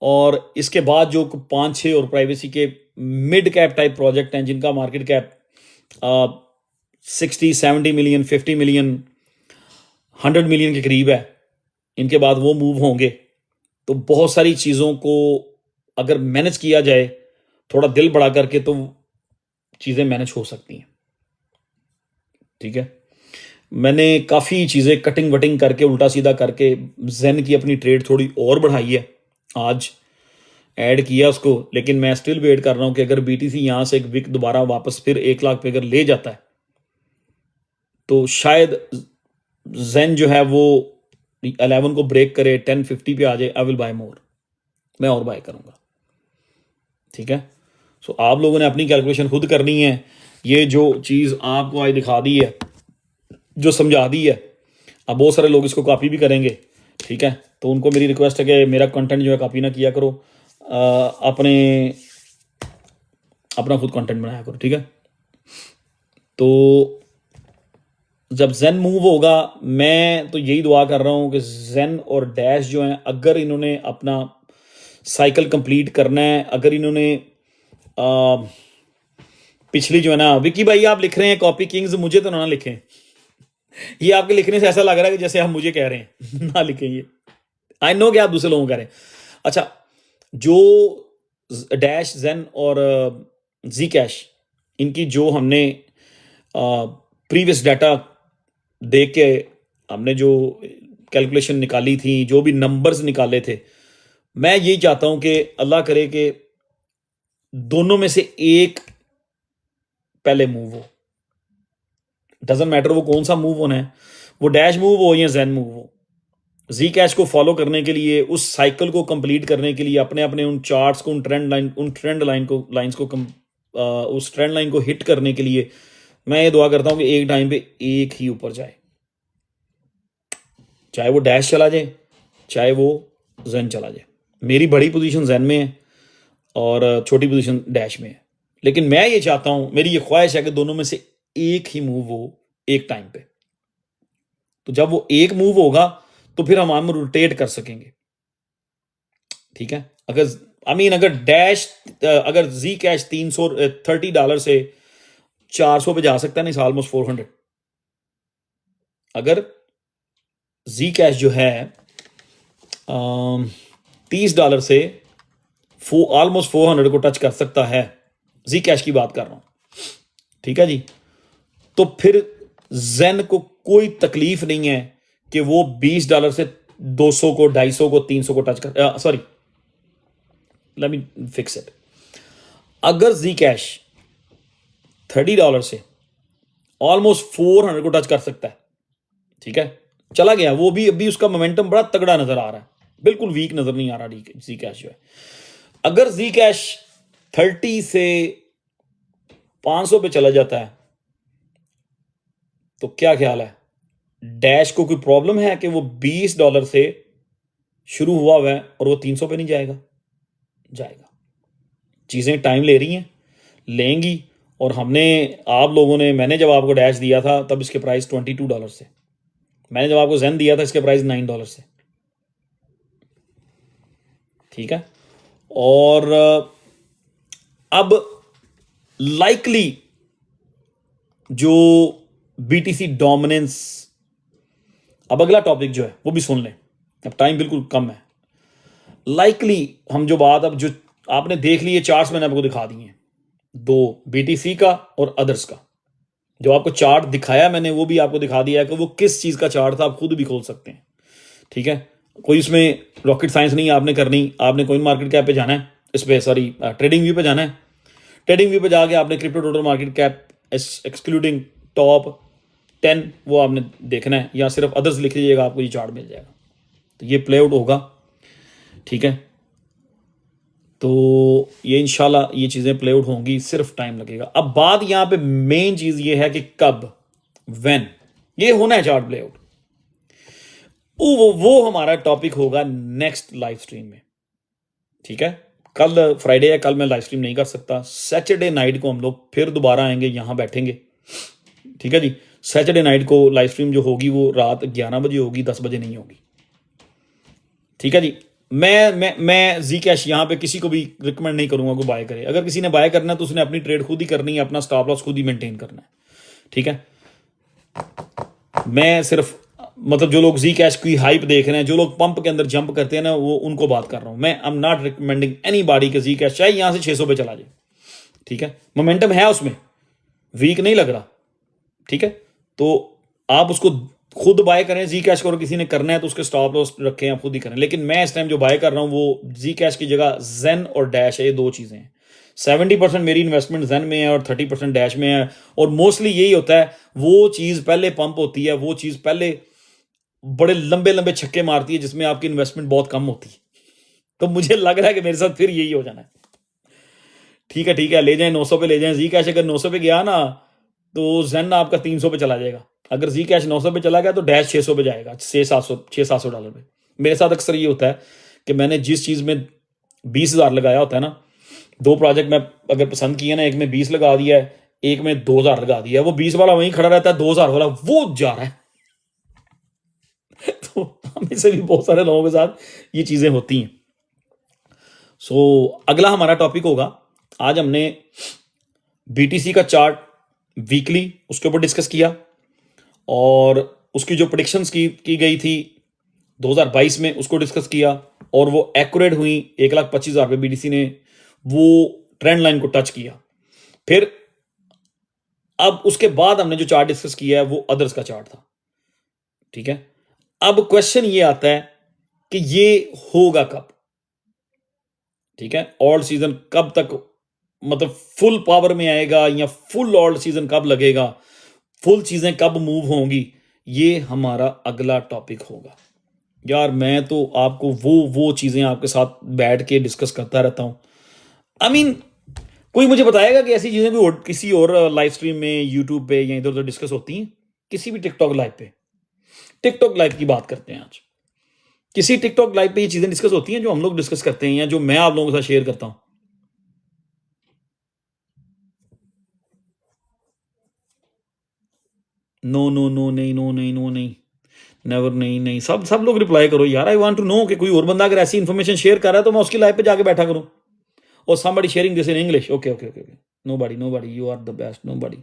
और इसके बाद जो 5-6 और प्राइवेसी के मिड कैप टाइप प्रोजेक्ट हैं जिनका market cap 60-70 million, 50 million, 100 million के करीब है, इनके बाद वो मूव होंगे। तो बहुत सारी चीज़ों को अगर मैनेज किया जाए थोड़ा दिल बड़ा करके, तो चीज़ें मैनेज हो सकती हैं, ठीक है। मैंने काफ़ी चीज़ें कटिंग वटिंग करके उल्टा सीधा करके जेन की अपनी ट्रेड थोड़ी और बढ़ाई है, आज ऐड किया उसको, लेकिन मैं स्टिल वेट कर रहा हूं कि अगर बीटीसी यहां से एक विक दोबारा वापस फिर 1 लाख पे अगर ले जाता है, तो शायद जेन जो है वो 11 को ब्रेक करे, 1050 पे आ जाए, आई विल बाय मोर, मैं और बाय करूंगा, ठीक है। सो आप लोगों ने अपनी कैलकुलेशन खुद करनी है। ये जो चीज़ आपको आज दिखा दी है, जो समझा दी है, अब बहुत सारे लोग इसको कॉपी भी करेंगे, ठीक है। तो उनको मेरी रिक्वेस्ट है कि मेरा कंटेंट जो है कॉपी ना किया करो, अपने अपना खुद कंटेंट बनाया करो, ठीक है। तो जब जेन मूव होगा, मैं तो यही दुआ कर रहा हूँ कि जेन और डैश जो हैं, अगर इन्होंने अपना साइकिल कंप्लीट करना है, अगर इन्होंने पिछली जो है ना, विकी भाई आप लिख रहे हैं कॉपी किंग्स, मुझे तो ना लिखें, ये आपके लिखने से ऐसा लग रहा है कि जैसे हम मुझे कह रहे हैं ना लिखें ये। आई नो कि आप दूसरे लोगों को कह रहे हैं। अच्छा, जो डैश, जेन और जी कैश, इनकी जो हमने प्रीवियस डाटा देख के हमने जो कैलकुलेशन निकाली थी, जो भी नंबर्स निकाले थे, मैं यही चाहता हूं कि अल्लाह करे कि दोनों में से एक पहले मूव हो। डजंट मैटर वो कौन सा मूव होना है, वो डैश मूव हो या जेन मूव हो। जी कैश को फॉलो करने के लिए, उस साइकिल को कंप्लीट करने के लिए, अपने अपने उन चार्ट्स को, उन ट्रेंड लाइंस को उस ट्रेंड लाइन को हिट करने के लिए मैं ये दुआ करता हूं कि एक टाइम पे एक ही ऊपर जाए, चाहे वो डैश चला जाए, चाहे वो जेन चला जाए। मेरी बड़ी पोजीशन जेन में है और छोटी पोजीशन डैश में है, लेकिन मैं ये चाहता हूं, मेरी ये ख्वाहिश है कि दोनों में से एक ही मूव हो एक टाइम पे। तो जब वो एक मूव होगा तो फिर हम रोटेट कर सकेंगे, ठीक है। अगर डैश, अगर जी कैश $330 से 400 पे जा सकता है, नहीं, ऑलमोस्ट 400। अगर जी कैश जो है $30 से ऑलमोस्ट 400 को टच कर सकता है, जी कैश की बात कर रहा हूं, ठीक है जी, तो फिर जेन को कोई तकलीफ नहीं है कि वो $20 से 200 को, 250 को, 300 को टच कर, sorry, let me fix it. अगर जी कैश $30 से ऑलमोस्ट 400 को टच कर सकता है, ठीक है, चला गया, वो भी अभी उसका मोमेंटम बड़ा तगड़ा नजर आ रहा है, बिल्कुल वीक नजर नहीं आ रहा जी कैश जो है। अगर जी कैश 30 से 500 पे चला जाता है तो क्या ख्याल है, डैश को कोई प्रॉब्लम है कि वो $20 से शुरू हुआ है और वो 300 पे नहीं जाएगा? जाएगा। चीजें टाइम ले रही हैं, लेंगी, और आप लोगों ने, मैंने जब आपको डैश दिया था तब इसके प्राइस $22 से, मैंने जब आपको जेन दिया था इसके प्राइस $9 से, ठीक है। और अब लाइकली जो बीटीसी डोमिनेंस, अब अगला टॉपिक जो है वो भी सुन लें, अब टाइम बिल्कुल कम है। लाइकली हम जो बात, अब जो आपने देख लिए चार्ट्स मैंने आपको दिखा दिए हैं, दो, बीटीसी का और अदर्स का। जो आपको चार्ट दिखाया मैंने वो भी आपको दिखा दिया है कि वो किस चीज का चार्ट था, आप खुद भी खोल सकते हैं, ठीक है। कोई इसमें रॉकेट साइंस नहीं आपने करनी, आपने कोइन मार्केट कैप पे जाना है, इस पे सॉरी ट्रेडिंग व्यू पे जाना है, ट्रेडिंग व्यू पे जाके आपने crypto total market cap excluding top 10 वो आपने देखना है, या सिर्फ अदर्स लिख लीजिएगा, आपको ये चार्ट मिल जाएगा। तो ये प्ले आउट होगा, ठीक है। तो ये इंशाल्लाह ये चीज़ें प्ले आउट होंगी, सिर्फ टाइम लगेगा। अब बात यहाँ पे मेन चीज़ ये है कि कब, व्हेन ये होना है चार्ट प्ले आउट, वो हमारा टॉपिक होगा नेक्स्ट लाइव स्ट्रीम में, ठीक है। कल फ्राइडे है, कल मैं लाइव स्ट्रीम नहीं कर सकता। सैटरडे नाइट को हम लोग फिर दोबारा आएंगे, यहाँ बैठेंगे, ठीक है जी। सैटरडे नाइट को लाइव स्ट्रीम जो होगी वो रात 11 बजे होगी, 10 बजे नहीं होगी, ठीक है जी। मैं जी कैश यहाँ पे किसी को भी रिकमेंड नहीं करूंगा को बाय करे। अगर किसी ने बाय करना है तो उसने अपनी ट्रेड खुद ही करनी है, अपना स्टॉप लॉस खुद ही मेंटेन करना है, ठीक है। मैं सिर्फ मतलब जो लोग जी कैश की हाइप देख रहे हैं, जो लोग पंप के अंदर जंप करते हैं ना, वो उनको बात कर रहा हूं मैं। आई am not recommending any body के जी कैश चाहे यहां से 600 पे चला जाए, ठीक है। मोमेंटम है उसमें, वीक नहीं लग रहा, ठीक है। तो आप उसको खुद बाय करें, जी कैश करो, किसी ने करना है तो उसके स्टॉप लॉस रखें, आप खुद ही करें। लेकिन मैं इस टाइम जो बाय कर रहा हूं वो जी कैश की जगह जेन और डैश है, ये दो चीजें हैं। 70% मेरी इन्वेस्टमेंट जेन में है और 30% डैश में है, और मोस्टली यही होता है, वो चीज पहले पंप होती है, वो चीज पहले बड़े लंबे लंबे छक्के मारती है जिसमें आपकी इन्वेस्टमेंट बहुत कम होती है। तो मुझे लग रहा है कि मेरे साथ फिर यही हो जाना है, ठीक है, ठीक है, ले जाएं 900 पे ले जाएं। जी कैश अगर 900 पे गया ना तो जेन आपका 300 पे चला जाएगा। अगर जी कैश 900 पे चला गया तो डैश 600 पे जाएगा, $600-700 पे। मेरे साथ अक्सर ये होता है कि मैंने जिस चीज़ में 20,000 लगाया होता है ना, 2 प्रोजेक्ट में अगर पसंद किया ना, एक में 20 लगा दिया है, एक में 2,000 लगा दिया है, वो 20 वाला वहीं खड़ा रहता है, 2,000 वाला वो जा रहा है। तो हमें से भी बहुत सारे लोगों के साथ ये चीजें होती हैं। सो अगला हमारा टॉपिक होगा, आज हमने बीटीसी का चार्ट वीकली उसके ऊपर डिस्कस किया, और उसकी जो प्रेडिक्शंस की गई थी 2022 में उसको डिस्कस किया, और वो एक्यूरेट हुई। 1,25,000 पे बीटीसी ने वो ट्रेंड लाइन को टच किया। फिर अब उसके बाद हमने जो चार्ट डिस्कस किया है वो अदर्स का चार्ट था, ठीक है। अब क्वेश्चन ये आता है कि ये होगा कब, ठीक है। ऑल्ड सीजन कब तक, मतलब फुल पावर में आएगा, या फुल ऑल्ड सीजन कब लगेगा, फुल चीजें कब मूव होंगी, ये हमारा अगला टॉपिक होगा। यार मैं तो आपको वो चीजें आपके साथ बैठ के डिस्कस करता रहता हूं। आई मीन कोई मुझे बताएगा कि ऐसी चीजें भी किसी और लाइव स्ट्रीम में, यूट्यूब पे या इधर उधर डिस्कस होती हैं, किसी भी टिकटॉक लाइव पे? टिकटॉक लाइव की बात करते हैं आज। किसी टिकटॉक लाइव पे ये चीजें डिस्कस होती हैं जो हम लोग डिस्कस करते हैं, या जो मैं आप लोगों के साथ शेयर करता हूं? नो नो नो, नहीं, नो नहीं, नो नहीं, नेवर, नहीं नहीं। सब सब लोग रिप्लाई करो यार। आई वांट टू नो कि कोई और बंदा अगर ऐसी इन्फॉर्मेशन शेयर कर रहा है तो मैं उसकी लाइव पे जाके बैठा करूं। और somebody sharing this in English, okay okay okay okay, nobody, you are the best, nobody।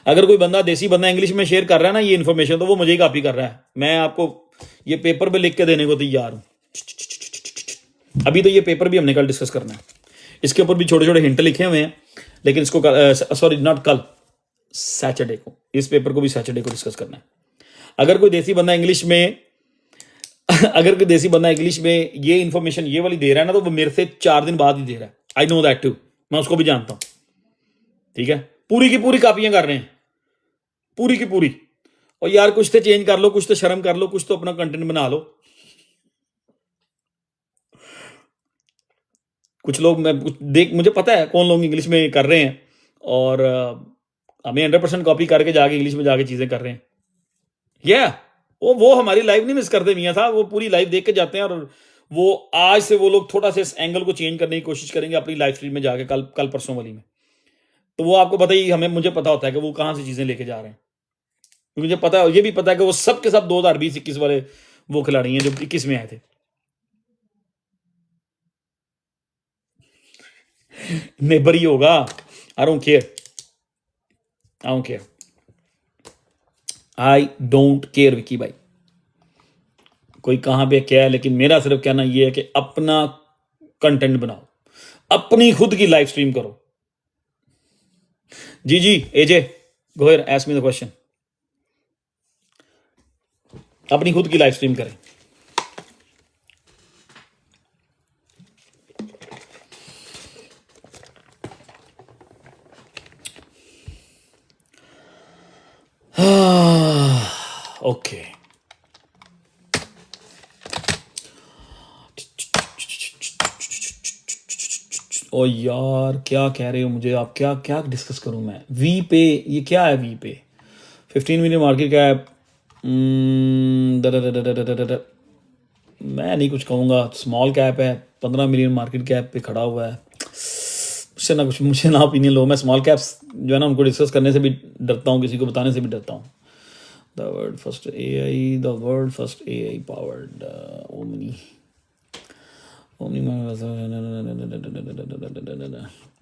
अगर कोई बंदा देसी बंदा इंग्लिश में शेयर कर रहा है ना ये इन्फॉर्मेशन, तो वो मुझे ही कॉपी कर रहा है। मैं आपको ये पेपर पे लिख के देने को तैयार हूं। अभी तो ये पेपर भी हमने कल डिस्कस करना है, इसके ऊपर भी छोटे छोटे हिंट लिखे हुए हैं, लेकिन इसको सॉरी नॉट कल, सैटरडे को, इस पेपर को भी सैटरडे को डिस्कस करना है। अगर कोई देसी बंदा इंग्लिश में अगर कोई देसी बंदा इंग्लिश में ये इन्फॉर्मेशन ये वाली दे रहा है ना, तो वो मेरे से 4 दिन बाद ही दे रहा है। आई नो दैट टू, मैं उसको भी जानता हूं, ठीक है। पूरी की पूरी कॉपियां कर रहे हैं, पूरी की पूरी। और यार कुछ तो चेंज कर लो, कुछ तो शर्म कर लो, कुछ तो अपना कंटेंट बना लो। कुछ लोग, मैं मुझे पता है कौन लोग इंग्लिश में कर रहे हैं, और हमें 100% कॉपी करके जाके इंग्लिश में जाके चीजें कर रहे हैं। या वो हमारी लाइव नहीं मिस करते मियाँ साहब, वो पूरी लाइव देख के जाते हैं, और वो आज से वो लोग थोड़ा सा इस एंगल को चेंज करने की कोशिश करेंगे अपनी लाइव स्ट्रीम में जाके, कल परसों वाली में। तो वो आपको पता ही, मुझे पता होता है कि वो कहां से चीजें लेके जा रहे हैं। मुझे पता है, ये भी पता है कि वो सब के सब 2020-21 वाले वो खिलाड़ी हैं जो 21 में आए थे। नेबर ही होगा, आई don't care, I don't care Vicky भाई, कोई कहां पे क्या है। लेकिन मेरा सिर्फ कहना यह है कि अपना कंटेंट बनाओ, अपनी खुद की लाइव स्ट्रीम करो। जी AJ go ahead, ask me the question. अपनी खुद की लाइव स्ट्रीम करें। ओके, ओ यार क्या कह रहे हो मुझे आप? क्या क्या डिस्कस करूं मैं? वी पे, ये क्या है वी पे? 15 मिलियन मार्केट कैप, मैं नहीं कुछ कहूँगा, स्मॉल कैप है, 15 मिलियन मार्केट कैप पे खड़ा हुआ है। मुझे ना ओपिनियन लो, मैं स्मॉल कैप्स जो है ना उनको डिस्कस करने से भी डरता हूँ, किसी को बताने से भी डरता हूँ। The world first AI powered omni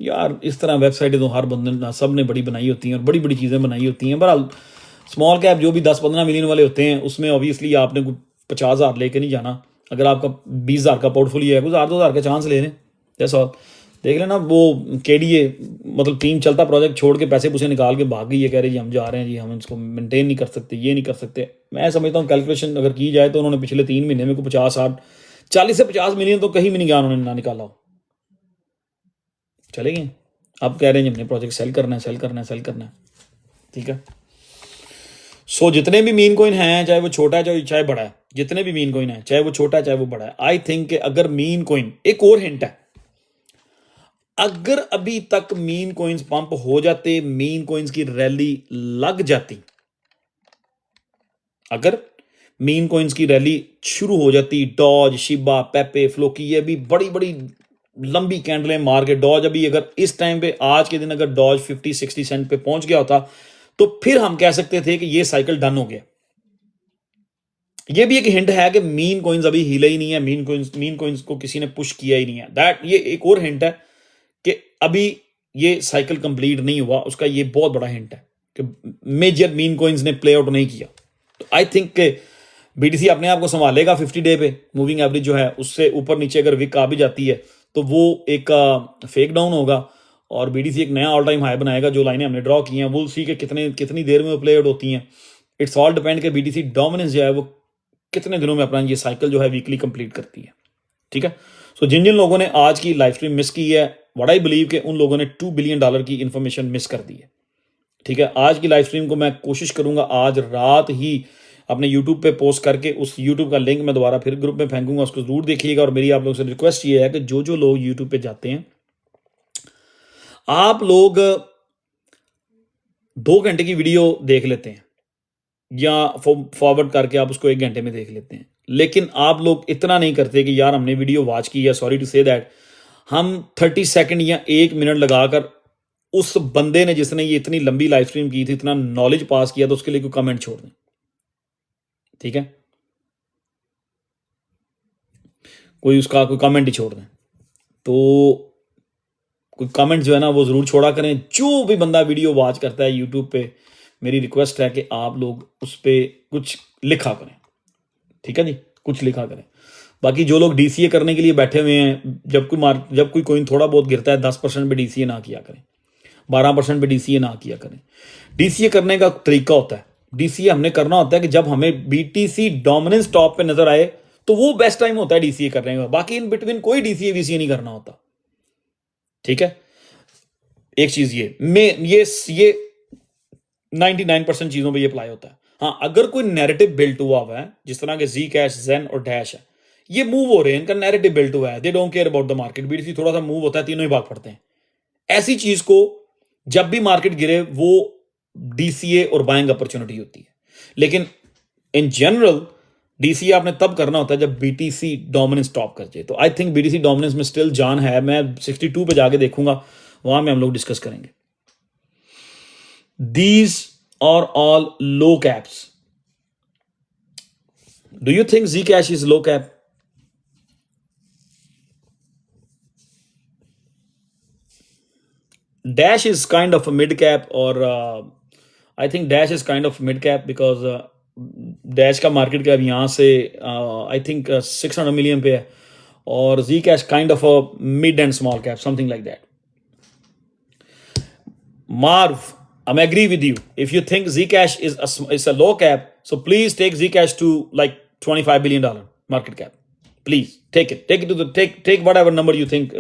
यार, इस तरह वेबसाइटें तो हर बंदे सब ने बड़ी बनाई होती हैं, और बड़ी बड़ी चीज़ें बनाई होती हैं। बहरहाल स्मॉल कैप जो भी 10-15 मिलियन वाले होते हैं, उसमें ऑब्वियसली आपने 50,000 लेके नहीं जाना। अगर आपका 20,000 का पोर्टफोलियो है, कुछ 1,000-2,000 का चांस ले लें, जैसा आप देख लेना। वो KDA मतलब टीम चलता प्रोजेक्ट छोड़ के पैसे पूसे निकाल के भाग गई है, कह रहे जी हम जा रहे हैं जी, हम इसको मेंटेन नहीं कर सकते, ये नहीं कर सकते। मैं समझता हूँ कैलकुलेशन अगर की जाए तो उन्होंने पिछले 3 महीने में को 40 से 50 मिलियन तो कहीं भी नहीं गया उन्होंने ना निकाला हो, चले गए। अब कह रहे हैं अपने प्रोजेक्ट सेल करना है, ठीक है। सो जितने भी मीन कॉइन हैं, चाहे वो छोटा है चाहे बड़ा है, जितने भी मीन कॉइन है, चाहे वो छोटा है चाहे वो बड़ा है, आई थिंक अगर मीन कॉइन, एक और हिंट है, अगर अभी तक मीन कॉइन्स पंप हो जाते, मीन कॉइन्स की रैली लग जाती, अगर मीन कॉइन्स की रैली शुरू हो जाती, डॉज, शिबा, पेपे, फ्लोकी, ये भी बड़ी बड़ी लंबी कैंडलें मार के डॉज अभी अगर इस टाइम पे आज के दिन अगर डॉज 50-60 सेंट पे पहुंच गया होता तो फिर हम कह सकते थे कि ये साइकिल डन हो गया। ये भी एक हिंट है कि मीन कॉइन्स अभी हिले ही नहीं है, मीन कॉइन्स को किसी ने पुश किया ही नहीं है। दैट ये एक और हिंट है कि अभी ये साइकिल कंप्लीट नहीं हुआ, उसका ये बहुत बड़ा हिंट है कि मेजर मीन कॉइन्स ने प्ले आउट नहीं किया। तो आई थिंक कि बीटीसी अपने आप को संभालेगा 50 डे पे। मूविंग एवरेज जो है उससे ऊपर नीचे अगर विक आ भी जाती है तो वो एक फेक डाउन होगा और बीटीसी एक नया ऑल टाइम हाई बनाएगा। जो लाइनें हमने ड्रॉ की हैं वो सी के कितनी देर में वो प्ले आउट होती हैं। इट्स ऑल डिपेंड कि बीटीसी डोमिनेंस जो है वो कितने दिनों में अपना ये साइकिल जो है वीकली कंप्लीट करती है। ठीक है, सो जिन जिन लोगों ने आज की लाइव स्ट्रीम मिस की है, व्हाट आई बिलीव कि उन लोगों ने $2 बिलियन की इंफॉर्मेशन मिस कर दी है। ठीक है, आज की लाइव स्ट्रीम को मैं कोशिश करूंगा आज रात ही अपने यूट्यूब पे पोस्ट करके उस यूट्यूब का लिंक मैं दोबारा फिर ग्रुप में फेंकूंगा, उसको जरूर देखिएगा। और मेरी आप लोगों से रिक्वेस्ट ये है कि जो जो लोग यूट्यूब पे जाते हैं आप लोग 2 घंटे की वीडियो देख लेते हैं या फॉरवर्ड करके आप उसको 1 घंटे में देख लेते हैं, लेकिन आप लोग इतना नहीं करते कि यार हमने वीडियो वॉच की है, सॉरी टू से दैट, हम 30 सेकंड या 1 मिनट लगाकर उस बंदे ने जिसने ये इतनी लंबी लाइव स्ट्रीम की थी, इतना नॉलेज पास किया, तो उसके लिए कोई कमेंट छोड़ दें। ठीक है, कोई उसका कोई कमेंट ही छोड़ दें, तो कोई कमेंट जो है ना वो जरूर छोड़ा करें। जो भी बंदा वीडियो वॉच करता है यूट्यूब पे, मेरी रिक्वेस्ट है कि आप लोग उस पर कुछ लिखा करें। ठीक है जी, कुछ लिखा करें। बाकी जो लोग डीसीए करने के लिए बैठे हुए हैं, जब कोई कॉइन थोड़ा बहुत गिरता है 10% पे डीसीए ना किया करें, 12% पे डीसीए ना किया करें। डीसीए करने का तरीका होता है, डीसीए हमने करना होता है कि जब हमें बीटीसी डोमिनेंस टॉप पे नजर आए तो वो बेस्ट टाइम होता है डीसीए करने का। बाकी इन बिटवीन कोई डीसीए वीसीए नहीं करना होता। ठीक है, एक चीज ये 99% चीजों पे ये अप्लाई होता है। हाँ, अगर कोई नैरेटिव बिल्ट हुआ है, जिस तरह के जी कैश, जेन और डैश है, ये मूव हो रहे हैं, इनका नैरेटिव बिल्ट हुआ है, they don't care about the market, BTC थोड़ा सा मूव होता है, तीनों ही भाग पड़ते हैं। ऐसी चीज को जब भी मार्केट गिरे वो डीसीए और बाइंग अपॉर्चुनिटी होती है। लेकिन इन जनरल डीसीए आपने तब करना होता है जब बीटीसी डोमिनेंस टॉप कर जाए। तो आई थिंक बीटीसी डोमिनेंस में स्टिल जान है। मैं 62 पे जाके देखूंगा, वहां में हम लोग डिस्कस करेंगे। These are all low caps. Do you think Zcash is low cap? Dash is kind of a mid cap, or I think Dash is kind of mid cap because Dash का market cap यहाँ से I think 600 million पे है, और Zcash kind of a mid and small cap, something like that. Marv, I'm agree with you. If you think Zcash is a low cap, so please take Zcash to like $25 billion market cap. Please take it. Take whatever number you think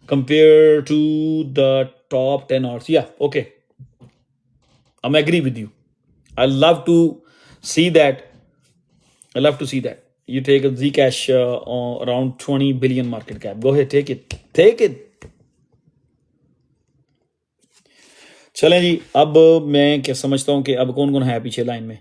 compared to the top 10 odds. Yeah, okay. I'm agree with you. I love to see that. You take a Zcash around 20 billion market cap. Go ahead, take it. चलें जी, अब मैं क्या समझता हूं कि अब कौन कौन है पीछे लाइन में।